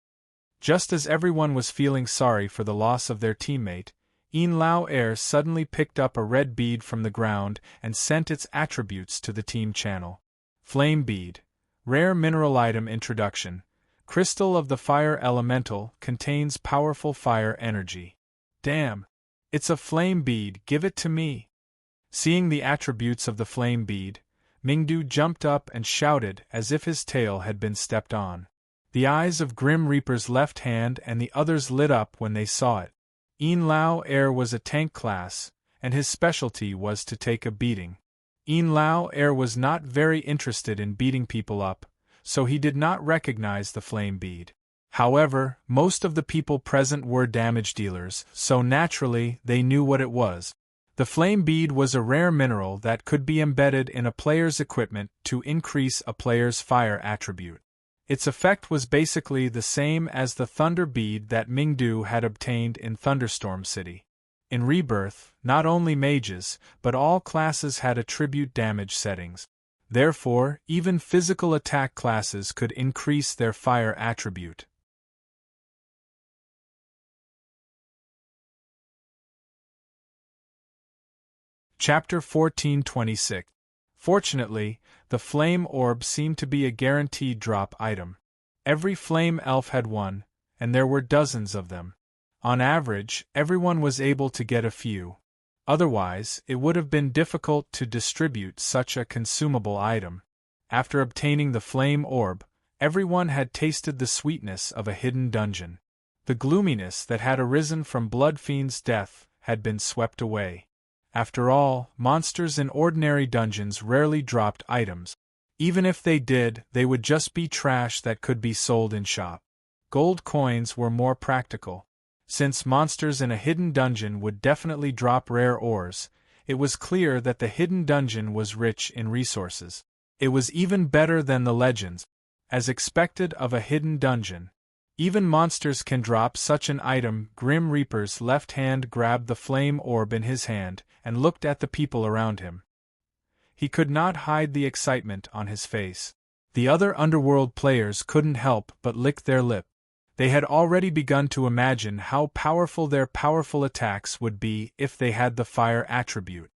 Just as everyone was feeling sorry for the loss of their teammate, unveil air suddenly picked up a red bead from the ground and sent its attributes to the team channel. Flame bead. Rare mineral item introduction. Crystal of the fire elemental, contains powerful fire energy. Damn! It's a flame bead, give it to me! Seeing the attributes of the flame bead, Mingdu jumped up and shouted as if his tail had been stepped on. The eyes of Grim Reaper's left hand and the others lit up when they saw it. Unveil air was a tank class, and his specialty was to take a beating. Unveil air was not very interested in beating people up, so he did not recognize the flame bead. However, most of the people present were damage dealers, so naturally they knew what it was. The flame bead was a rare mineral that could be embedded in a player's equipment to increase a player's fire attribute. Its effect was basically the same as the thunder bead that Mingdu had obtained in Thunderstorm City. In Rebirth, not only mages, but all classes had attribute damage settings. Therefore, even physical attack classes could increase their fire attribute. Chapter 1426. Fortunately, the flame orb seemed to be a guaranteed drop item. Every flame elf had one, and there were dozens of them. On average, everyone was able to get a few. Otherwise, it would have been difficult to distribute such a consumable item. After obtaining the flame orb, everyone had tasted the sweetness of a hidden dungeon. The gloominess that had arisen from Bloodfiend's death had been swept away. After all, monsters in ordinary dungeons rarely dropped items. Even if they did, they would just be trash that could be sold in shop. Gold coins were more practical. Since monsters in a hidden dungeon would definitely drop rare ores, it was clear that the hidden dungeon was rich in resources. It was even better than the legends. As expected of a hidden dungeon, even monsters can drop such an item. Grim Reaper's left hand grabbed the flame orb in his hand and looked at the people around him. He could not hide the excitement on his face. The other underworld players couldn't help but lick their lip. They had already begun to imagine how powerful their powerful attacks would be if they had the fire attribute.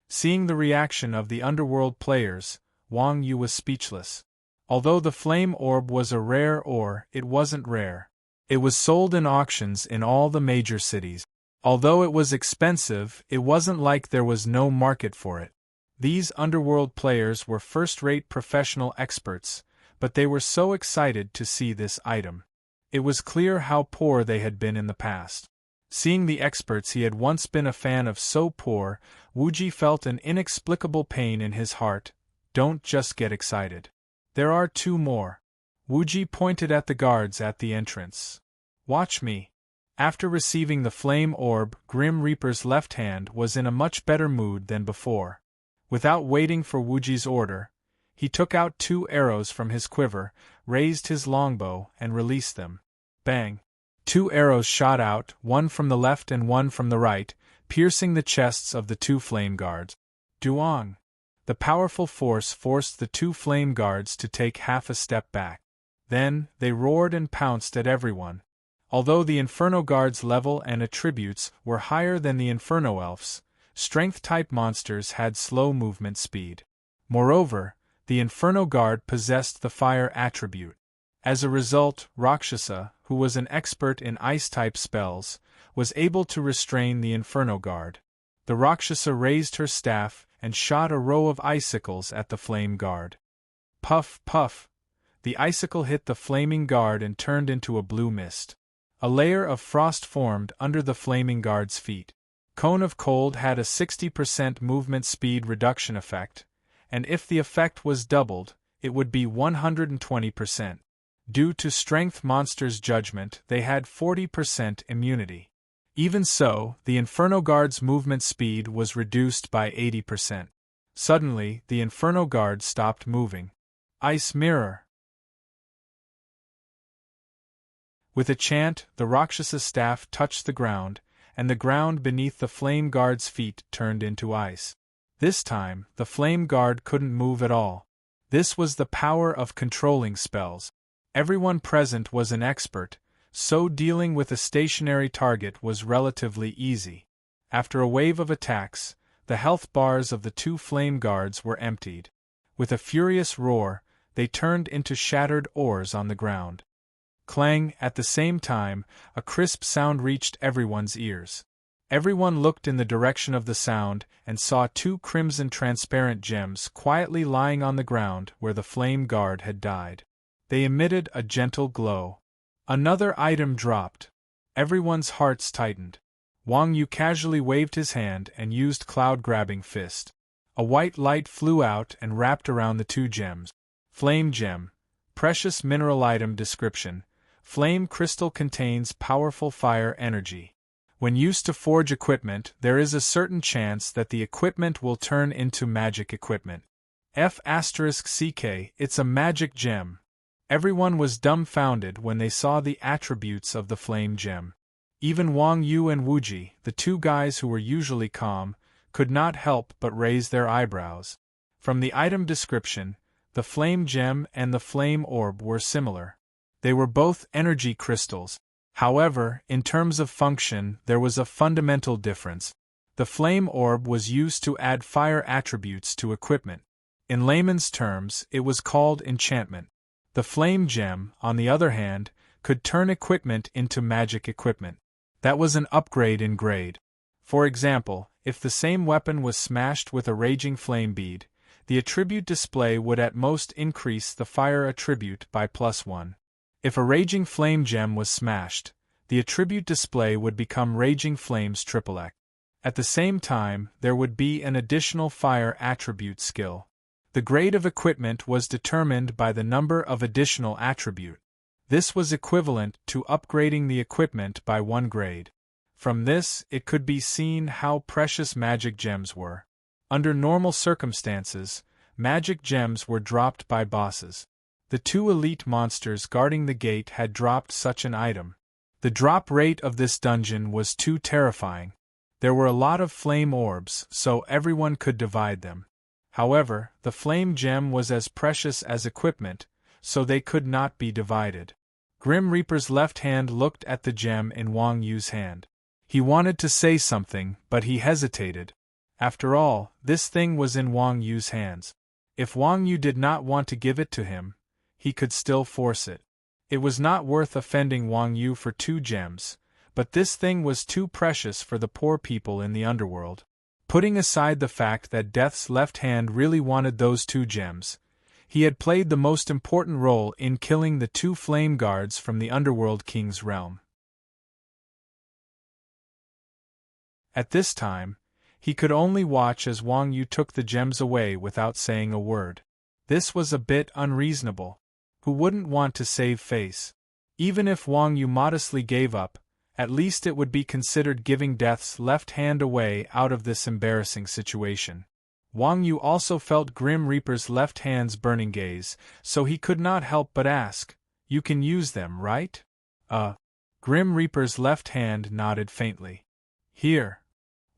Seeing the reaction of the underworld players, Wang Yu was speechless. Although the flame orb was a rare ore, it wasn't rare. It was sold in auctions in all the major cities. Although it was expensive, it wasn't like there was no market for it. These underworld players were first-rate professional experts, but they were so excited to see this item. It was clear how poor they had been in the past. Seeing the experts he had once been a fan of so poor, Wuji felt an inexplicable pain in his heart. Don't just get excited. There are 2 more. Wuji pointed at the guards at the entrance. Watch me. After receiving the flame orb, Grim Reaper's left hand was in a much better mood than before. Without waiting for Wuji's order, he took out 2 arrows from his quiver, raised his longbow, and released them. Bang! 2 arrows shot out, one from the left and one from the right, piercing the chests of the 2 flame guards. Duong! The powerful force forced the 2 flame guards to take half a step back. Then, they roared and pounced at everyone. Although the Inferno Guard's level and attributes were higher than the Inferno Elves, strength-type monsters had slow movement speed. Moreover, the Inferno Guard possessed the fire attribute. As a result, Rakshasa, who was an expert in ice-type spells, was able to restrain the Inferno Guard. The Rakshasa raised her staff and shot a row of icicles at the flame guard. Puff, puff! The icicle hit the flaming guard and turned into a blue mist. A layer of frost formed under the flaming guard's feet. Cone of Cold had a 60% movement speed reduction effect, and if the effect was doubled, it would be 120%. Due to Strength Monster's judgment, they had 40% immunity. Even so, the Inferno Guard's movement speed was reduced by 80%. Suddenly, the Inferno Guard stopped moving. Ice Mirror! With a chant, the Rakshasa staff touched the ground, and the ground beneath the Flame Guard's feet turned into ice. This time, the Flame Guard couldn't move at all. This was the power of controlling spells. Everyone present was an expert, so dealing with a stationary target was relatively easy. After a wave of attacks, the health bars of the 2 flame guards were emptied. With a furious roar, they turned into shattered ores on the ground. Clang! At the same time, a crisp sound reached everyone's ears. Everyone looked in the direction of the sound and saw 2 crimson transparent gems quietly lying on the ground where the flame guard had died. They emitted a gentle glow. Another item dropped. Everyone's hearts tightened. Wang Yu casually waved his hand and used cloud-grabbing fist. A white light flew out and wrapped around the 2 gems. Flame Gem. Precious mineral item description. Flame crystal contains powerful fire energy. When used to forge equipment, there is a certain chance that the equipment will turn into magic equipment. F***CK, it's a magic gem. Everyone was dumbfounded when they saw the attributes of the flame gem. Even Wang Yu and Wuji, the 2 guys who were usually calm, could not help but raise their eyebrows. From the item description, the flame gem and the flame orb were similar. They were both energy crystals. However, in terms of function, there was a fundamental difference. The flame orb was used to add fire attributes to equipment. In layman's terms, it was called enchantment. The flame gem, on the other hand, could turn equipment into magic equipment. That was an upgrade in grade. For example, if the same weapon was smashed with a raging flame bead, the attribute display would at most increase the fire attribute by +1. If a raging flame gem was smashed, the attribute display would become Raging Flames XXX. At the same time, there would be an additional fire attribute skill. The grade of equipment was determined by the number of additional attribute. This was equivalent to upgrading the equipment by 1 grade. From this, it could be seen how precious magic gems were. Under normal circumstances, magic gems were dropped by bosses. The 2 elite monsters guarding the gate had dropped such an item. The drop rate of this dungeon was too terrifying. There were a lot of flame orbs, so everyone could divide them. However, the flame gem was as precious as equipment, so they could not be divided. Grim Reaper's left hand looked at the gem in Wang Yu's hand. He wanted to say something, but he hesitated. After all, this thing was in Wang Yu's hands. If Wang Yu did not want to give it to him, he could still force it. It was not worth offending Wang Yu for 2 gems, but this thing was too precious for the poor people in the underworld. Putting aside the fact that Death's left hand really wanted those 2 gems, he had played the most important role in killing the 2 flame guards from the Underworld King's realm. At this time, he could only watch as Wang Yu took the gems away without saying a word. This was a bit unreasonable. Who wouldn't want to save face? Even if Wang Yu modestly gave up, at least it would be considered giving Death's left hand away out of this embarrassing situation. Wang Yu also felt Grim Reaper's left hand's burning gaze, so he could not help but ask, "You can use them, right?" Grim Reaper's left hand nodded faintly. "Here."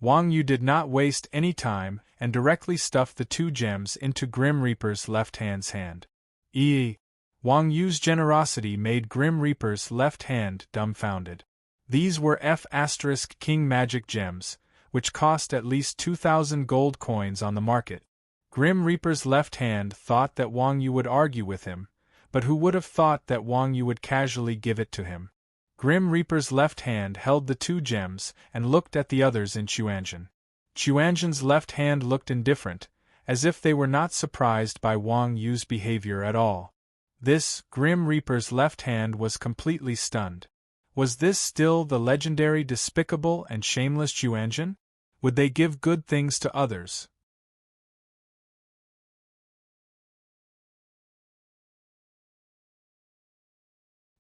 Wang Yu did not waste any time and directly stuffed the 2 gems into Grim Reaper's left hand's hand. Wang Yu's generosity made Grim Reaper's left hand dumbfounded. These were F*King magic gems, which cost at least 2,000 gold coins on the market. Grim Reaper's left hand thought that Wang Yu would argue with him, but who would have thought that Wang Yu would casually give it to him? Grim Reaper's left hand held the 2 gems and looked at the others in Chuanjin. Chuanjin's left hand looked indifferent, as if they were not surprised by Wang Yu's behavior at all. This, Grim Reaper's left hand was completely stunned. Was this still the legendary despicable and shameless Chuanjin? Would they give good things to others?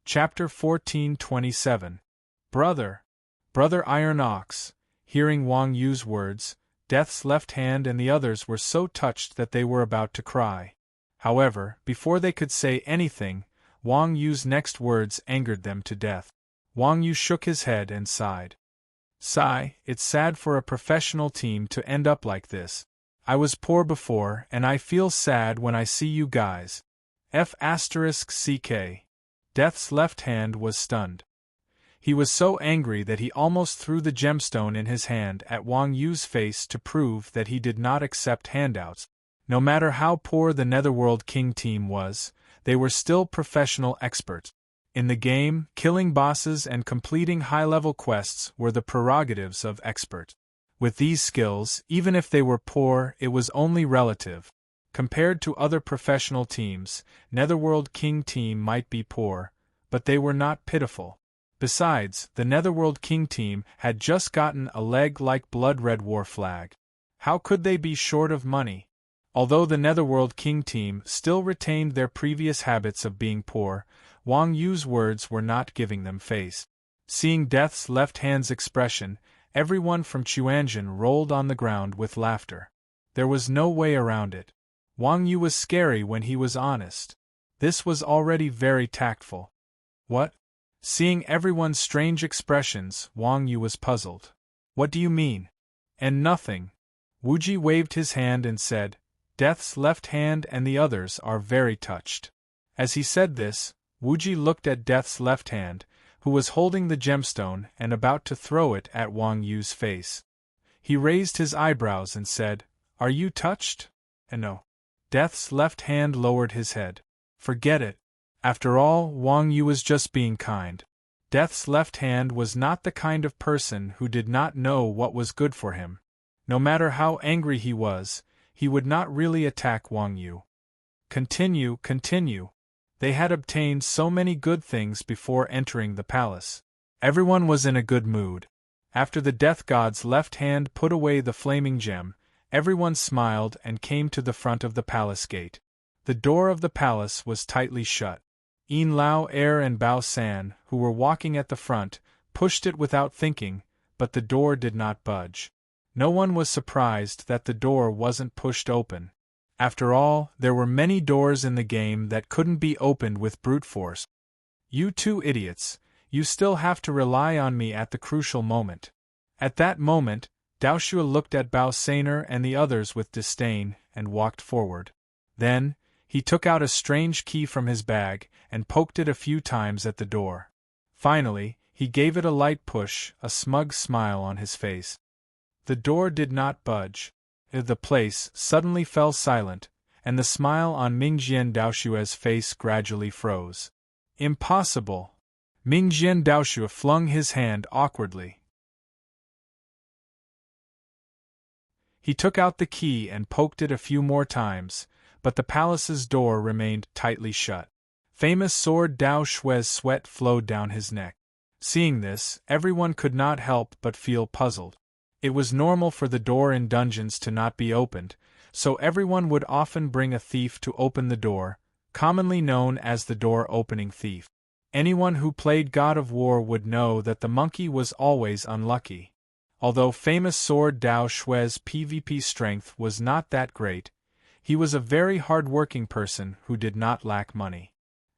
Chapter 1427. Brother Iron Ox. Hearing Wang Yu's words, Death's left hand and the others were so touched that they were about to cry. However, before they could say anything, Wang Yu's next words angered them to death. Wang Yu shook his head and sighed. It's sad for a professional team to end up like this. I was poor before, and I feel sad when I see you guys. F***ck. Death's left hand was stunned. He was so angry that he almost threw the gemstone in his hand at Wang Yu's face to prove that he did not accept handouts. No matter how poor the Netherworld King team was, they were still professional experts. In the game, killing bosses and completing high-level quests were the prerogatives of experts. With these skills, even if they were poor, it was only relative. Compared to other professional teams, Netherworld King team might be poor, but they were not pitiful. Besides, the Netherworld King team had just gotten a leg-like blood-red war flag. How could they be short of money? Although the Netherworld King team still retained their previous habits of being poor, Wang Yu's words were not giving them face. Seeing Death's left hand's expression, everyone from Chuanjin rolled on the ground with laughter. There was no way around it. Wang Yu was scary when he was honest. This was already very tactful. What? Seeing everyone's strange expressions, Wang Yu was puzzled. What do you mean? And nothing. Wuji waved his hand and said, Death's left hand and the others are very touched. As he said this, Wuji looked at Death's left hand, who was holding the gemstone and about to throw it at Wang Yu's face. He raised his eyebrows and said, Are you touched? No. Death's left hand lowered his head. Forget it. After all, Wang Yu was just being kind. Death's left hand was not the kind of person who did not know what was good for him. No matter how angry he was, he would not really attack Wang Yu. Continue. They had obtained so many good things before entering the palace. Everyone was in a good mood. After the Death God's left hand put away the flaming gem, everyone smiled and came to the front of the palace gate. The door of the palace was tightly shut. Yin Lao Er and Bao San, who were walking at the front, pushed it without thinking, but the door did not budge. No one was surprised that the door wasn't pushed open. After all, there were many doors in the game that couldn't be opened with brute force. You two idiots, you still have to rely on me at the crucial moment. At that moment, Daoshua looked at Bao Saner and the others with disdain, and walked forward. Then, he took out a strange key from his bag, and poked it a few times at the door. Finally, he gave it a light push, a smug smile on his face. The door did not budge. The place suddenly fell silent, and the smile on Mingjian Daoshua's face gradually froze. Impossible! Mingjian Daoshua flung his hand awkwardly. He took out the key and poked it a few more times, but the palace's door remained tightly shut. Famous Sword Dao Shui's sweat flowed down his neck. Seeing this, everyone could not help but feel puzzled. It was normal for the door in dungeons to not be opened, so everyone would often bring a thief to open the door, commonly known as the door-opening thief. Anyone who played God of War would know that the monkey was always unlucky. Although famous Sword Dao Shui's PvP strength was not that great, he was a very hard-working person who did not lack money.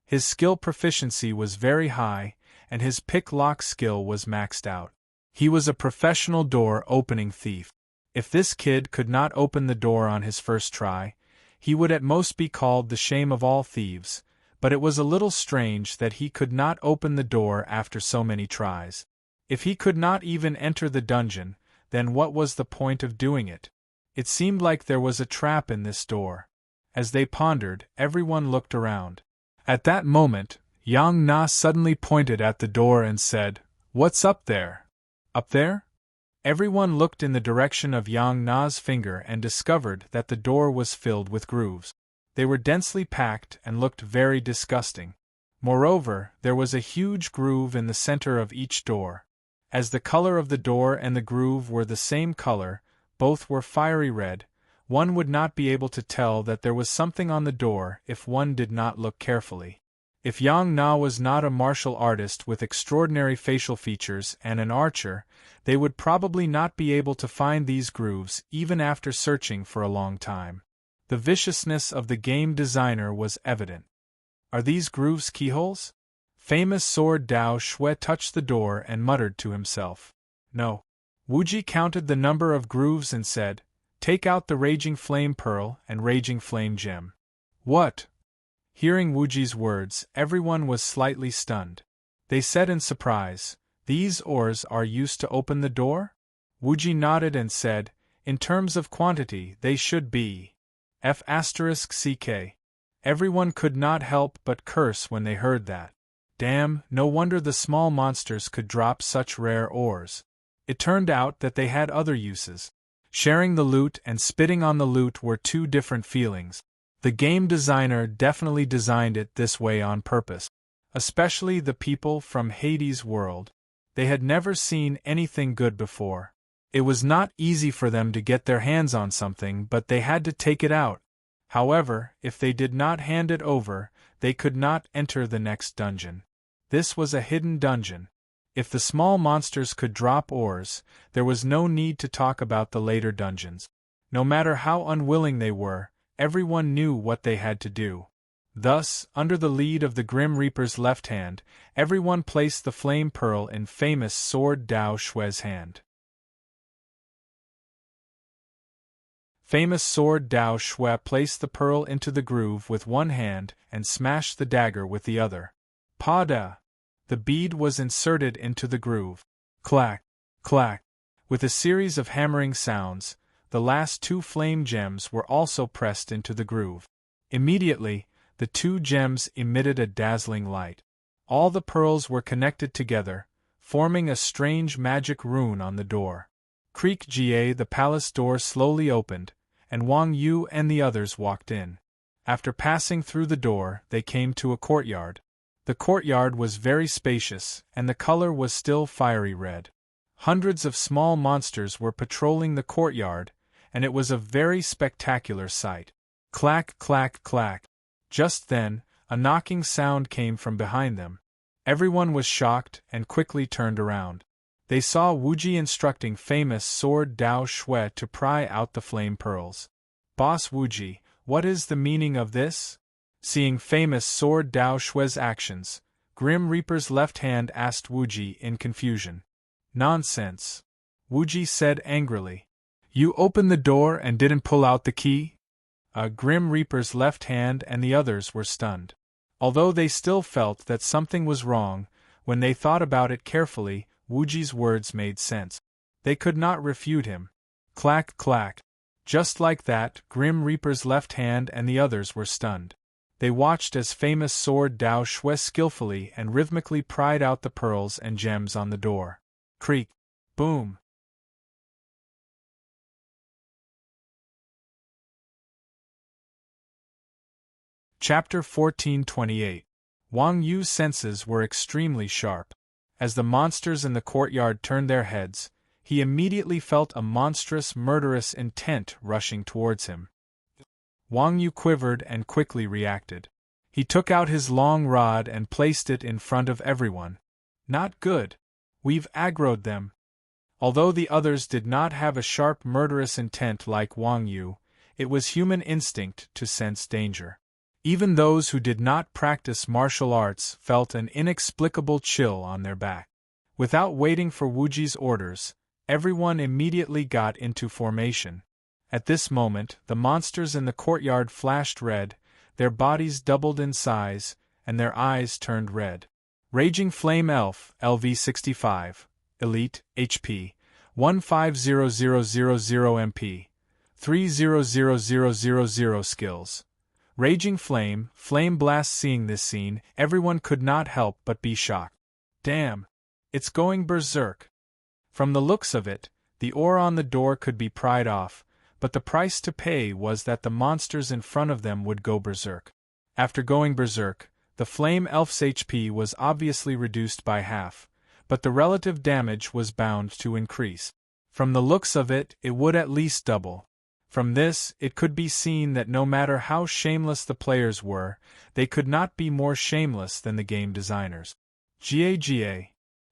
His skill proficiency was very high, and his pick-lock skill was maxed out. He was a professional door-opening thief. If this kid could not open the door on his first try, he would at most be called the shame of all thieves, but it was a little strange that he could not open the door after so many tries. If he could not even enter the dungeon, then what was the point of doing it? It seemed like there was a trap in this door. As they pondered, everyone looked around. At that moment, Yang Na suddenly pointed at the door and said, "What's up there?" Up there? Everyone looked in the direction of Yang Na's finger and discovered that the door was filled with grooves. They were densely packed and looked very disgusting. Moreover, there was a huge groove in the center of each door. As the color of the door and the groove were the same color, both were fiery red, one would not be able to tell that there was something on the door if one did not look carefully. If Yang Na was not a martial artist with extraordinary facial features and an archer, they would probably not be able to find these grooves even after searching for a long time. The viciousness of the game designer was evident. Are these grooves keyholes? Famous Sword Dao Shui touched the door and muttered to himself. No. Wuji counted the number of grooves and said, "Take out the Raging Flame Pearl and Raging Flame Gem." What? Hearing Wuji's words, everyone was slightly stunned. They said in surprise, "These ores are used to open the door?" Wuji nodded and said, "In terms of quantity, they should be F***CK. Everyone could not help but curse when they heard that. Damn, no wonder the small monsters could drop such rare ores. It turned out that they had other uses. Sharing the loot and spitting on the loot were two different feelings. The game designer definitely designed it this way on purpose. Especially the people from Hades' world. They had never seen anything good before. It was not easy for them to get their hands on something, but they had to take it out. However, if they did not hand it over, they could not enter the next dungeon. This was a hidden dungeon. If the small monsters could drop ores, there was no need to talk about the later dungeons. No matter how unwilling they were, everyone knew what they had to do. Thus, under the lead of the Grim Reaper's left hand, everyone placed the flame pearl in famous Sword Dao Shui's hand. Famous Sword Dao Shui placed the pearl into the groove with one hand and smashed the dagger with the other. Pa-da! The bead was inserted into the groove. Clack! Clack! With a series of hammering sounds, the last two flame gems were also pressed into the groove. Immediately, the two gems emitted a dazzling light. All the pearls were connected together, forming a strange magic rune on the door. Creak Ga, the palace door slowly opened, and Wang Yu and the others walked in. After passing through the door, they came to a courtyard. The courtyard was very spacious, and the color was still fiery red. Hundreds of small monsters were patrolling the courtyard, and it was a very spectacular sight. Clack, clack, clack. Just then, A knocking sound came from behind them. Everyone was shocked and quickly turned around. They saw Wuji instructing famous sword Dao Shui to pry out the flame pearls. "Boss Wuji, what is the meaning of this?" Seeing famous sword Dao Shui's actions, Grim Reaper's left hand asked Wuji in confusion. "Nonsense," Wuji said angrily. "You opened the door and didn't pull out the key?" Grim Reaper's left hand and the others were stunned. Although they still felt that something was wrong, when they thought about it carefully, Wuji's words made sense. They could not refute him. Clack, clack. Just like that, Grim Reaper's left hand and the others were stunned. They watched as famous sword Dao Shui skillfully and rhythmically pried out the pearls and gems on the door. Creak. Boom. Chapter 1428. Wang Yu's senses were extremely sharp. As the monsters in the courtyard turned their heads, he immediately felt a monstrous, murderous intent rushing towards him. Wang Yu quivered and quickly reacted. He took out his long rod and placed it in front of everyone. "Not good. We've aggroed them." Although the others did not have a sharp, murderous intent like Wang Yu, it was human instinct to sense danger. Even those who did not practice martial arts felt an inexplicable chill on their back. Without waiting for Wuji's orders, everyone immediately got into formation. At this moment, the monsters in the courtyard flashed red, their bodies doubled in size, and their eyes turned red. Raging Flame Elf, LV 65, Elite, HP, 150000 MP, 300000 skills. Raging Flame, Flame Blast. Seeing this scene, everyone could not help but be shocked. Damn! It's going berserk! From the looks of it, the ore on the door could be pried off, but the price to pay was that the monsters in front of them would go berserk. After going berserk, the Flame Elf's HP was obviously reduced by half, but the relative damage was bound to increase. From the looks of it, it would at least double. From this, it could be seen that no matter how shameless the players were, they could not be more shameless than the game designers. Ga.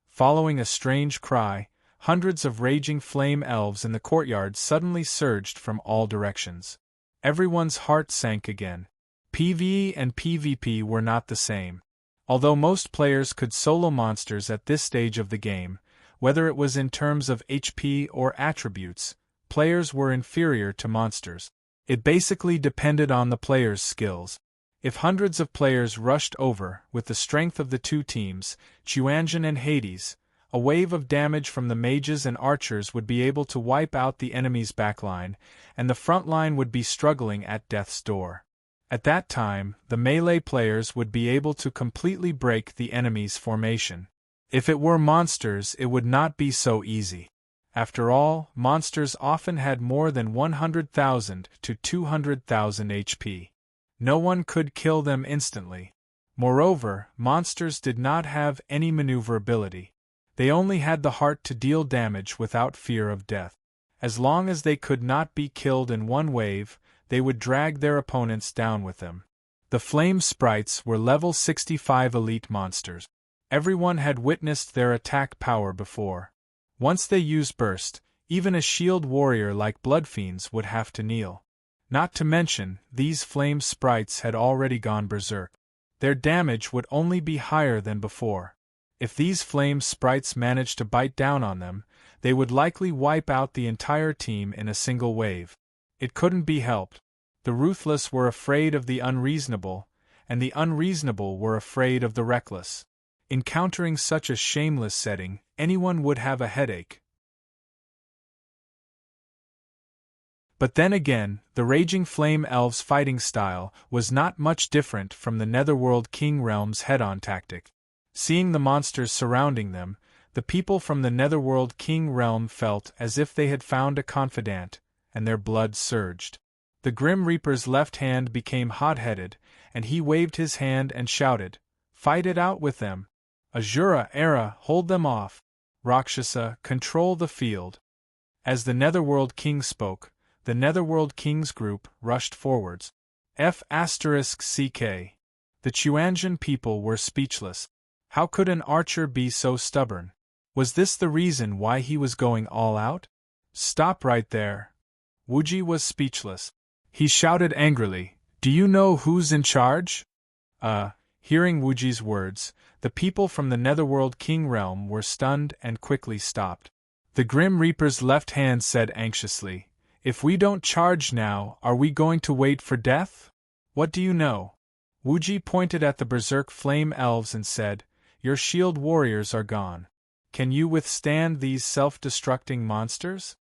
Following a strange cry, hundreds of raging flame elves in the courtyard suddenly surged from all directions. Everyone's heart sank again. PvE and PvP were not the same. Although most players could solo monsters at this stage of the game, whether it was in terms of HP or attributes, players were inferior to monsters. It basically depended on the player's skills. If hundreds of players rushed over, with the strength of the two teams, Chuanjin and Hades, a wave of damage from the mages and archers would be able to wipe out the enemy's backline, and the front line would be struggling at death's door. At that time, the melee players would be able to completely break the enemy's formation. If it were monsters, it would not be so easy. After all, monsters often had more than 100,000 to 200,000 HP. No one could kill them instantly. Moreover, monsters did not have any maneuverability. They only had the heart to deal damage without fear of death. As long as they could not be killed in one wave, they would drag their opponents down with them. The flame sprites were level 65 elite monsters. Everyone had witnessed their attack power before. Once they used burst, even a shield warrior like Bloodfiends would have to kneel. Not to mention, these flame sprites had already gone berserk. Their damage would only be higher than before. If these flame sprites managed to bite down on them, they would likely wipe out the entire team in a single wave. It couldn't be helped. The ruthless were afraid of the unreasonable, and the unreasonable were afraid of the reckless. Encountering such a shameless setting, anyone would have a headache. But then again, the Raging Flame Elves' fighting style was not much different from the Netherworld King Realm's head-on tactic. Seeing the monsters surrounding them, the people from the Netherworld King Realm felt as if they had found a confidant, and their blood surged. The Grim Reaper's left hand became hot-headed, and he waved his hand and shouted, "Fight it out with them! Azura Era, hold them off! Rakshasa, control the field!" As the Netherworld King spoke, the Netherworld King's group rushed forwards. F*CK. The Chuanjian people were speechless. How could an archer be so stubborn? Was this the reason why he was going all out? Stop right there. Wuji was speechless. He shouted angrily, "Do you know who's in charge?" Hearing Wuji's words, the people from the Netherworld King realm were stunned and quickly stopped. The Grim Reaper's left hand said anxiously, "If we don't charge now, are we going to wait for death? What do you know?" Wuji pointed at the berserk flame elves and said, "Your shield warriors are gone. Can you withstand these self-destructing monsters?"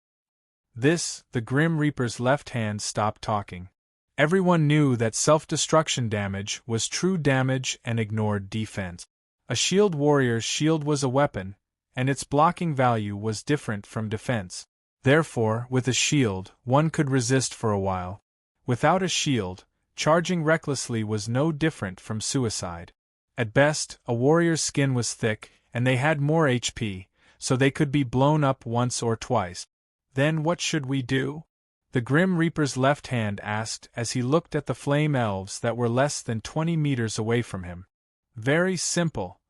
The Grim Reaper's left hand stopped talking. Everyone knew that self-destruction damage was true damage and ignored defense. A shield warrior's shield was a weapon, and its blocking value was different from defense. Therefore, with a shield, one could resist for a while. Without a shield, charging recklessly was no different from suicide. At best, a warrior's skin was thick, and they had more HP, so they could be blown up once or twice. Then what should we do? The Grim Reaper's left hand asked as he looked at the flame elves that were less than 20 meters away from him. Very simple.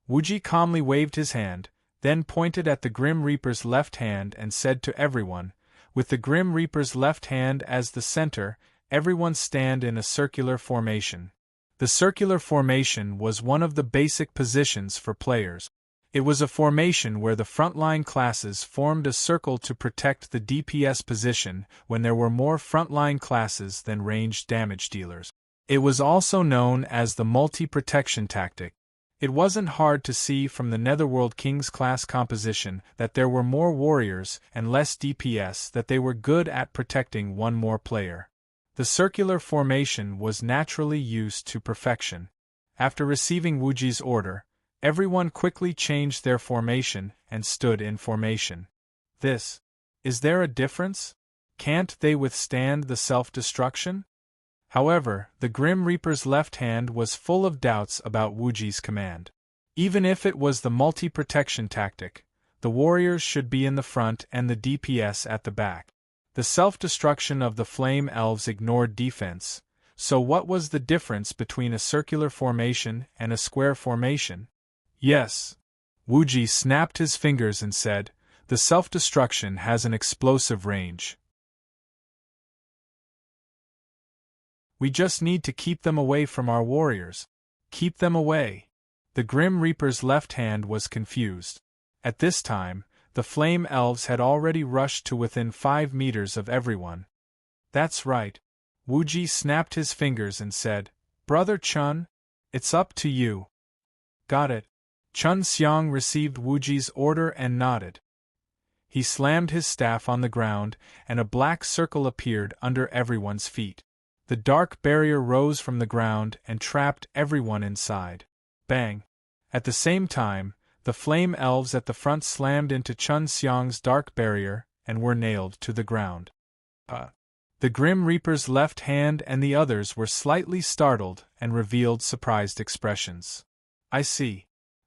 Wuji calmly waved his hand, then pointed at the Grim Reaper's left hand and said to everyone, with the Grim Reaper's left hand as the center, everyone stand in a circular formation. The circular formation was one of the basic positions for players. It was a formation where the frontline classes formed a circle to protect the DPS position when there were more frontline classes than ranged damage dealers. It was also known as the multi-protection tactic. It wasn't hard to see from the Netherworld King's class composition that there were more warriors and less DPS, that they were good at protecting one more player. The circular formation was naturally used to perfection. After receiving Wuji's order, everyone quickly changed their formation and stood in formation. Is there a difference? Can't they withstand the self-destruction? However, the Grim Reaper's left hand was full of doubts about Wuji's command. Even if it was the multi-protection tactic, the warriors should be in the front and the DPS at the back. The self-destruction of the flame elves ignored defense, so what was the difference between a circular formation and a square formation? Yes. Wuji snapped his fingers and said, "The self-destruction has an explosive range. We just need to keep them away from our warriors." Keep them away. The Grim Reaper's left hand was confused. At this time, the flame elves had already rushed to within 5 meters of everyone. That's right. Wuji snapped his fingers and said, "Brother Chun, it's up to you." Got it. Chun Xiang received Wuji's order and nodded. He slammed his staff on the ground, and a black circle appeared under everyone's feet. The dark barrier rose from the ground and trapped everyone inside. Bang! At the same time, the flame elves at the front slammed into Chun Xiang's dark barrier and were nailed to the ground. The Grim Reaper's left hand and the others were slightly startled and revealed surprised expressions. I see.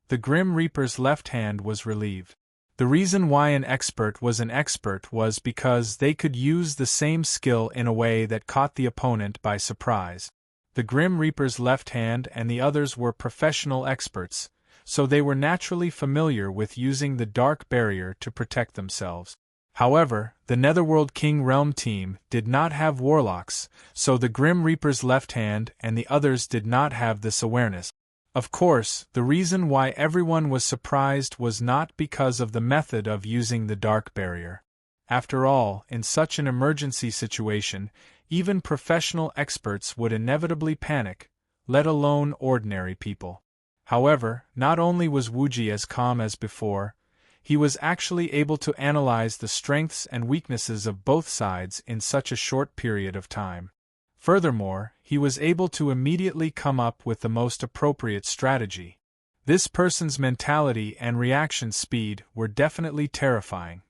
The Grim Reaper's left hand was relieved. The reason why an expert was because they could use the same skill in a way that caught the opponent by surprise. The Grim Reaper's left hand and the others were professional experts, so they were naturally familiar with using the dark barrier to protect themselves. However, the Netherworld King Realm team did not have warlocks, so the Grim Reaper's left hand and the others did not have this awareness. Of course, the reason why everyone was surprised was not because of the method of using the dark barrier. After all, in such an emergency situation, even professional experts would inevitably panic, let alone ordinary people. However, not only was Wuji as calm as before, he was actually able to analyze the strengths and weaknesses of both sides in such a short period of time. Furthermore, he was able to immediately come up with the most appropriate strategy. This person's mentality and reaction speed were definitely terrifying.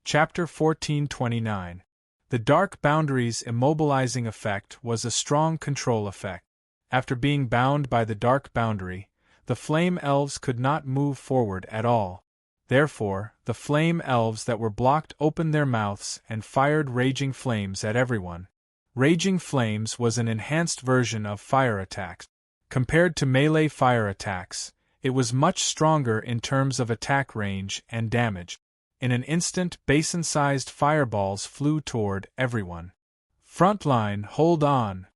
Chapter 1429. The Dark Boundary's immobilizing effect was a strong control effect. After being bound by the Dark Boundary, the Flame Elves could not move forward at all. Therefore, the flame elves that were blocked opened their mouths and fired raging flames at everyone. Raging flames was an enhanced version of fire attacks. Compared to melee fire attacks, it was much stronger in terms of attack range and damage. In an instant, basin-sized fireballs flew toward everyone. "Front line, hold on!"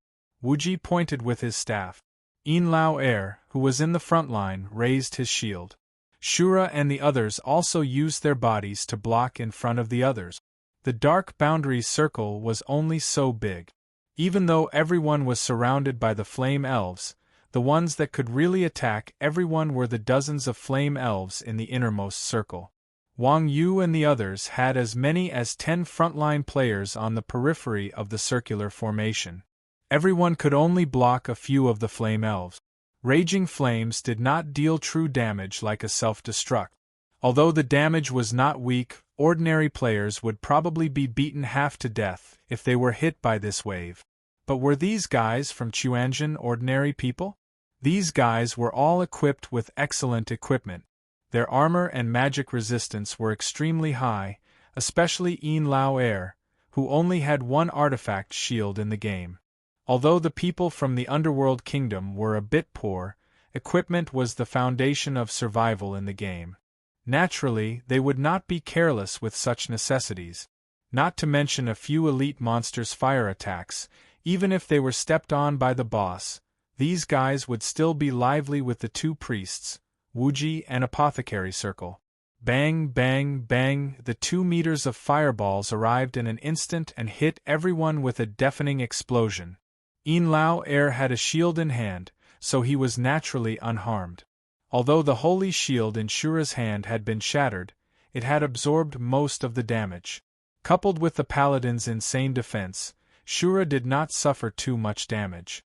Wuji pointed with his staff. Yin Lao Er, who was in the front line, raised his shield. Shura and the others also used their bodies to block in front of the others. The dark boundary circle was only so big. Even though everyone was surrounded by the flame elves, the ones that could really attack everyone were the dozens of flame elves in the innermost circle. Wang Yu and the others had as many as 10 frontline players on the periphery of the circular formation. Everyone could only block a few of the flame elves. Raging flames did not deal true damage like a self-destruct. Although the damage was not weak, ordinary players would probably be beaten half to death if they were hit by this wave. But were these guys from Chuanjin ordinary people? These guys were all equipped with excellent equipment. Their armor and magic resistance were extremely high, especially Yin Lao Er, who only had one artifact shield in the game. Although the people from the Underworld Kingdom were a bit poor, equipment was the foundation of survival in the game. Naturally, they would not be careless with such necessities. Not to mention a few elite monsters' fire attacks, even if they were stepped on by the boss, these guys would still be lively with the two priests, Wuji and Apothecary Circle. Bang, bang, bang, the 2 meters of fireballs arrived in an instant and hit everyone with a deafening explosion. Yin Lao Er had a shield in hand, so he was naturally unharmed. Although the holy shield in Shura's hand had been shattered, it had absorbed most of the damage. Coupled with the paladin's insane defense, Shura did not suffer too much damage.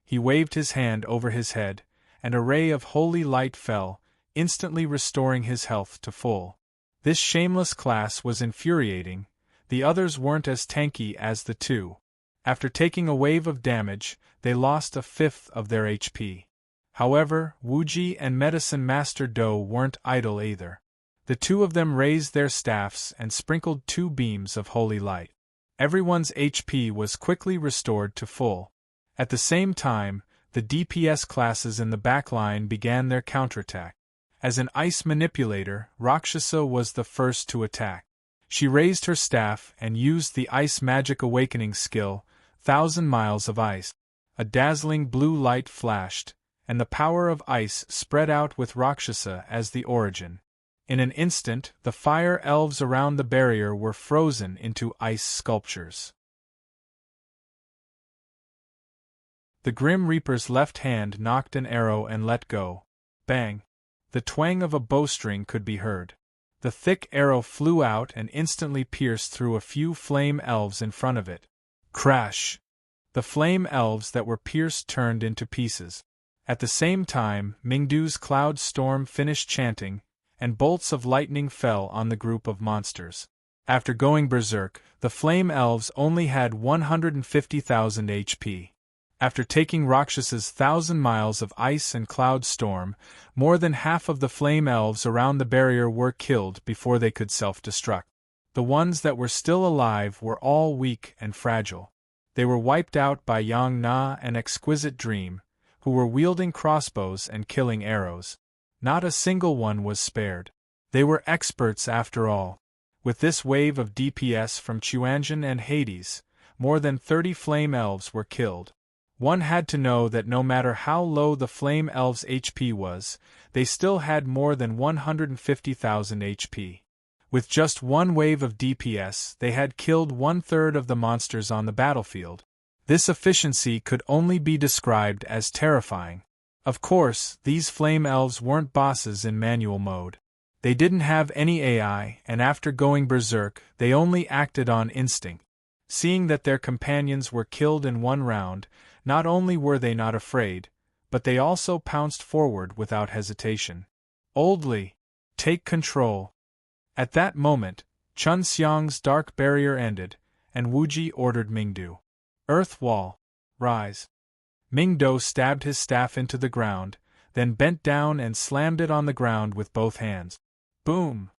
He waved his hand over his head, and a ray of holy light fell, instantly restoring his health to full. This shameless class was infuriating. The others weren't as tanky as the two. After taking a wave of damage, they lost a fifth of their HP. However, Wuji and Medicine Master Do weren't idle either. The two of them raised their staffs and sprinkled 2 beams of holy light. Everyone's HP was quickly restored to full. At the same time, the DPS classes in the backline began their counterattack. As an ice manipulator, Rakshasa was the first to attack. She raised her staff and used the Ice Magic Awakening skill, 1,000 Miles of Ice. A dazzling blue light flashed, and the power of ice spread out with Rakshasa as the origin. In an instant, the fire elves around the barrier were frozen into ice sculptures. The Grim Reaper's left hand knocked an arrow and let go. Bang! The twang of a bowstring could be heard. The thick arrow flew out and instantly pierced through a few flame elves in front of it. Crash! The flame elves that were pierced turned into pieces. At the same time, Mingdu's cloud storm finished chanting, and bolts of lightning fell on the group of monsters. After going berserk, the flame elves only had 150,000 HP. After taking Rakshasa's 1,000 miles of ice and cloud storm, more than half of the flame elves around the barrier were killed before they could self-destruct. The ones that were still alive were all weak and fragile. They were wiped out by Yang Na and Exquisite Dream, who were wielding crossbows and killing arrows. Not a single one was spared. They were experts after all. With this wave of DPS from Chuanjin and Hades, more than 30 flame elves were killed. One had to know that no matter how low the flame elves' HP was, they still had more than 150,000 HP. With just one wave of DPS, they had killed 1/3 of the monsters on the battlefield. This efficiency could only be described as terrifying. Of course, these flame elves weren't bosses in manual mode. They didn't have any AI, and after going berserk, they only acted on instinct. Seeing that their companions were killed in one round, not only were they not afraid, but they also pounced forward without hesitation. Oldly, take control. At that moment, Chun Xiang's dark barrier ended, and Wuji ordered Mingdu. Earth wall, rise. Mingdu stabbed his staff into the ground, then bent down and slammed it on the ground with both hands. Boom!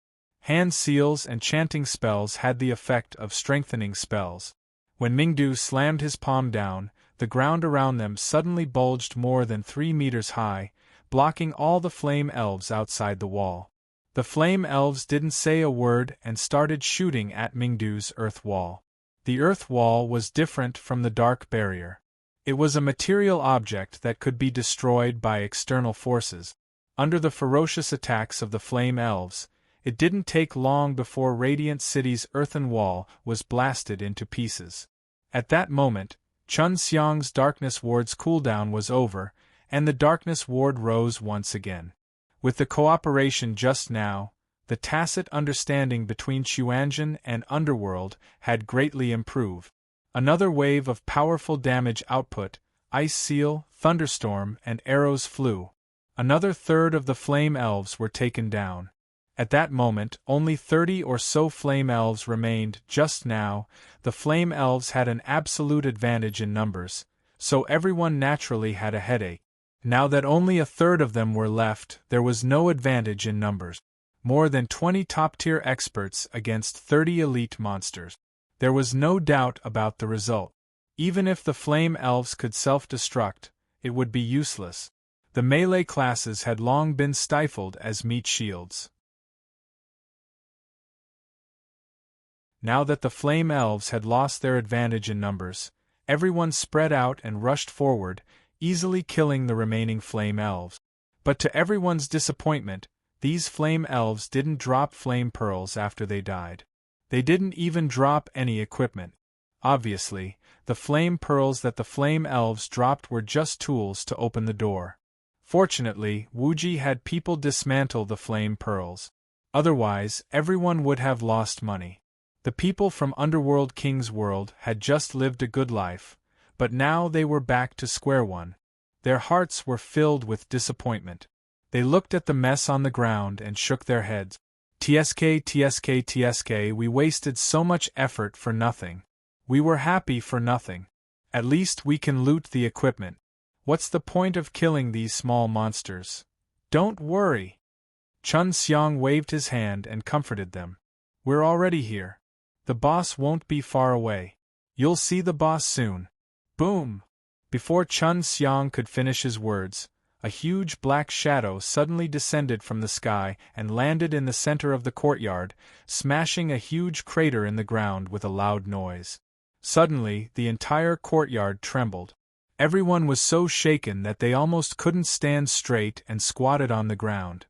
Hand seals and chanting spells had the effect of strengthening spells. When Mingdu slammed his palm down, the ground around them suddenly bulged more than 3 meters high, blocking all the flame elves outside the wall. The flame elves didn't say a word and started shooting at Mingdu's earth wall. The earth wall was different from the dark barrier. It was a material object that could be destroyed by external forces. Under the ferocious attacks of the flame elves, it didn't take long before Radiant City's earthen wall was blasted into pieces. At that moment, Chun Xiang's Darkness Ward's cooldown was over, and the Darkness Ward rose once again. With the cooperation just now, the tacit understanding between Xuanzhen and Underworld had greatly improved. Another wave of powerful damage output, Ice Seal, Thunderstorm, and Arrows flew. Another third of the Flame Elves were taken down. At that moment, only 30 or so Flame Elves remained. Just now, the Flame Elves had an absolute advantage in numbers, so everyone naturally had a headache. Now that only a third of them were left, there was no advantage in numbers. More than 20 top-tier experts against 30 elite monsters. There was no doubt about the result. Even if the Flame Elves could self-destruct, it would be useless. The melee classes had long been stifled as meat shields. Now that the Flame Elves had lost their advantage in numbers, everyone spread out and rushed forward, easily killing the remaining Flame Elves. But to everyone's disappointment, these Flame Elves didn't drop flame pearls after they died. They didn't even drop any equipment. Obviously, the flame pearls that the Flame Elves dropped were just tools to open the door. Fortunately, Wuji had people dismantle the flame pearls. Otherwise, everyone would have lost money. The people from Underworld King's world had just lived a good life, but now they were back to square one. Their hearts were filled with disappointment. They looked at the mess on the ground and shook their heads. TSK, we wasted so much effort for nothing. We were happy for nothing. At least we can loot the equipment. What's the point of killing these small monsters? Don't worry. Chun Xiang waved his hand and comforted them. We're already here. The boss won't be far away. You'll see the boss soon. Boom! Before Chun Xiang could finish his words, a huge black shadow suddenly descended from the sky and landed in the center of the courtyard, smashing a huge crater in the ground with a loud noise. Suddenly, the entire courtyard trembled. Everyone was so shaken that they almost couldn't stand straight and squatted on the ground.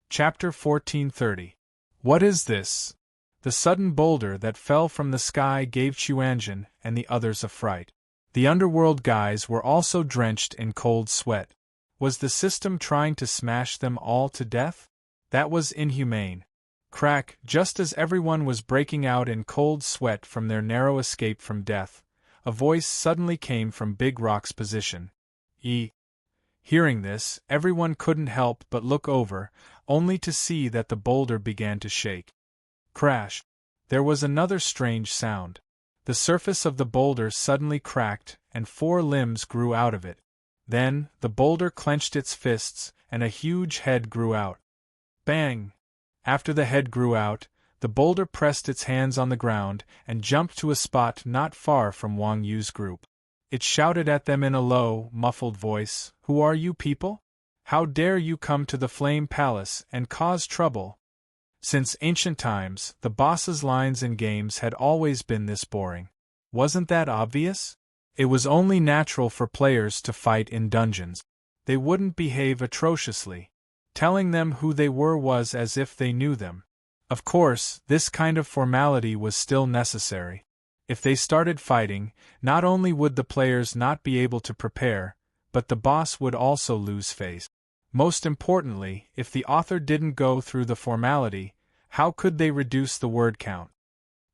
Chapter 1430. What is this? The sudden boulder that fell from the sky gave Xuanzhen and the others a fright. The underworld guys were also drenched in cold sweat. Was the system trying to smash them all to death? That was inhumane. Crack, just as everyone was breaking out in cold sweat from their narrow escape from death, a voice suddenly came from Big Rock's position. Hearing this, everyone couldn't help but look over, only to see that the boulder began to shake. Crash! There was another strange sound. The surface of the boulder suddenly cracked, and 4 limbs grew out of it. Then, the boulder clenched its fists, and a huge head grew out. Bang! After the head grew out, the boulder pressed its hands on the ground and jumped to a spot not far from Wang Yu's group. It shouted at them in a low, muffled voice, "Who are you people? How dare you come to the Flame Palace and cause trouble?" Since ancient times, the boss's lines in games had always been this boring. Wasn't that obvious? It was only natural for players to fight in dungeons. They wouldn't behave atrociously. Telling them who they were was as if they knew them. Of course, this kind of formality was still necessary. If they started fighting, not only would the players not be able to prepare, but the boss would also lose face. Most importantly, if the author didn't go through the formality, how could they reduce the word count?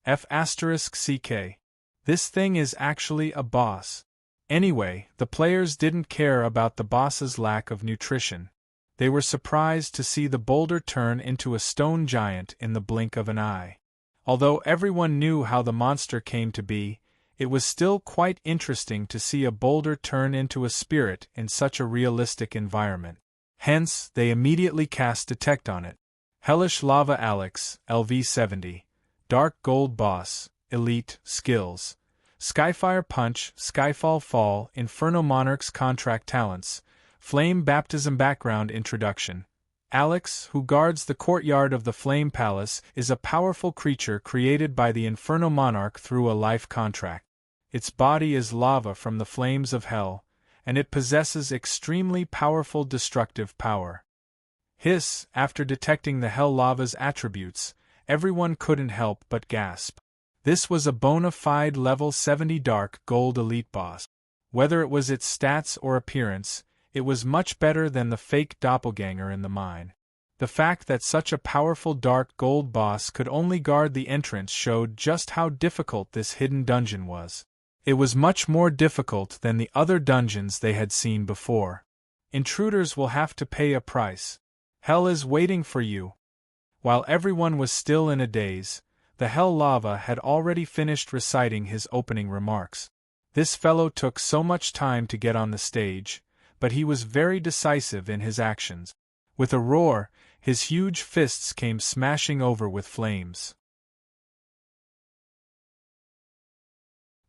F***ck. This thing is actually a boss. Anyway, the players didn't care about the boss's lack of nutrition. They were surprised to see the boulder turn into a stone giant in the blink of an eye. Although everyone knew how the monster came to be, it was still quite interesting to see a boulder turn into a spirit in such a realistic environment. Hence, they immediately cast Detect on it. Hellish Lava Alex, LV70. Dark Gold Boss, Elite, Skills. Skyfire Punch, Skyfall Fall, Inferno Monarch's Contract Talents. Flame Baptism Background Introduction. Alex, who guards the courtyard of the Flame Palace, is a powerful creature created by the Inferno Monarch through a life contract. Its body is lava from the flames of hell, and it possesses extremely powerful destructive power. Hiss, after detecting the hell lava's attributes, everyone couldn't help but gasp. This was a bona fide level 70 Dark Gold Elite boss. Whether it was its stats or appearance, it was much better than the fake doppelganger in the mine. The fact that such a powerful Dark Gold boss could only guard the entrance showed just how difficult this hidden dungeon was. It was much more difficult than the other dungeons they had seen before. Intruders will have to pay a price. Hell is waiting for you. While everyone was still in a daze, the Hell Lava had already finished reciting his opening remarks. This fellow took so much time to get on the stage, but he was very decisive in his actions. With a roar, his huge fists came smashing over with flames.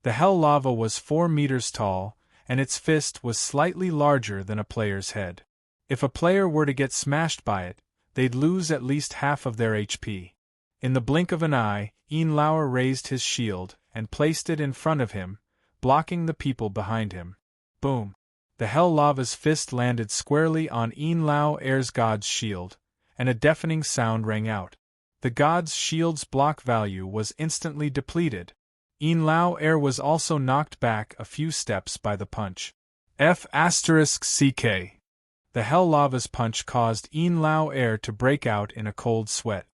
The Hell Lava was 4 meters tall, and its fist was slightly larger than a player's head. If a player were to get smashed by it, they'd lose at least half of their HP. In the blink of an eye, Ian Lauer raised his shield and placed it in front of him, blocking the people behind him. Boom! The Hell Lava's fist landed squarely on Ian Lauer's god's shield, and a deafening sound rang out. The god's shield's block value was instantly depleted. Ian Lauer was also knocked back a few steps by the punch. F***CK. The Hell Lava's punch caused Ian Lauer to break out in a cold sweat.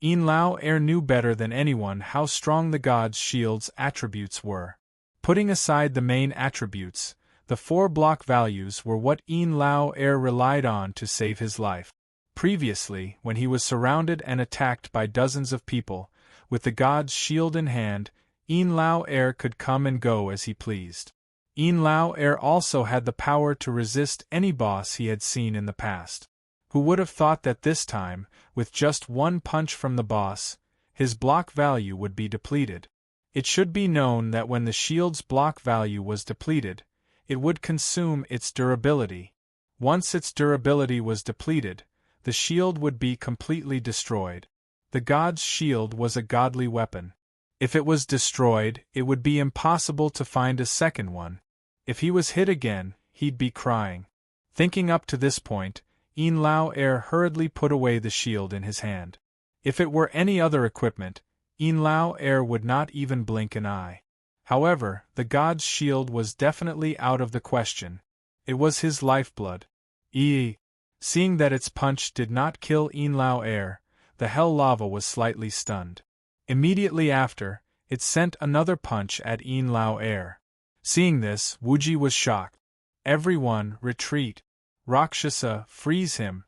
Ian Lauer knew better than anyone how strong the god's shield's attributes were. Putting aside the main attributes, the 4 block values were what Ian Lauer relied on to save his life. Previously, when he was surrounded and attacked by dozens of people, with the god's shield in hand, Ian Lauer could come and go as he pleased. Ian Lauer also had the power to resist any boss he had seen in the past. Who would have thought that this time, with just one punch from the boss, his block value would be depleted? It should be known that when the shield's block value was depleted, it would consume its durability. Once its durability was depleted, the shield would be completely destroyed. The god's shield was a godly weapon. If it was destroyed, it would be impossible to find a second one. If he was hit again, he'd be crying. Thinking up to this point, Ian Lauer hurriedly put away the shield in his hand. If it were any other equipment, Ian Lauer would not even blink an eye. However, the god's shield was definitely out of the question. It was his lifeblood. Seeing that its punch did not kill Ian Lauer, the Hell Lava was slightly stunned. Immediately after, it sent another punch at Ian Lauer. Seeing this, Wuji was shocked. Everyone, retreat. Rakshasa, freeze him.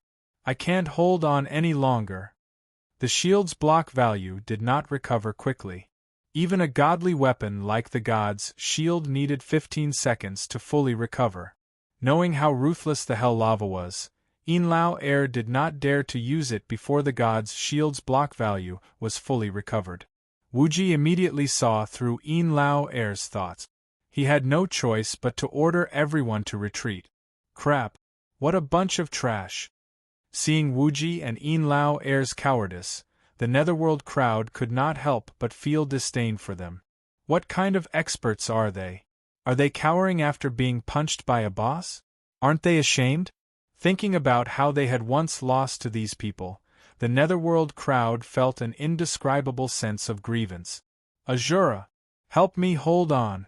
I can't hold on any longer. The shield's block value did not recover quickly. Even a godly weapon like the god's shield needed 15 seconds to fully recover. Knowing how ruthless the Hell Lava was, Ian Lauer did not dare to use it before the god's shield's block value was fully recovered. Wuji immediately saw through Ian Lauer's thoughts. He had no choice but to order everyone to retreat. Crap! What a bunch of trash! Seeing Wuji and Ian Lauer's cowardice, the Netherworld crowd could not help but feel disdain for them. What kind of experts are they? Are they cowering after being punched by a boss? Aren't they ashamed? Thinking about how they had once lost to these people, the Netherworld crowd felt an indescribable sense of grievance. Azura! Help me hold on!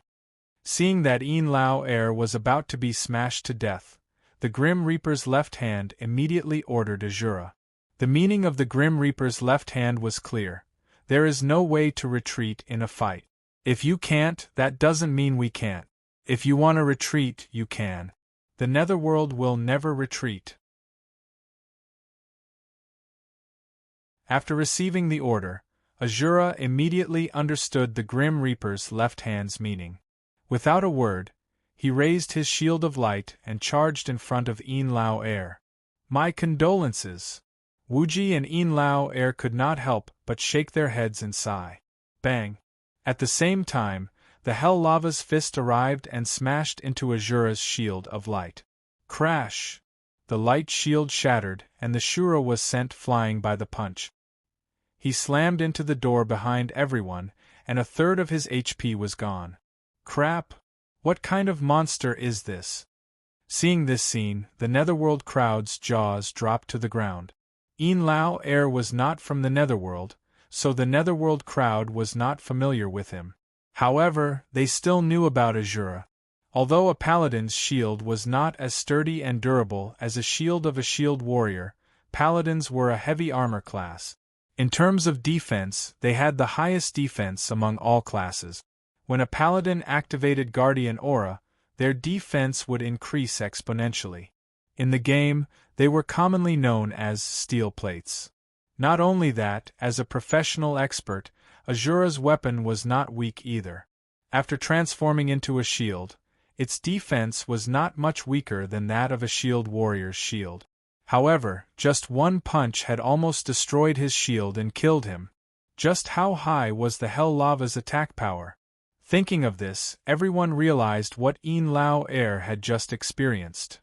Seeing that Ian Lauer was about to be smashed to death, the Grim Reaper's left hand immediately ordered Azura. The meaning of the Grim Reaper's left hand was clear. There is no way to retreat in a fight. If you can't, that doesn't mean we can't. If you want to retreat, you can. The Netherworld will never retreat. After receiving the order, Azura immediately understood the Grim Reaper's left hand's meaning. Without a word, he raised his shield of light and charged in front of Yin Lao Air. My condolences! Wuji and Yin Lao Air could not help but shake their heads and sigh. Bang! At the same time, the Hell Lava's fist arrived and smashed into Azura's shield of light. Crash! The light shield shattered and the Shura was sent flying by the punch. He slammed into the door behind everyone, and a third of his HP was gone. Crap! What kind of monster is this? Seeing this scene, the Netherworld crowd's jaws dropped to the ground. Yin Lao Air was not from the Netherworld, so the Netherworld crowd was not familiar with him. However, they still knew about Azura. Although a paladin's shield was not as sturdy and durable as a shield of a shield warrior, paladins were a heavy armor class. In terms of defense, they had the highest defense among all classes. When a paladin activated Guardian Aura, their defense would increase exponentially. In the game, they were commonly known as steel plates. Not only that, as a professional expert, Azura's weapon was not weak either. After transforming into a shield, its defense was not much weaker than that of a shield warrior's shield. However, just one punch had almost destroyed his shield and killed him. Just how high was the Hell Lava's attack power? Thinking of this, everyone realized what Yin Lao Air had just experienced.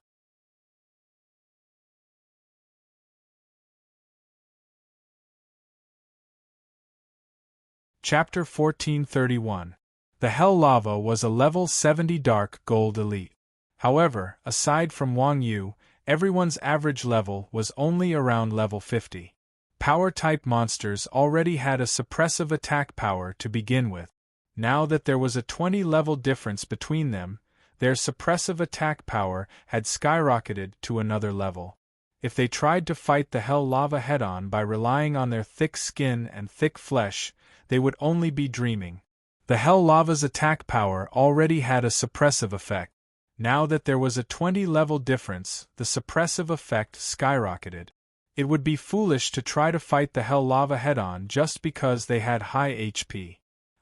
Chapter 1431. The Hell Lava was a level 70 Dark Gold Elite. However, aside from Wang Yu, everyone's average level was only around level 50. Power-type monsters already had a suppressive attack power to begin with. Now that there was a 20-level difference between them, their suppressive attack power had skyrocketed to another level. If they tried to fight the Hell Lava head-on by relying on their thick skin and thick flesh, they would only be dreaming. The Hell Lava's attack power already had a suppressive effect. Now that there was a 20-level difference, the suppressive effect skyrocketed. It would be foolish to try to fight the Hell Lava head-on just because they had high HP.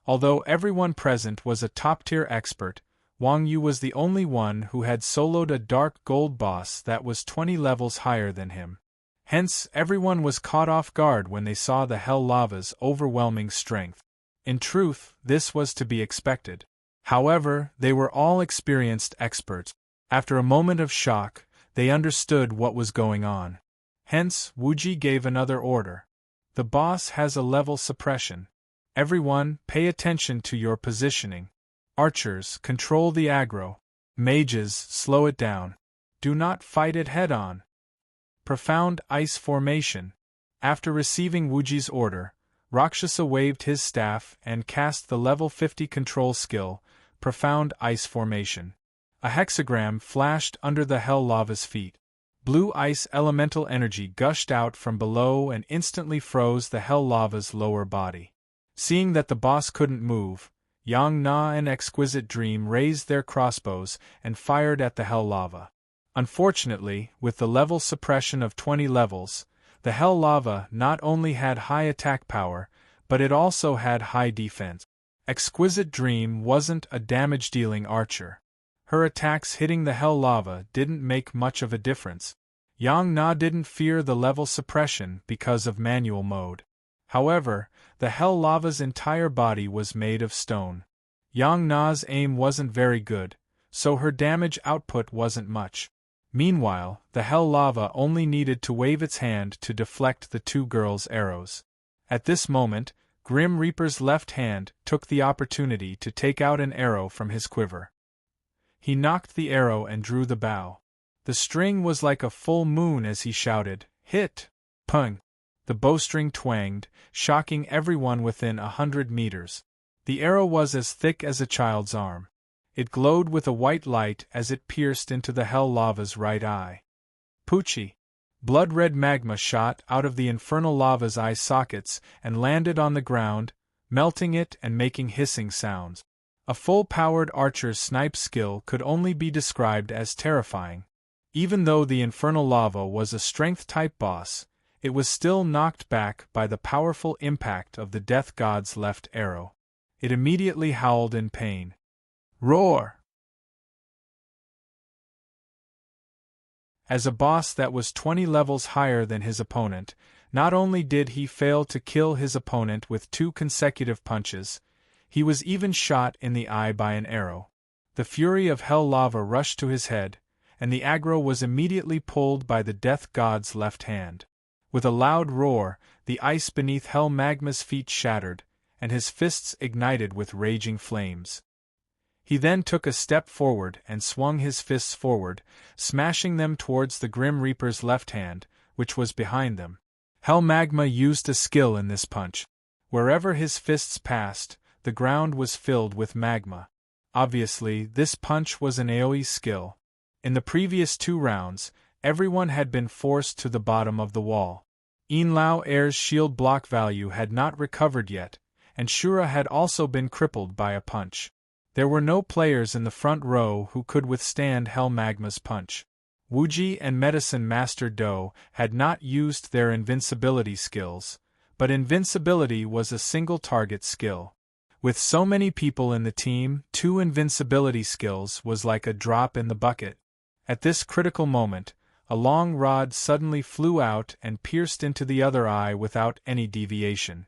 Although everyone present was a top-tier expert, Wang Yu was the only one who had soloed a dark gold boss that was 20 levels higher than him. Hence, everyone was caught off guard when they saw the Hell Lava's overwhelming strength. In truth, this was to be expected. However, they were all experienced experts. After a moment of shock, they understood what was going on. Hence, Wuji gave another order. The boss has a level suppression. Everyone, pay attention to your positioning. Archers, control the aggro. Mages, slow it down. Do not fight it head-on. Profound Ice Formation. After receiving Wuji's order, Rakshasa waved his staff and cast the level 50 control skill, Profound Ice Formation. A hexagram flashed under the Hell Lava's feet. Blue ice elemental energy gushed out from below and instantly froze the Hell Lava's lower body. Seeing that the boss couldn't move, Yang Na and Exquisite Dream raised their crossbows and fired at the Hell Lava. Unfortunately, with the level suppression of 20 levels, the Hell Lava not only had high attack power, but it also had high defense. Exquisite Dream wasn't a damage-dealing archer. Her attacks hitting the Hell Lava didn't make much of a difference. Yang Na didn't fear the level suppression because of manual mode. However, the Hell Lava's entire body was made of stone. Yang Na's aim wasn't very good, so her damage output wasn't much. Meanwhile, the Hell Lava only needed to wave its hand to deflect the two girls' arrows. At this moment, Grim Reaper's left hand took the opportunity to take out an arrow from his quiver. He knocked the arrow and drew the bow. The string was like a full moon as he shouted, "Hit! Pung!" The bowstring twanged, shocking everyone within 100 meters. The arrow was as thick as a child's arm. It glowed with a white light as it pierced into the Hell Lava's right eye. Poochie! Blood-red magma shot out of the infernal lava's eye sockets and landed on the ground, melting it and making hissing sounds. A full-powered archer's snipe skill could only be described as terrifying. Even though the infernal lava was a strength-type boss, it was still knocked back by the powerful impact of the death god's left arrow. It immediately howled in pain. Roar! As a boss that was 20 levels higher than his opponent, not only did he fail to kill his opponent with 2 consecutive punches, he was even shot in the eye by an arrow. The fury of hell lava rushed to his head, and the aggro was immediately pulled by the death god's left hand. With a loud roar, the ice beneath hell magma's feet shattered, and his fists ignited with raging flames. He then took a step forward and swung his fists forward, smashing them towards the Grim Reaper's left hand, which was behind them. Hell magma used a skill in this punch. Wherever his fists passed, the ground was filled with magma. Obviously, this punch was an AoE skill. In the previous 2 rounds, everyone had been forced to the bottom of the wall. Lao Air's shield block value had not recovered yet, and Shura had also been crippled by a punch. There were no players in the front row who could withstand Hell Magma's punch. Wuji and Medicine Master Do had not used their invincibility skills, but invincibility was a single-target skill. With so many people in the team, 2 invincibility skills was like a drop in the bucket. At this critical moment, a long rod suddenly flew out and pierced into the other eye without any deviation.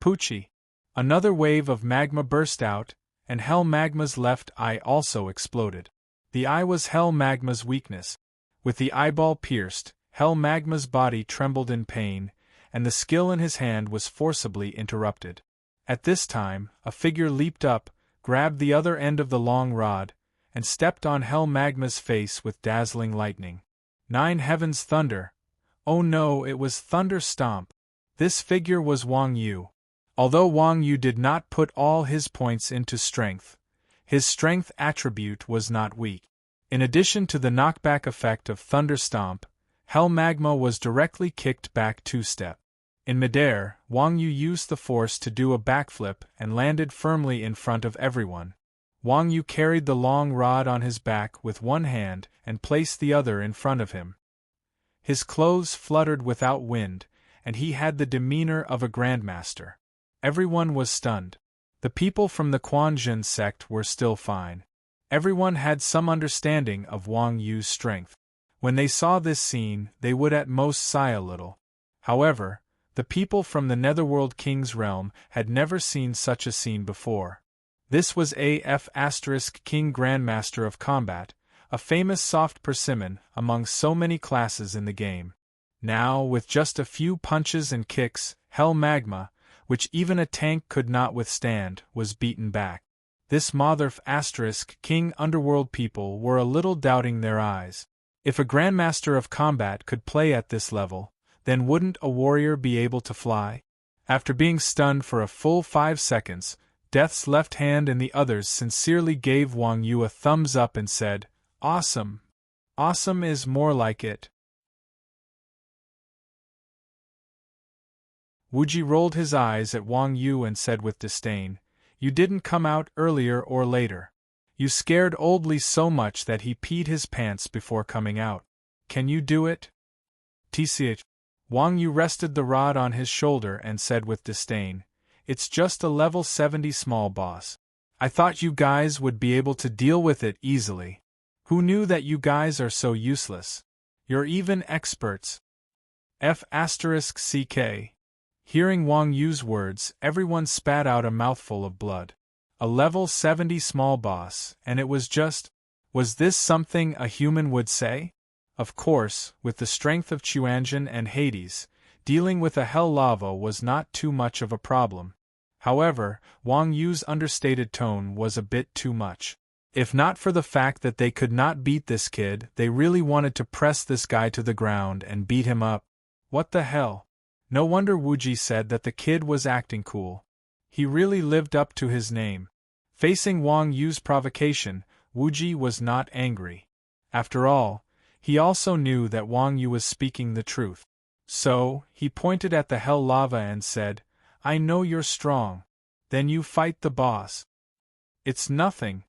Poochie! Another wave of magma burst out, and Hell Magma's left eye also exploded. The eye was Hell Magma's weakness. With the eyeball pierced, Hell Magma's body trembled in pain, and the skill in his hand was forcibly interrupted. At this time, a figure leaped up, grabbed the other end of the long rod, and stepped on Hell Magma's face with dazzling lightning. 9 heavens thunder! Oh no, it was Thunder Stomp! This figure was Wang Yu. Although Wang Yu did not put all his points into strength, his strength attribute was not weak. In addition to the knockback effect of Thunder Stomp, Hell Magma was directly kicked back 2 steps. In midair, Wang Yu used the force to do a backflip and landed firmly in front of everyone. Wang Yu carried the long rod on his back with one hand and placed the other in front of him. His clothes fluttered without wind, and he had the demeanor of a grandmaster. Everyone was stunned. The people from the Quanjin sect were still fine. Everyone had some understanding of Wang Yu's strength. When they saw this scene, they would at most sigh a little. However, the people from the Netherworld King's realm had never seen such a scene before. This was AF** King Grandmaster of Combat, a famous soft persimmon among so many classes in the game. Now, with just a few punches and kicks, Hell Magma, which even a tank could not withstand, was beaten back. This Motherf** King Underworld people were a little doubting their eyes. If a Grandmaster of Combat could play at this level, then wouldn't a warrior be able to fly? After being stunned for a full 5 seconds, Death's left hand and the others sincerely gave Wang Yu a thumbs up and said, "Awesome! Awesome is more like it." Wuji rolled his eyes at Wang Yu and said with disdain, "You didn't come out earlier or later. You scared Old Li so much that he peed his pants before coming out. Can you do it?" Tch. Wang Yu rested the rod on his shoulder and said with disdain, "It's just a level 70 small boss. I thought you guys would be able to deal with it easily. Who knew that you guys are so useless? You're even experts." F***CK. Hearing Wang Yu's words, everyone spat out a mouthful of blood. A level 70 small boss, and it was just... Was this something a human would say? Of course, with the strength of Chuanjin and Hades, dealing with a hell lava was not too much of a problem. However, Wang Yu's understated tone was a bit too much. If not for the fact that they could not beat this kid, they really wanted to press this guy to the ground and beat him up. What the hell? No wonder Wuji said that the kid was acting cool. He really lived up to his name. Facing Wang Yu's provocation, Wuji was not angry. After all, he also knew that Wang Yu was speaking the truth. So, he pointed at the hell lava and said, "I know you're strong. Then you fight the boss." "It's nothing."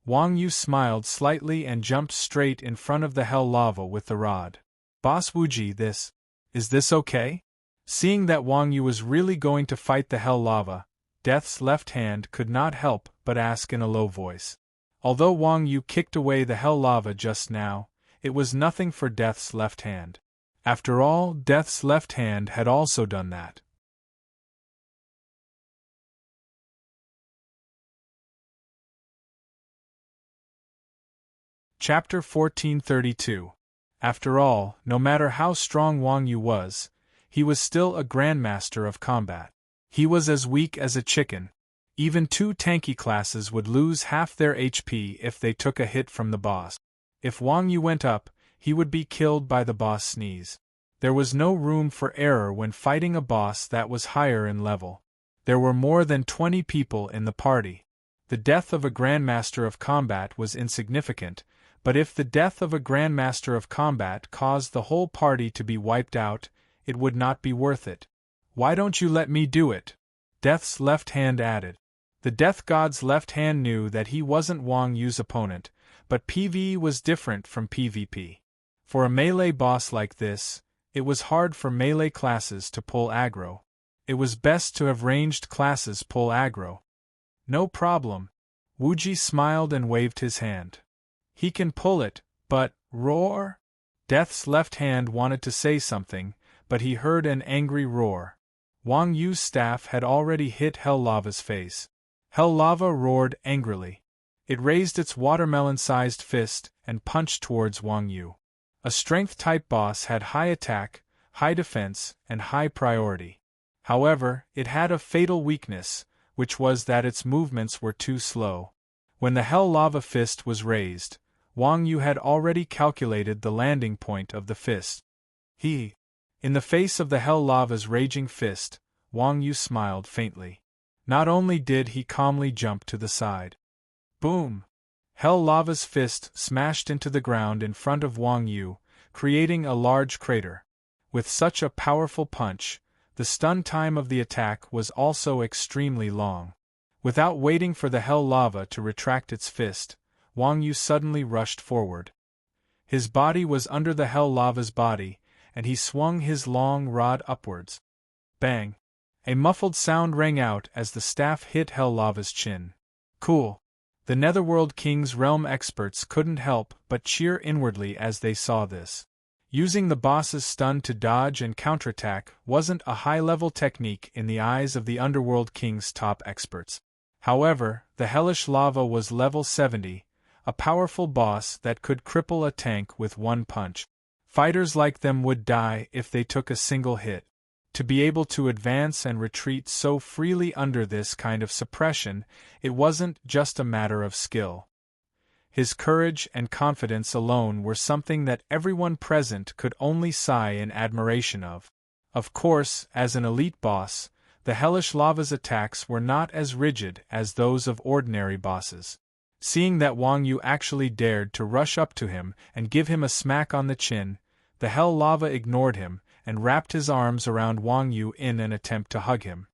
Wang Yu smiled slightly and jumped straight in front of the hell lava with the rod. "Boss Wuji, this..." Is this okay? Seeing that Wang Yu was really going to fight the hell lava, Death's left hand could not help but ask in a low voice. Although Wang Yu kicked away the hell lava just now, it was nothing for Death's left hand. After all, Death's left hand had also done that. Chapter 1432. After all, no matter how strong Wang Yu was, he was still a grandmaster of combat. He was as weak as a chicken. Even 2 tanky classes would lose half their HP if they took a hit from the boss. If Wang Yu went up, he would be killed by the boss sneeze. There was no room for error when fighting a boss that was higher in level. There were more than 20 people in the party. The death of a grandmaster of combat was insignificant, but if the death of a grandmaster of combat caused the whole party to be wiped out, it would not be worth it. Why don't you let me do it? Death's left hand added. The Death God's left hand knew that he wasn't Wang Yu's opponent, but PvE was different from PvP. For a melee boss like this, it was hard for melee classes to pull aggro. It was best to have ranged classes pull aggro. No problem. Wuji smiled and waved his hand. He can pull it, but, roar? Death's left hand wanted to say something, but he heard an angry roar. Wang Yu's staff had already hit Hell Lava's face. Hell Lava roared angrily. It raised its watermelon-sized fist and punched towards Wang Yu. A strength-type boss had high attack, high defense, and high priority. However, it had a fatal weakness, which was that its movements were too slow. When the Hell Lava fist was raised, Wang Yu had already calculated the landing point of the fist. In the face of the Hell Lava's raging fist, Wang Yu smiled faintly. Not only did he calmly jump to the side. Boom! Hell Lava's fist smashed into the ground in front of Wang Yu, creating a large crater. With such a powerful punch, the stun time of the attack was also extremely long. Without waiting for the Hell Lava to retract its fist, Wang Yu suddenly rushed forward. His body was under the Hell Lava's body, and he swung his long rod upwards. Bang! A muffled sound rang out as the staff hit Hell Lava's chin. Cool! The Netherworld King's realm experts couldn't help but cheer inwardly as they saw this. Using the boss's stun to dodge and counterattack wasn't a high-level technique in the eyes of the Underworld King's top experts. However, the Hellish Lava was level 70, a powerful boss that could cripple a tank with one punch. Fighters like them would die if they took a single hit. To be able to advance and retreat so freely under this kind of suppression, it wasn't just a matter of skill. His courage and confidence alone were something that everyone present could only sigh in admiration of. Of course, as an elite boss, the Hellish Lava's attacks were not as rigid as those of ordinary bosses. Seeing that Wang Yu actually dared to rush up to him and give him a smack on the chin, the Hell Lava ignored him and wrapped his arms around Wang Yu in an attempt to hug him.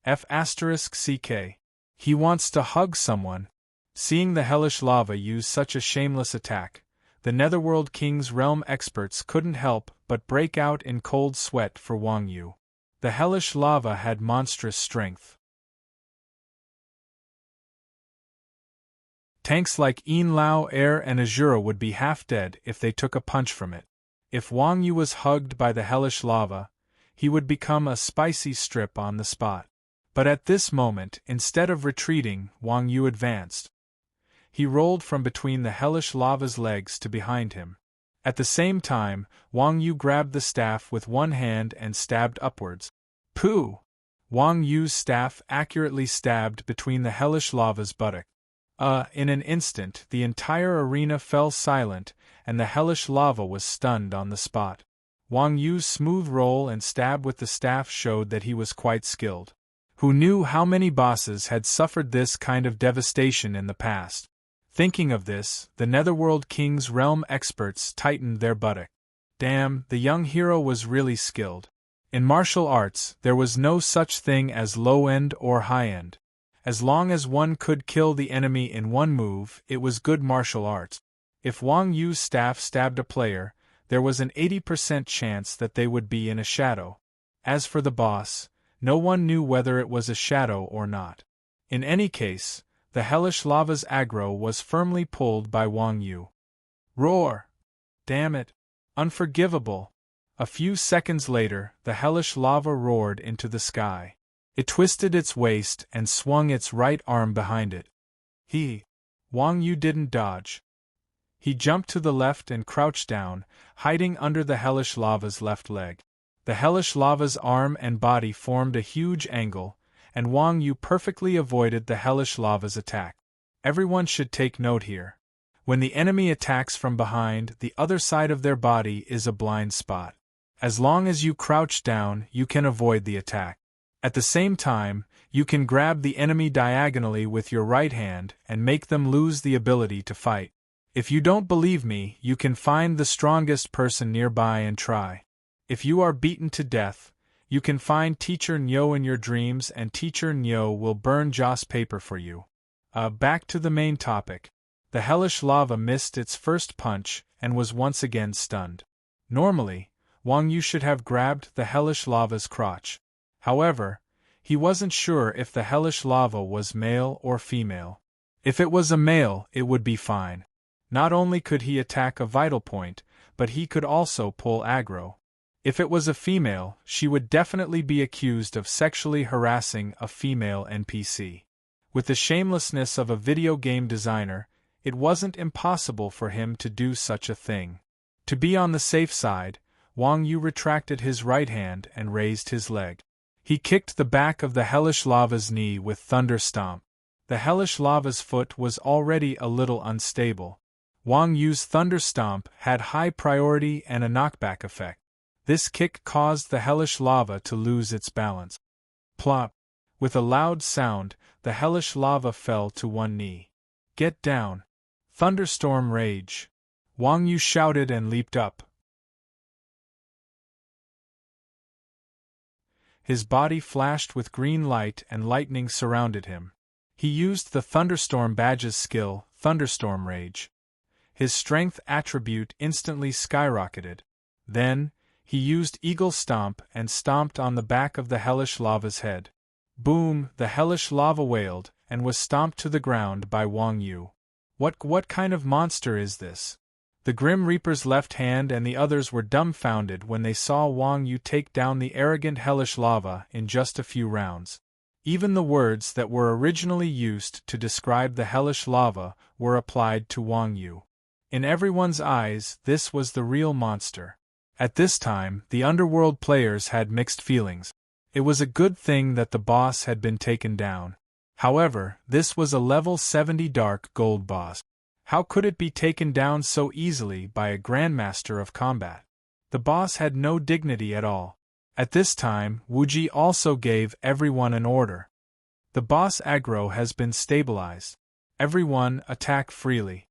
F***ck. He wants to hug someone. Seeing the Hellish Lava use such a shameless attack, the Netherworld King's realm experts couldn't help but break out in cold sweat for Wang Yu. The Hellish Lava had monstrous strength. Tanks like Yin Lao, Air, and Azura would be half dead if they took a punch from it. If Wang Yu was hugged by the Hellish Lava, he would become a spicy strip on the spot. But at this moment, instead of retreating, Wang Yu advanced. He rolled from between the Hellish Lava's legs to behind him. At the same time, Wang Yu grabbed the staff with one hand and stabbed upwards. Pooh! Wang Yu's staff accurately stabbed between the Hellish Lava's buttock. In an instant, the entire arena fell silent, and the Hellish Lava was stunned on the spot. Wang Yu's smooth roll and stab with the staff showed that he was quite skilled. Who knew how many bosses had suffered this kind of devastation in the past? Thinking of this, the Netherworld King's realm experts tightened their buttock. Damn, the young hero was really skilled. In martial arts, there was no such thing as low-end or high-end. As long as one could kill the enemy in one move, it was good martial arts. If Wang Yu's staff stabbed a player, there was an 80% chance that they would be in a shadow. As for the boss, no one knew whether it was a shadow or not. In any case, the hellish lava's aggro was firmly pulled by Wang Yu. Roar! Damn it! Unforgivable! A few seconds later, the hellish lava roared into the sky. It twisted its waist and swung its right arm behind it. Wang Yu didn't dodge. He jumped to the left and crouched down, hiding under the hellish lava's left leg. The hellish lava's arm and body formed a huge angle, and Wang Yu perfectly avoided the hellish lava's attack. Everyone should take note here. When the enemy attacks from behind, the other side of their body is a blind spot. As long as you crouch down, you can avoid the attack. At the same time, you can grab the enemy diagonally with your right hand and make them lose the ability to fight. If you don't believe me, you can find the strongest person nearby and try. If you are beaten to death, you can find Teacher Nyo in your dreams and Teacher Nyo will burn Joss paper for you. Back to the main topic. The hellish lava missed its first punch and was once again stunned. Normally, Wang Yu should have grabbed the hellish lava's crotch. However, he wasn't sure if the hellish lava was male or female. If it was a male, it would be fine. Not only could he attack a vital point, but he could also pull aggro. If it was a female, she would definitely be accused of sexually harassing a female NPC. With the shamelessness of a video game designer, it wasn't impossible for him to do such a thing. To be on the safe side, Wang Yu retracted his right hand and raised his leg. He kicked the back of the hellish lava's knee with thunder stomp. The hellish lava's foot was already a little unstable. Wang Yu's thunder stomp had high priority and a knockback effect. This kick caused the hellish lava to lose its balance. Plop! With a loud sound, the hellish lava fell to one knee. Get down! Thunderstorm rage! Wang Yu shouted and leaped up. His body flashed with green light and lightning surrounded him. He used the Thunderstorm Badge's skill, Thunderstorm Rage. His strength attribute instantly skyrocketed. Then, he used Eagle Stomp and stomped on the back of the hellish lava's head. Boom! The hellish lava wailed, and was stomped to the ground by Wang Yu. What kind of monster is this? The Grim Reaper's left hand and the others were dumbfounded when they saw Wang Yu take down the arrogant hellish lava in just a few rounds. Even the words that were originally used to describe the hellish lava were applied to Wang Yu. In everyone's eyes, this was the real monster. At this time, the underworld players had mixed feelings. It was a good thing that the boss had been taken down. However, this was a level 70 Dark Gold boss. How could it be taken down so easily by a Grandmaster of Combat? The boss had no dignity at all. At this time, Wuji also gave everyone an order. The boss aggro has been stabilized. Everyone attack freely.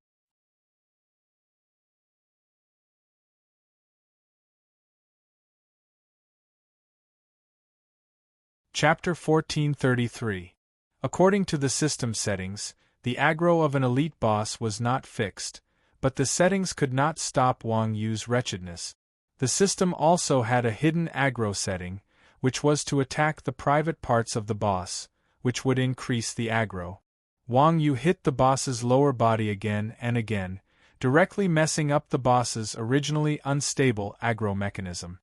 Chapter 1433. According to the system settings, the aggro of an elite boss was not fixed, but the settings could not stop Wang Yu's wretchedness. The system also had a hidden aggro setting, which was to attack the private parts of the boss, which would increase the aggro. Wang Yu hit the boss's lower body again and again, directly messing up the boss's originally unstable aggro mechanism.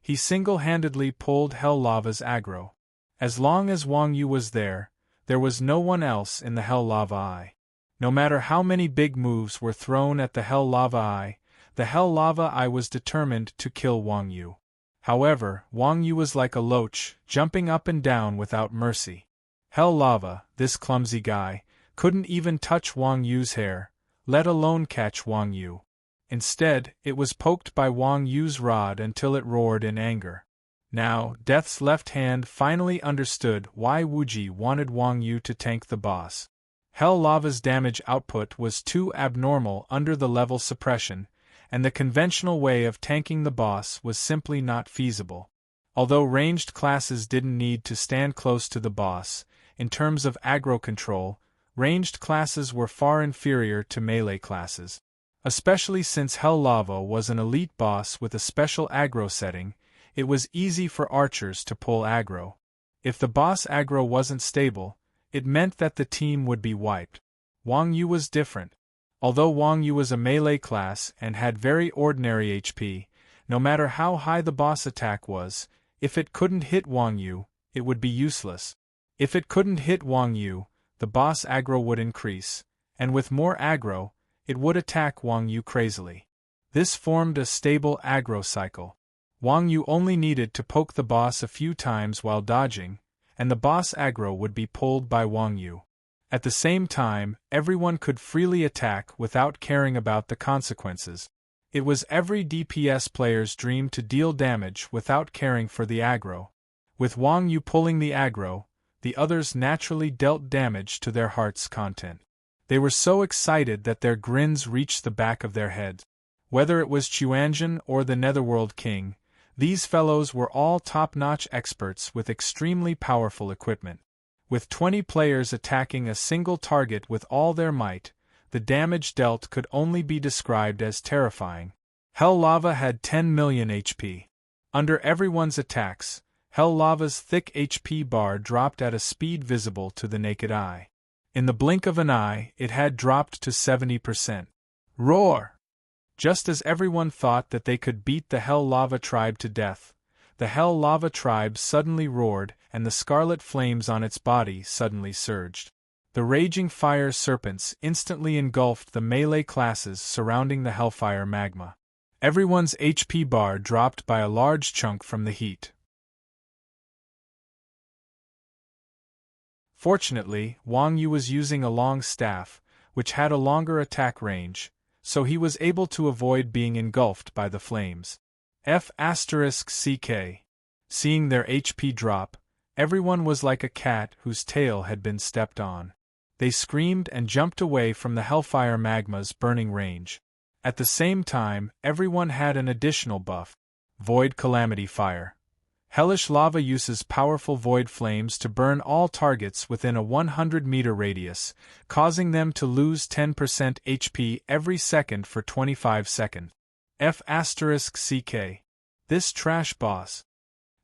He single-handedly pulled Hell Lava's aggro. As long as Wang Yu was there was no one else in the Hell Lava Eye. No matter how many big moves were thrown at the Hell Lava Eye, the Hell Lava Eye was determined to kill Wang Yu. However, Wang Yu was like a loach, jumping up and down without mercy. Hell Lava, this clumsy guy, couldn't even touch Wang Yu's hair, let alone catch Wang Yu. Instead, it was poked by Wang Yu's rod until it roared in anger. Now, Death's left hand finally understood why Wuji wanted Wang Yu to tank the boss. Hell Lava's damage output was too abnormal under the level suppression, and the conventional way of tanking the boss was simply not feasible. Although ranged classes didn't need to stand close to the boss, in terms of aggro control, ranged classes were far inferior to melee classes. Especially since Hell Lava was an elite boss with a special aggro setting, it was easy for archers to pull aggro. If the boss aggro wasn't stable, it meant that the team would be wiped. Wang Yu was different. Although Wang Yu was a melee class and had very ordinary HP, no matter how high the boss attack was, if it couldn't hit Wang Yu, it would be useless. If it couldn't hit Wang Yu, the boss aggro would increase, and with more aggro, it would attack Wang Yu crazily. This formed a stable aggro cycle. Wang Yu only needed to poke the boss a few times while dodging, and the boss aggro would be pulled by Wang Yu. At the same time, everyone could freely attack without caring about the consequences. It was every DPS player's dream to deal damage without caring for the aggro. With Wang Yu pulling the aggro, the others naturally dealt damage to their heart's content. They were so excited that their grins reached the back of their heads. Whether it was Chuanjin or the Netherworld King, these fellows were all top-notch experts with extremely powerful equipment. With 20 players attacking a single target with all their might, the damage dealt could only be described as terrifying. Hell Lava had 10 million HP. Under everyone's attacks, Hell Lava's thick HP bar dropped at a speed visible to the naked eye. In the blink of an eye, it had dropped to 70%. Roar! Just as everyone thought that they could beat the Hell Lava tribe to death, the Hell Lava tribe suddenly roared and the scarlet flames on its body suddenly surged. The raging fire serpents instantly engulfed the melee classes surrounding the Hellfire magma. Everyone's HP bar dropped by a large chunk from the heat. Fortunately, Wang Yu was using a long staff, which had a longer attack range, so he was able to avoid being engulfed by the flames. F***CK. Seeing their HP drop, everyone was like a cat whose tail had been stepped on. They screamed and jumped away from the Hellfire magma's burning range. At the same time, everyone had an additional buff. Void Calamity Fire. Hellish lava uses powerful void flames to burn all targets within a 100-meter radius, causing them to lose 10% HP every second for 25 seconds. F***CK. This trash boss.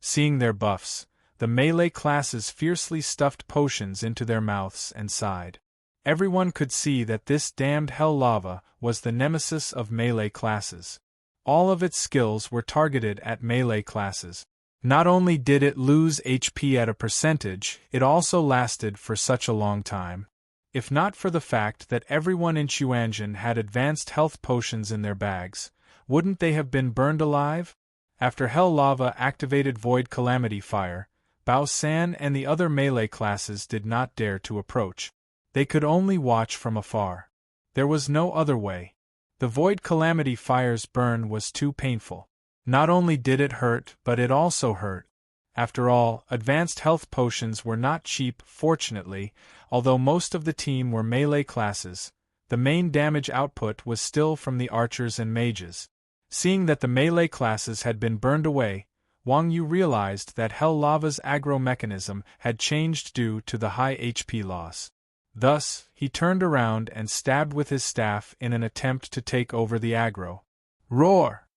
Seeing their buffs, the melee classes fiercely stuffed potions into their mouths and sighed. Everyone could see that this damned Hell Lava was the nemesis of melee classes. All of its skills were targeted at melee classes. Not only did it lose HP at a percentage, it also lasted for such a long time. If not for the fact that everyone in Chuanjin had advanced health potions in their bags, wouldn't they have been burned alive? After Hell Lava activated Void Calamity Fire, Bao San and the other melee classes did not dare to approach. They could only watch from afar. There was no other way. The Void Calamity Fire's burn was too painful. Not only did it hurt, but it also hurt. After all, advanced health potions were not cheap, fortunately, although most of the team were melee classes. The main damage output was still from the archers and mages. Seeing that the melee classes had been burned away, Wang Yu realized that Hell Lava's aggro mechanism had changed due to the high HP loss. Thus, he turned around and stabbed with his staff in an attempt to take over the aggro. Roar!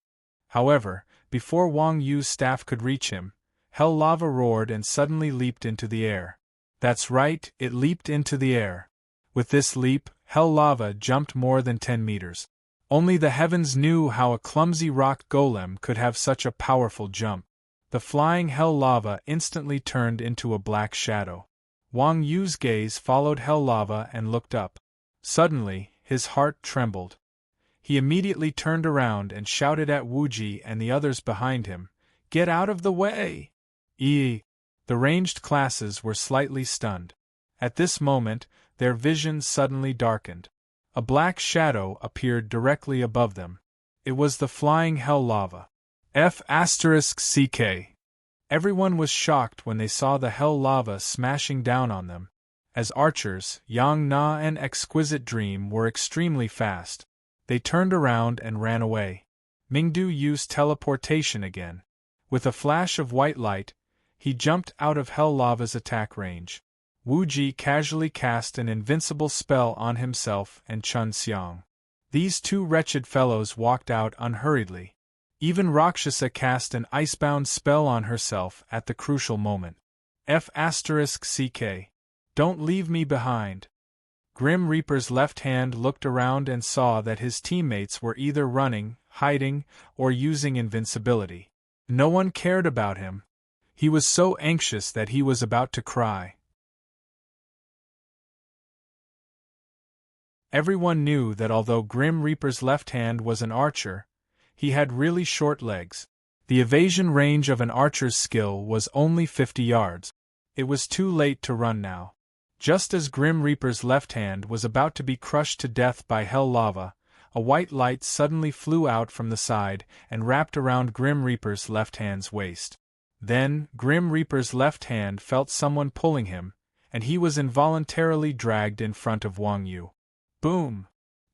However, before Wang Yu's staff could reach him, Hell Lava roared and suddenly leaped into the air. That's right, it leaped into the air. With this leap, Hell Lava jumped more than 10 meters. Only the heavens knew how a clumsy rock golem could have such a powerful jump. The flying Hell Lava instantly turned into a black shadow. Wang Yu's gaze followed Hell Lava and looked up. Suddenly, his heart trembled. He immediately turned around and shouted at Wuji and the others behind him, "Get out of the way!" The ranged classes were slightly stunned. At this moment, their vision suddenly darkened. A black shadow appeared directly above them. It was the flying Hell Lava. F***CK. Everyone was shocked when they saw the Hell Lava smashing down on them. As archers, Yang Na and Exquisite Dream were extremely fast. They turned around and ran away. Mingdu used teleportation again. With a flash of white light, he jumped out of Hell Lava's attack range. Wuji casually cast an invincible spell on himself and Chun Xiang. These two wretched fellows walked out unhurriedly. Even Rakshasa cast an icebound spell on herself at the crucial moment. F***ck. Don't leave me behind. Grim Reaper's left hand looked around and saw that his teammates were either running, hiding, or using invincibility. No one cared about him. He was so anxious that he was about to cry. Everyone knew that although Grim Reaper's left hand was an archer, he had really short legs. The evasion range of an archer's skill was only 50 yards. It was too late to run now. Just as Grim Reaper's left hand was about to be crushed to death by hell lava, a white light suddenly flew out from the side and wrapped around Grim Reaper's left hand's waist. Then, Grim Reaper's left hand felt someone pulling him, and he was involuntarily dragged in front of Wang Yu. Boom!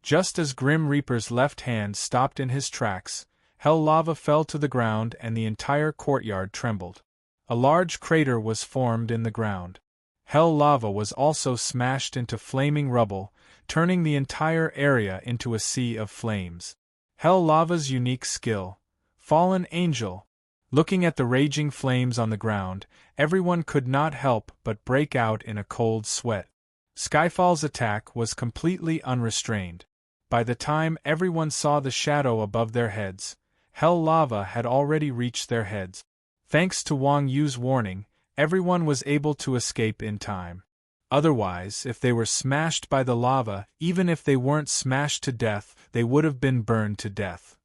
Just as Grim Reaper's left hand stopped in his tracks, hell lava fell to the ground and the entire courtyard trembled. A large crater was formed in the ground. Hell lava was also smashed into flaming rubble, turning the entire area into a sea of flames. Hell lava's unique skill. Fallen Angel. Looking at the raging flames on the ground, everyone could not help but break out in a cold sweat. Skyfall's attack was completely unrestrained. By the time everyone saw the shadow above their heads, hell lava had already reached their heads. Thanks to Wang Yu's warning, everyone was able to escape in time. Otherwise, if they were smashed by the lava, even if they weren't smashed to death, they would have been burned to death.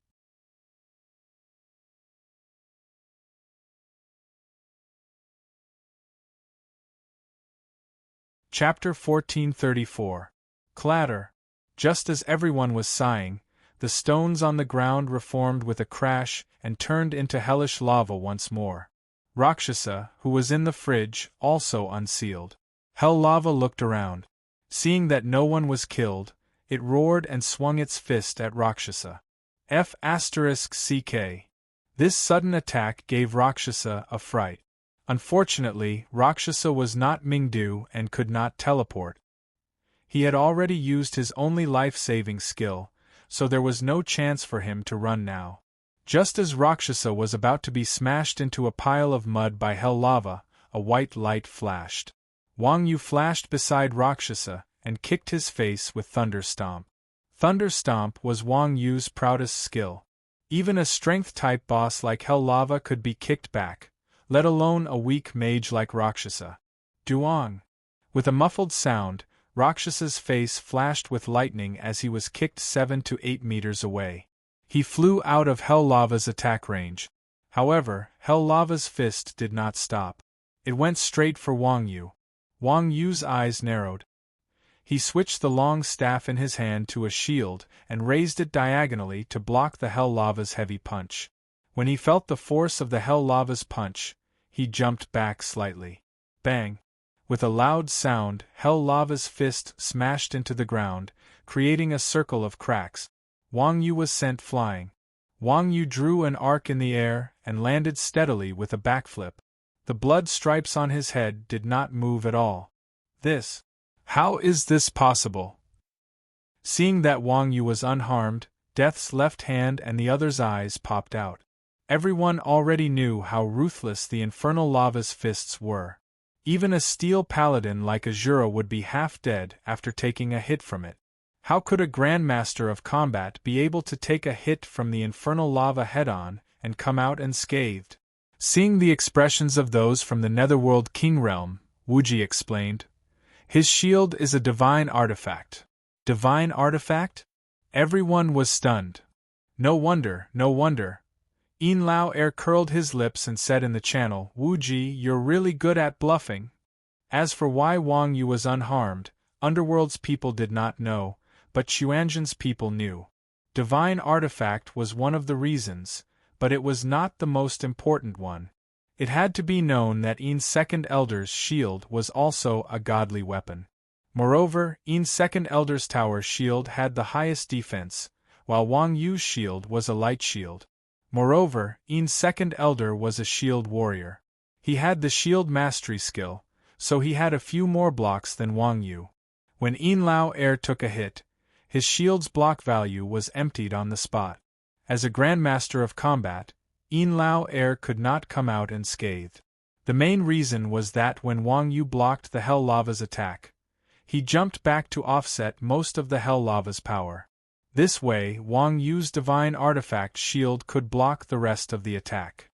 Chapter 1434. Clatter. Just as everyone was sighing, the stones on the ground reformed with a crash and turned into hellish lava once more. Rakshasa, who was in the fridge, also unsealed. Hell lava looked around. Seeing that no one was killed, it roared and swung its fist at Rakshasa. F***ck. This sudden attack gave Rakshasa a fright. Unfortunately, Rakshasa was not Mingdu and could not teleport. He had already used his only life-saving skill, so there was no chance for him to run now. Just as Rakshasa was about to be smashed into a pile of mud by hell lava, a white light flashed. Wang Yu flashed beside Rakshasa and kicked his face with Thunder Stomp. Thunder Stomp was Wang Yu's proudest skill. Even a strength-type boss like hell lava could be kicked back, let alone a weak mage like Rakshasa. Duong! With a muffled sound, Rakshasa's face flashed with lightning as he was kicked 7 to 8 meters away. He flew out of hell lava's attack range. However, hell lava's fist did not stop. It went straight for Wang Yu. Wang Yu's eyes narrowed. He switched the long staff in his hand to a shield and raised it diagonally to block the hell lava's heavy punch. When he felt the force of the hell lava's punch, he jumped back slightly. Bang! With a loud sound, hell lava's fist smashed into the ground, creating a circle of cracks. Wang Yu was sent flying. Wang Yu drew an arc in the air and landed steadily with a backflip. The blood stripes on his head did not move at all. How is this possible? Seeing that Wang Yu was unharmed, Death's left hand and the other's eyes popped out. Everyone already knew how ruthless the infernal lava's fists were. Even a steel paladin like Azura would be half dead after taking a hit from it. How could a grandmaster of combat be able to take a hit from the infernal lava head-on and come out unscathed? Seeing the expressions of those from the Netherworld King Realm, Wuji explained, "His shield is a divine artifact." Divine artifact? Everyone was stunned. No wonder, no wonder. Yin Lao Air curled his lips and said in the channel, "Wuji, you're really good at bluffing." As for why Wang Yu was unharmed, Underworld's people did not know, but Xuanzhen's people knew. Divine artifact was one of the reasons, but it was not the most important one. It had to be known that Yin's second elder's shield was also a godly weapon. Moreover, Yin's second elder's tower shield had the highest defense, while Wang Yu's shield was a light shield. Moreover, Yin's second elder was a shield warrior. He had the shield mastery skill, so he had a few more blocks than Wang Yu. When Yin Lao Air took a hit, His shield's block value was emptied on the spot. As a grandmaster of combat, Yin Lao Air could not come out unscathed. The main reason was that when Wang Yu blocked the Hell Lava's attack, he jumped back to offset most of the Hell Lava's power. This way, Wang Yu's divine artifact shield could block the rest of the attack.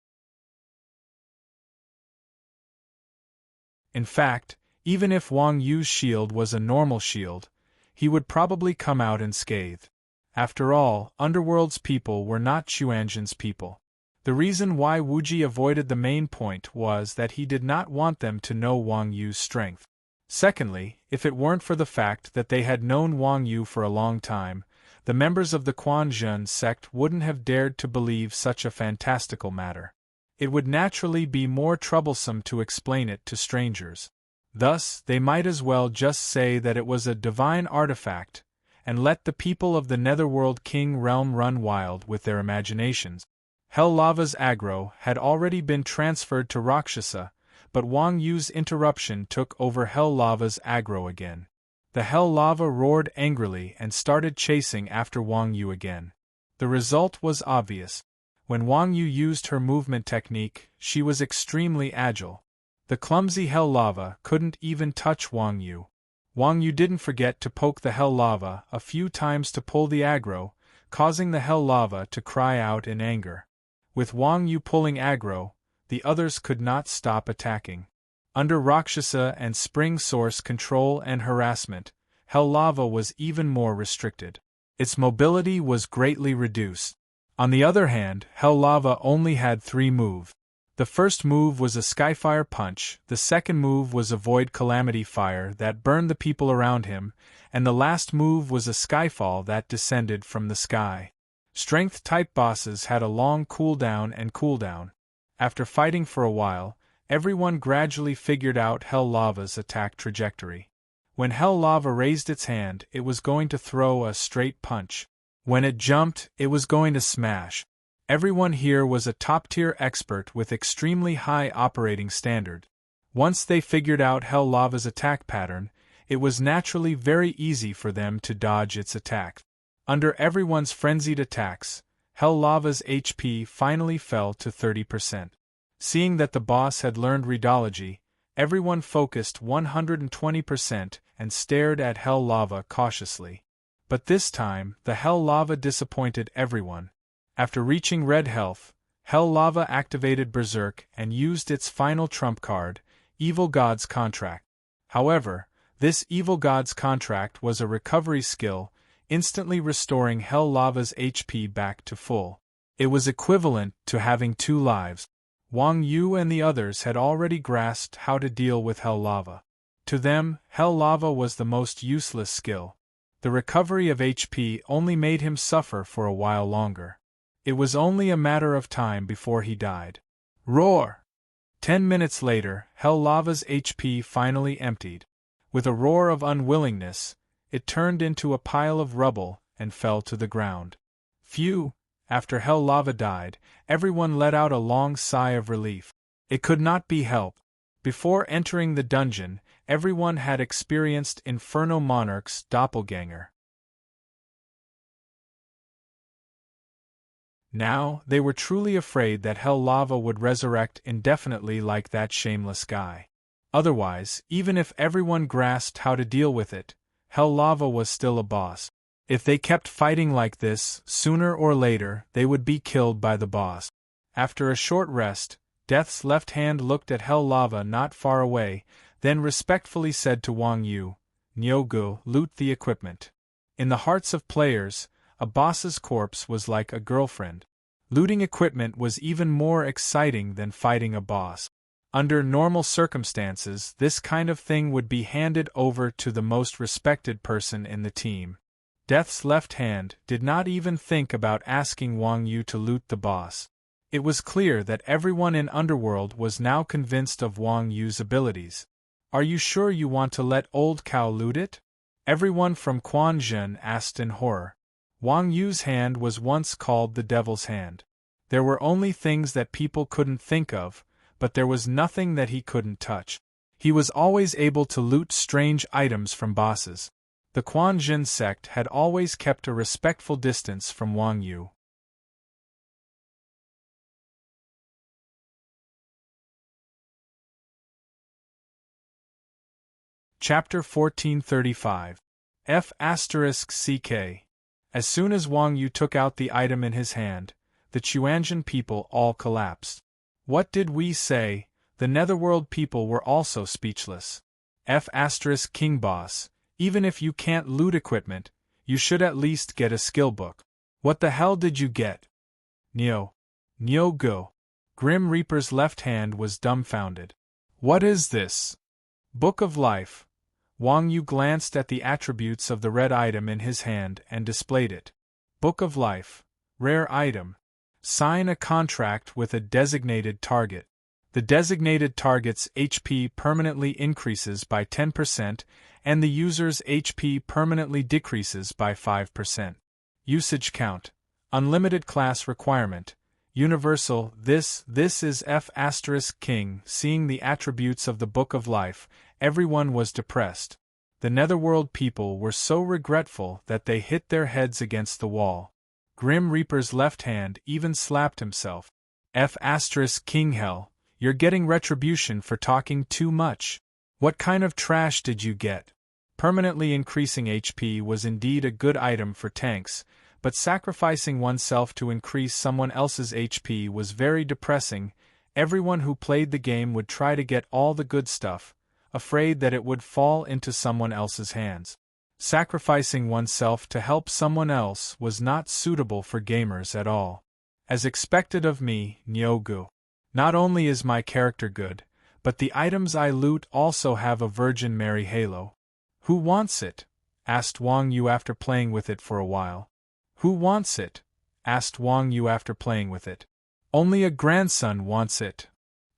In fact, even if Wang Yu's shield was a normal shield, he would probably come out unscathed. After all, Underworld's people were not Xuanzhen's people. The reason why Wuji avoided the main point was that he did not want them to know Wang Yu's strength. Secondly, if it weren't for the fact that they had known Wang Yu for a long time, the members of the Quan Zhen sect wouldn't have dared to believe such a fantastical matter. It would naturally be more troublesome to explain it to strangers. Thus, they might as well just say that it was a divine artifact, and let the people of the Netherworld King realm run wild with their imaginations. Hell Lava's aggro had already been transferred to Rakshasa, but Wang Yu's interruption took over Hell Lava's aggro again. The Hell Lava roared angrily and started chasing after Wang Yu again. The result was obvious. When Wang Yu used her movement technique, she was extremely agile. The clumsy Hell Lava couldn't even touch Wang Yu. Wang Yu didn't forget to poke the Hell Lava a few times to pull the aggro, causing the Hell Lava to cry out in anger. With Wang Yu pulling aggro, the others could not stop attacking. Under Rakshasa and Spring Source control and harassment, Hell Lava was even more restricted. Its mobility was greatly reduced. On the other hand, Hell Lava only had 3 moves. The first move was a Skyfire Punch, the second move was Avoid Calamity Fire that burned the people around him, and the last move was a Skyfall that descended from the sky. Strength-type bosses had a long cooldown and cooldown. After fighting for a while, everyone gradually figured out Hell Lava's attack trajectory. When Hell Lava raised its hand, it was going to throw a straight punch. When it jumped, it was going to smash. Everyone here was a top-tier expert with extremely high operating standard. Once they figured out Hell Lava's attack pattern, it was naturally very easy for them to dodge its attack. Under everyone's frenzied attacks, Hell Lava's HP finally fell to 30%. Seeing that the boss had learned Redology, everyone focused 120% and stared at Hell Lava cautiously. But this time, the Hell Lava disappointed everyone. After reaching red health, Hell Lava activated Berserk and used its final trump card, Evil God's Contract. However, this Evil God's Contract was a recovery skill, instantly restoring Hell Lava's HP back to full. It was equivalent to having 2 lives. Wang Yu and the others had already grasped how to deal with Hell Lava. To them, Hell Lava was the most useless skill. The recovery of HP only made him suffer for a while longer. It was only a matter of time before he died. Roar! 10 minutes later, Hell Lava's HP finally emptied. With a roar of unwillingness, it turned into a pile of rubble and fell to the ground. Phew! After Hell Lava died, everyone let out a long sigh of relief. It could not be helped. Before entering the dungeon, everyone had experienced Inferno Monarch's doppelganger. Now, they were truly afraid that Hell Lava would resurrect indefinitely like that shameless guy. Otherwise, even if everyone grasped how to deal with it, Hell Lava was still a boss. If they kept fighting like this, sooner or later, they would be killed by the boss. After a short rest, Death's left hand looked at Hell Lava not far away, then respectfully said to Wang Yu, "Nyogu, loot the equipment." In the hearts of players, a boss's corpse was like a girlfriend. Looting equipment was even more exciting than fighting a boss. Under normal circumstances, this kind of thing would be handed over to the most respected person in the team. Death's left hand did not even think about asking Wang Yu to loot the boss. It was clear that everyone in Underworld was now convinced of Wang Yu's abilities. "Are you sure you want to let Old Cow loot it?" Everyone from Quan Zhen asked in horror. Wang Yu's hand was once called the Devil's Hand. There were only things that people couldn't think of, but there was nothing that he couldn't touch. He was always able to loot strange items from bosses. The Quanjin sect had always kept a respectful distance from Wang Yu. Chapter 1435. F***CK. As soon as Wang Yu took out the item in his hand, the Chuanjian people all collapsed. What did we say? The Netherworld people were also speechless. King boss, even if you can't loot equipment, you should at least get a skill book. What the hell did you get? Nyo go. Grim Reaper's left hand was dumbfounded. What is this? Book of Life. Wang Yu glanced at the attributes of the red item in his hand and displayed it. Book of Life. Rare item. Sign a contract with a designated target. The designated target's HP permanently increases by 10%, and the user's HP permanently decreases by 5%. Usage count. Unlimited class requirement. Universal. This is F***King. Seeing the attributes of the Book of Life, everyone was depressed. The Netherworld people were so regretful that they hit their heads against the wall. Grim Reaper's left hand even slapped himself. King hell, you're getting retribution for talking too much. What kind of trash did you get? Permanently increasing HP was indeed a good item for tanks, but sacrificing oneself to increase someone else's HP was very depressing. Everyone who played the game would try to get all the good stuff, afraid that it would fall into someone else's hands. Sacrificing oneself to help someone else was not suitable for gamers at all. As expected of me, Nyogu. Not only is my character good, but the items I loot also have a Virgin Mary halo. Who wants it? Asked Wang Yu after playing with it for a while. Who wants it? Asked Wang Yu after playing with it. Only a grandson wants it.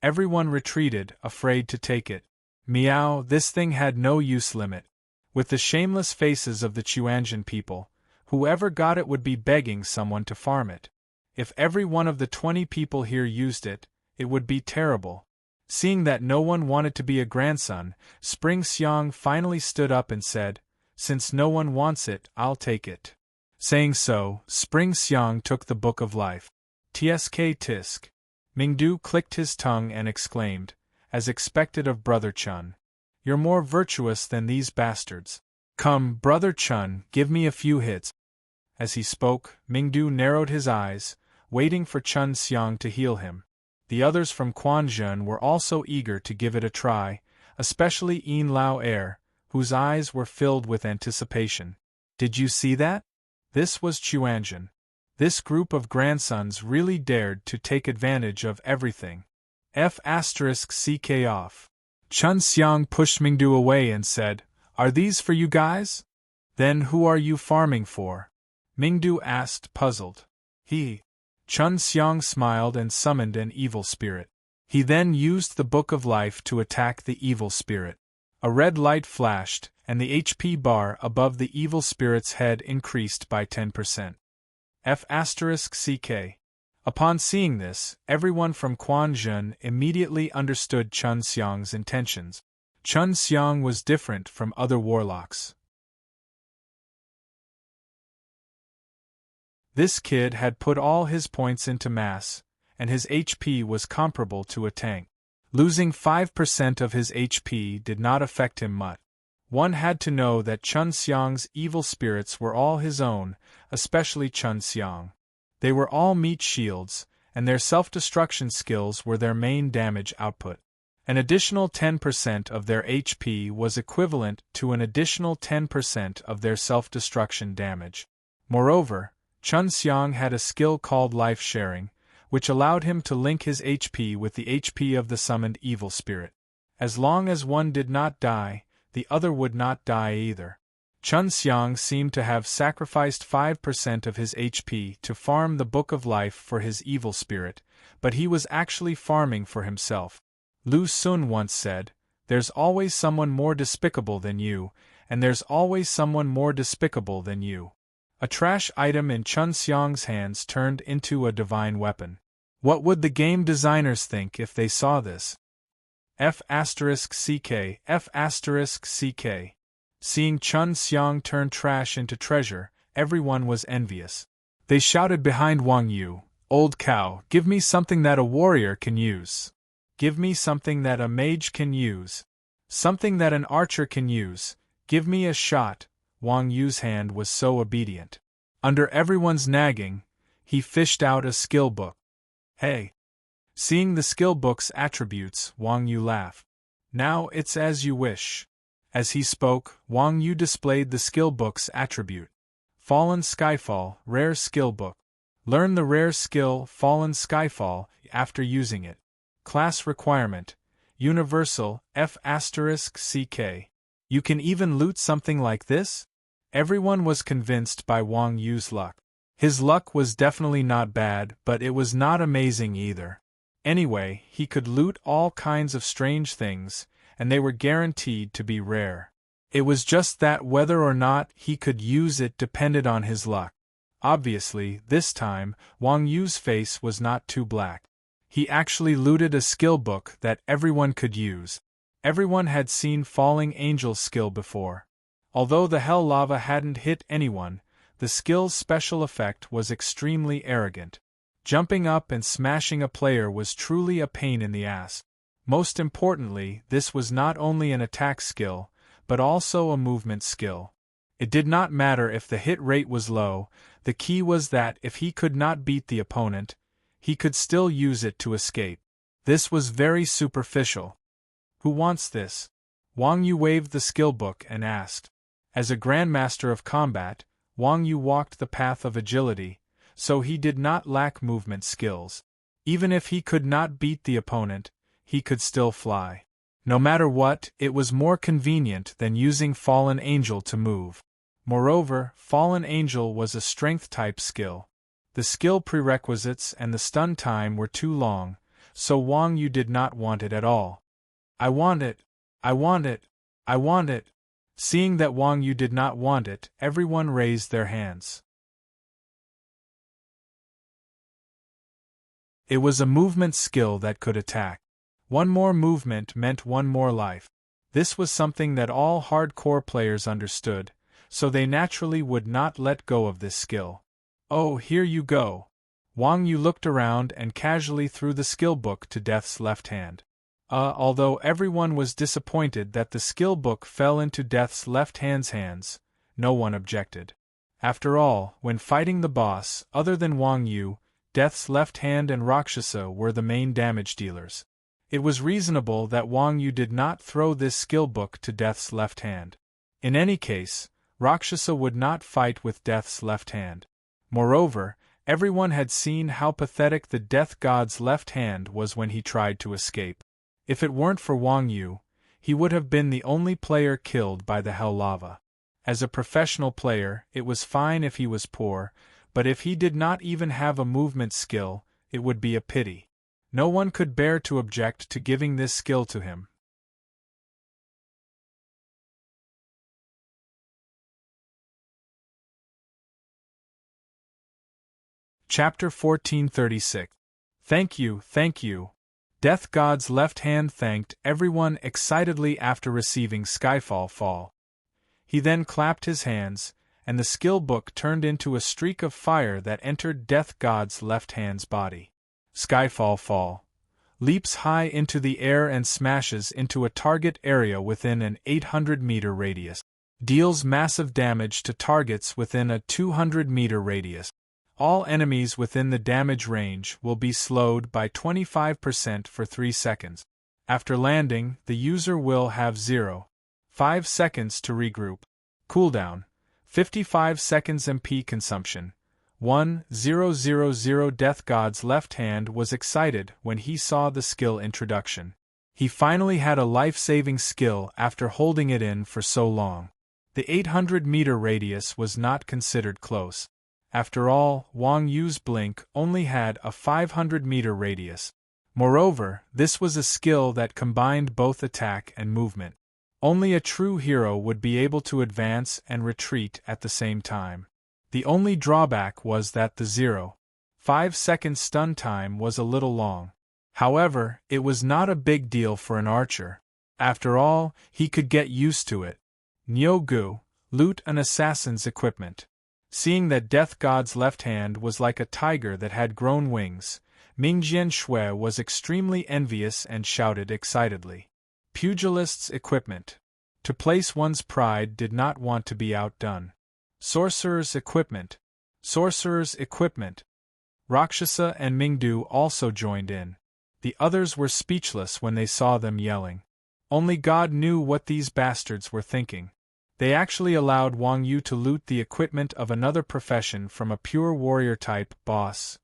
Everyone retreated, afraid to take it. Meow, this thing had no use limit. With the shameless faces of the Chuanjian people, whoever got it would be begging someone to farm it. If every one of the 20 people here used it, it would be terrible. Seeing that no one wanted to be a grandson, Spring Xiang finally stood up and said, "Since no one wants it, I'll take it." Saying so, Spring Xiang took the Book of Life. Tsk tisk. Mingdu clicked his tongue and exclaimed, as expected of Brother Chun, "You're more virtuous than these bastards. Come, Brother Chun, give me a few hits." As he spoke, Mingdu narrowed his eyes, waiting for Chun Xiang to heal him. The others from Quanjun were also eager to give it a try, especially Yin Lao Er, whose eyes were filled with anticipation. Did you see that? This was Chuanjun. This group of grandsons really dared to take advantage of everything. F***ck off. Chun Xiang pushed Mingdu away and said, "Are these for you guys? Then who are you farming for?" Mingdu asked, puzzled. Chun Xiang smiled and summoned an evil spirit. He then used the Book of Life to attack the evil spirit. A red light flashed, and the HP bar above the evil spirit's head increased by 10%. F***ck. Upon seeing this, everyone from Quanjun immediately understood Chun Xiang's intentions. Chun Xiang was different from other warlocks. This kid had put all his points into mass, and his HP was comparable to a tank. Losing 5% of his HP did not affect him much. One had to know that Chun Xiang's evil spirits were all his own, especially Chun Xiang. They were all meat shields, and their self-destruction skills were their main damage output. An additional 10% of their HP was equivalent to an additional 10% of their self-destruction damage. Moreover, Chun Xiang had a skill called life sharing, which allowed him to link his HP with the HP of the summoned evil spirit. As long as one did not die, the other would not die either. Chun Xiang seemed to have sacrificed 5% of his HP to farm the Book of Life for his evil spirit, but he was actually farming for himself. Lu Sun once said, "There's always someone more despicable than you, and there's always someone more despicable than you." A trash item in Chun Xiang's hands turned into a divine weapon. What would the game designers think if they saw this? F***ck. Seeing Chun Xiang turn trash into treasure, everyone was envious. They shouted behind Wang Yu, "Old cow, give me something that a warrior can use. Give me something that a mage can use. Something that an archer can use. Give me a shot." Wang Yu's hand was so obedient. Under everyone's nagging, he fished out a skill book. "Hey!" Seeing the skill book's attributes, Wang Yu laughed. "Now it's as you wish." As he spoke, Wang Yu displayed the skill book's attribute. Fallen Skyfall, rare skill book. Learn the rare skill Fallen Skyfall after using it. Class requirement: Universal, F***CK. You can even loot something like this? Everyone was convinced by Wang Yu's luck. His luck was definitely not bad, but it was not amazing either. Anyway, he could loot all kinds of strange things, and they were guaranteed to be rare. It was just that whether or not he could use it depended on his luck. Obviously, this time, Wang Yu's face was not too black. He actually looted a skill book that everyone could use. Everyone had seen Falling Angel's skill before. Although the hell lava hadn't hit anyone, the skill's special effect was extremely arrogant. Jumping up and smashing a player was truly a pain in the ass. Most importantly, this was not only an attack skill, but also a movement skill. It did not matter if the hit rate was low, the key was that if he could not beat the opponent, he could still use it to escape. This was very superficial. "Who wants this?" Wang Yu waved the skill book and asked. As a grandmaster of combat, Wang Yu walked the path of agility, so he did not lack movement skills. Even if he could not beat the opponent, he could still fly. No matter what, it was more convenient than using Fallen Angel to move. Moreover, Fallen Angel was a strength-type skill. The skill prerequisites and the stun time were too long, so Wang Yu did not want it at all. "I want it! I want it! I want it!" Seeing that Wang Yu did not want it, everyone raised their hands. It was a movement skill that could attack. One more movement meant one more life. This was something that all hardcore players understood, so they naturally would not let go of this skill. "Oh, here you go." Wang Yu looked around and casually threw the skill book to Death's left hand. Although everyone was disappointed that the skill book fell into Death's left hand's hands, no one objected. After all, when fighting the boss, other than Wang Yu, Death's left hand and Rakshasa were the main damage dealers. It was reasonable that Wang Yu did not throw this skill book to Death's left hand. In any case, Rakshasa would not fight with Death's left hand. Moreover, everyone had seen how pathetic the Death God's left hand was when he tried to escape. If it weren't for Wang Yu, he would have been the only player killed by the hell lava. As a professional player, it was fine if he was poor, but if he did not even have a movement skill, it would be a pity. No one could bear to object to giving this skill to him. Chapter 1436. Thank you, thank you. Death God's left hand thanked everyone excitedly after receiving Skyfall Fall. He then clapped his hands, and the skill book turned into a streak of fire that entered Death God's left hand's body. Skyfall Fall leaps high into the air and smashes into a target area within an 800-meter radius. Deals massive damage to targets within a 200-meter radius. All enemies within the damage range will be slowed by 25% for 3 seconds. After landing, the user will have 0.5 seconds to regroup. Cooldown: 55 seconds MP consumption. 1000. Death God's left hand was excited when he saw the skill introduction. He finally had a life-saving skill after holding it in for so long. The 800-meter radius was not considered close. After all, Wang Yu's blink only had a 500-meter radius. Moreover, this was a skill that combined both attack and movement. Only a true hero would be able to advance and retreat at the same time. The only drawback was that the 0.5 second stun time was a little long. However, it was not a big deal for an archer. After all, he could get used to it. Nyogu, loot an assassin's equipment. Seeing that Death God's left hand was like a tiger that had grown wings, Mingjian Shui was extremely envious and shouted excitedly. Pugilist's equipment. To place one's pride did not want to be outdone. Sorcerer's equipment. Sorcerer's equipment. Rakshasa and Mingdu also joined in. The others were speechless when they saw them yelling. Only God knew what these bastards were thinking. They actually allowed Wang Yu to loot the equipment of another profession from a pure warrior-type boss,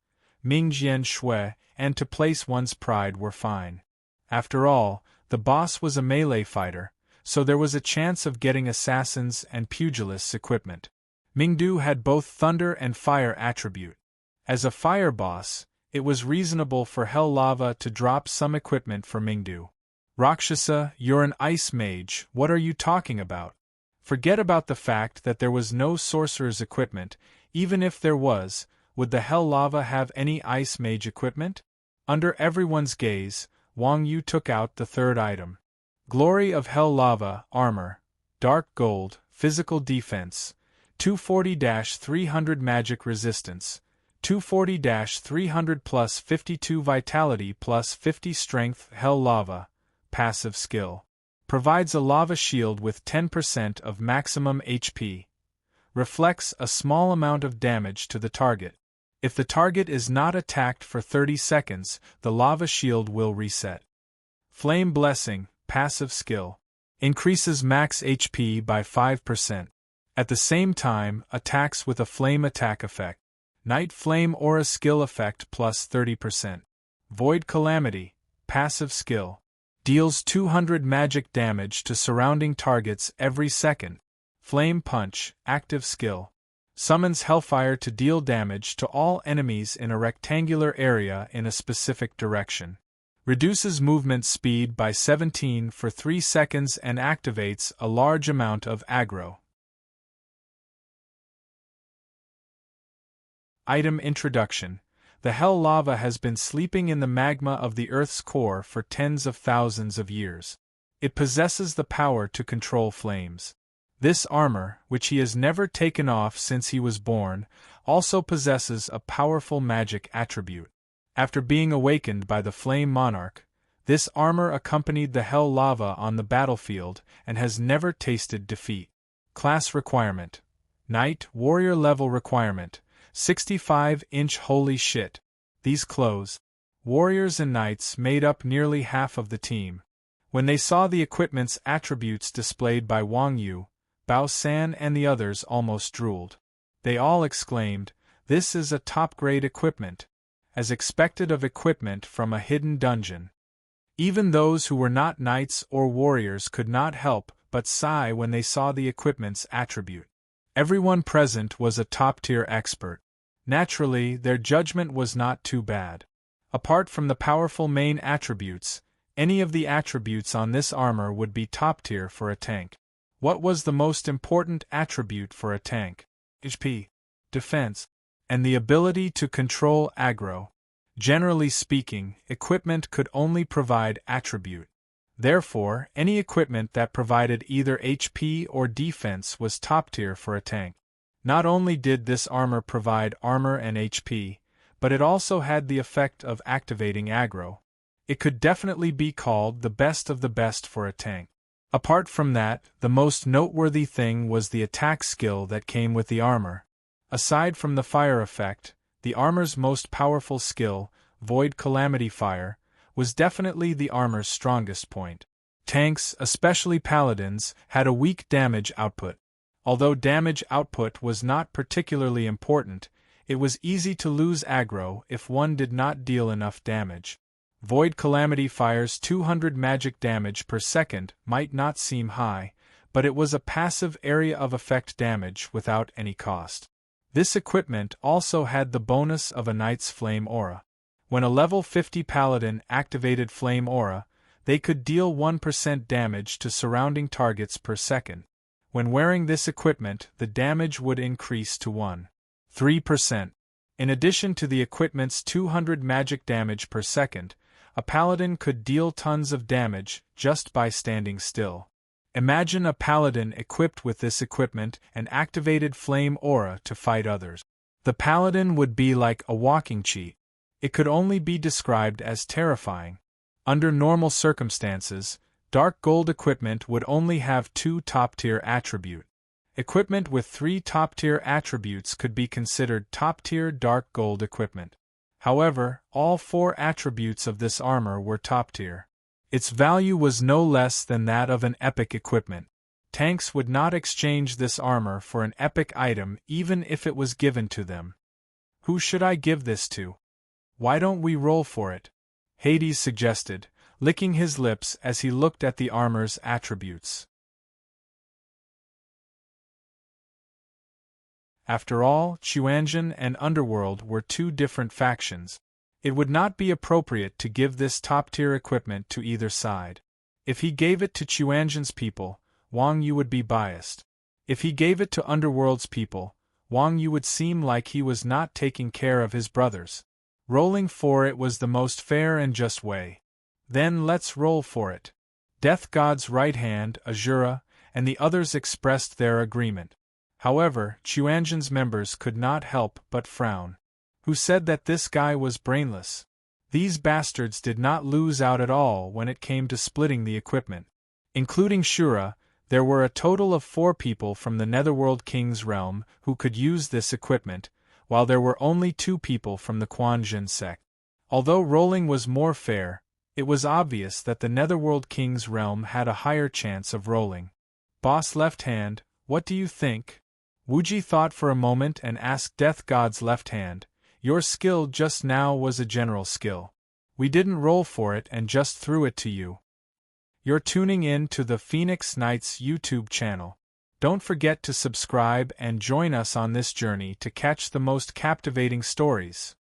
Mingjian Shui, and to place one's pride were fine. After all, the boss was a melee fighter, so there was a chance of getting assassins and pugilists' equipment. Mingdu had both thunder and fire attribute. As a fire boss, it was reasonable for Hell Lava to drop some equipment for Mingdu. Rakshasa, you're an ice mage, what are you talking about? Forget about the fact that there was no sorcerer's equipment. Even if there was, would the Hell Lava have any ice mage equipment? Under everyone's gaze, Wang Yu took out the third item. Glory of Hell Lava, armor, dark gold, physical defense, 240-300 magic resistance, 240-300 plus 52 vitality plus 50 strength. Hell Lava, passive skill. Provides a lava shield with 10% of maximum HP. Reflects a small amount of damage to the target. If the target is not attacked for 30 seconds, the lava shield will reset. Flame Blessing, passive skill. Increases max HP by 5%. At the same time, attacks with a flame attack effect. Night Flame Aura skill effect plus 30%. Void Calamity, passive skill. Deals 200 magic damage to surrounding targets every second. Flame Punch, active skill. Summons Hellfire to deal damage to all enemies in a rectangular area in a specific direction. Reduces movement speed by 17 for 3 seconds and activates a large amount of aggro. Item Introduction. The Hell Lava has been sleeping in the magma of the Earth's core for tens of thousands of years. It possesses the power to control flames. This armor, which he has never taken off since he was born, also possesses a powerful magic attribute. After being awakened by the Flame Monarch, this armor accompanied the Hell Lava on the battlefield and has never tasted defeat. Class Requirement. Knight Warrior Level Requirement. 65-inch. Holy shit. These clothes. Warriors and knights made up nearly half of the team. When they saw the equipment's attributes displayed by Wang Yu, Bao San and the others almost drooled. They all exclaimed, "This is a top-grade equipment," as expected of equipment from a hidden dungeon. Even those who were not knights or warriors could not help but sigh when they saw the equipment's attribute. Everyone present was a top-tier expert. Naturally, their judgment was not too bad. Apart from the powerful main attributes, any of the attributes on this armor would be top-tier for a tank. What was the most important attribute for a tank? HP, defense, and the ability to control aggro. Generally speaking, equipment could only provide attribute. Therefore, any equipment that provided either HP or defense was top tier for a tank. Not only did this armor provide armor and HP, but it also had the effect of activating aggro. It could definitely be called the best of the best for a tank. Apart from that, the most noteworthy thing was the attack skill that came with the armor. Aside from the fire effect, the armor's most powerful skill, Void Calamity Fire, was definitely the armor's strongest point. Tanks, especially paladins, had a weak damage output. Although damage output was not particularly important, it was easy to lose aggro if one did not deal enough damage. Void Calamity Fire's 200 magic damage per second might not seem high, but it was a passive area of effect damage without any cost. This equipment also had the bonus of a Knight's Flame Aura. When a level 50 paladin activated Flame Aura, they could deal 1% damage to surrounding targets per second. When wearing this equipment, the damage would increase to 1.3%. In addition to the equipment's 200 magic damage per second, a paladin could deal tons of damage just by standing still. Imagine a paladin equipped with this equipment and activated flame aura to fight others. The paladin would be like a walking cheat. It could only be described as terrifying. Under normal circumstances, dark gold equipment would only have 2 top-tier attributes. Equipment with 3 top-tier attributes could be considered top-tier dark gold equipment. However, all 4 attributes of this armor were top-tier. Its value was no less than that of an epic equipment. Tanks would not exchange this armor for an epic item even if it was given to them. Who should I give this to? Why don't we roll for it? Hades suggested, licking his lips as he looked at the armor's attributes. After all, Chuanjin and Underworld were 2 different factions. It would not be appropriate to give this top-tier equipment to either side. If he gave it to Chuanjin's people, Wang Yu would be biased. If he gave it to Underworld's people, Wang Yu would seem like he was not taking care of his brothers. Rolling for it was the most fair and just way. Then let's roll for it. Death God's right hand, Azura, and the others expressed their agreement. However, Chuanjin's members could not help but frown. Who said that this guy was brainless? These bastards did not lose out at all when it came to splitting the equipment. Including Shura, there were a total of 4 people from the Netherworld King's realm who could use this equipment, while there were only 2 people from the Quanjin sect. Although rolling was more fair, it was obvious that the Netherworld King's realm had a higher chance of rolling. Boss Left Hand, what do you think? Wuji thought for a moment and asked Death God's left hand, your skill just now was a general skill. We didn't roll for it and just threw it to you. You're tuning in to the Phoenix Knights YouTube channel. Don't forget to subscribe and join us on this journey to catch the most captivating stories.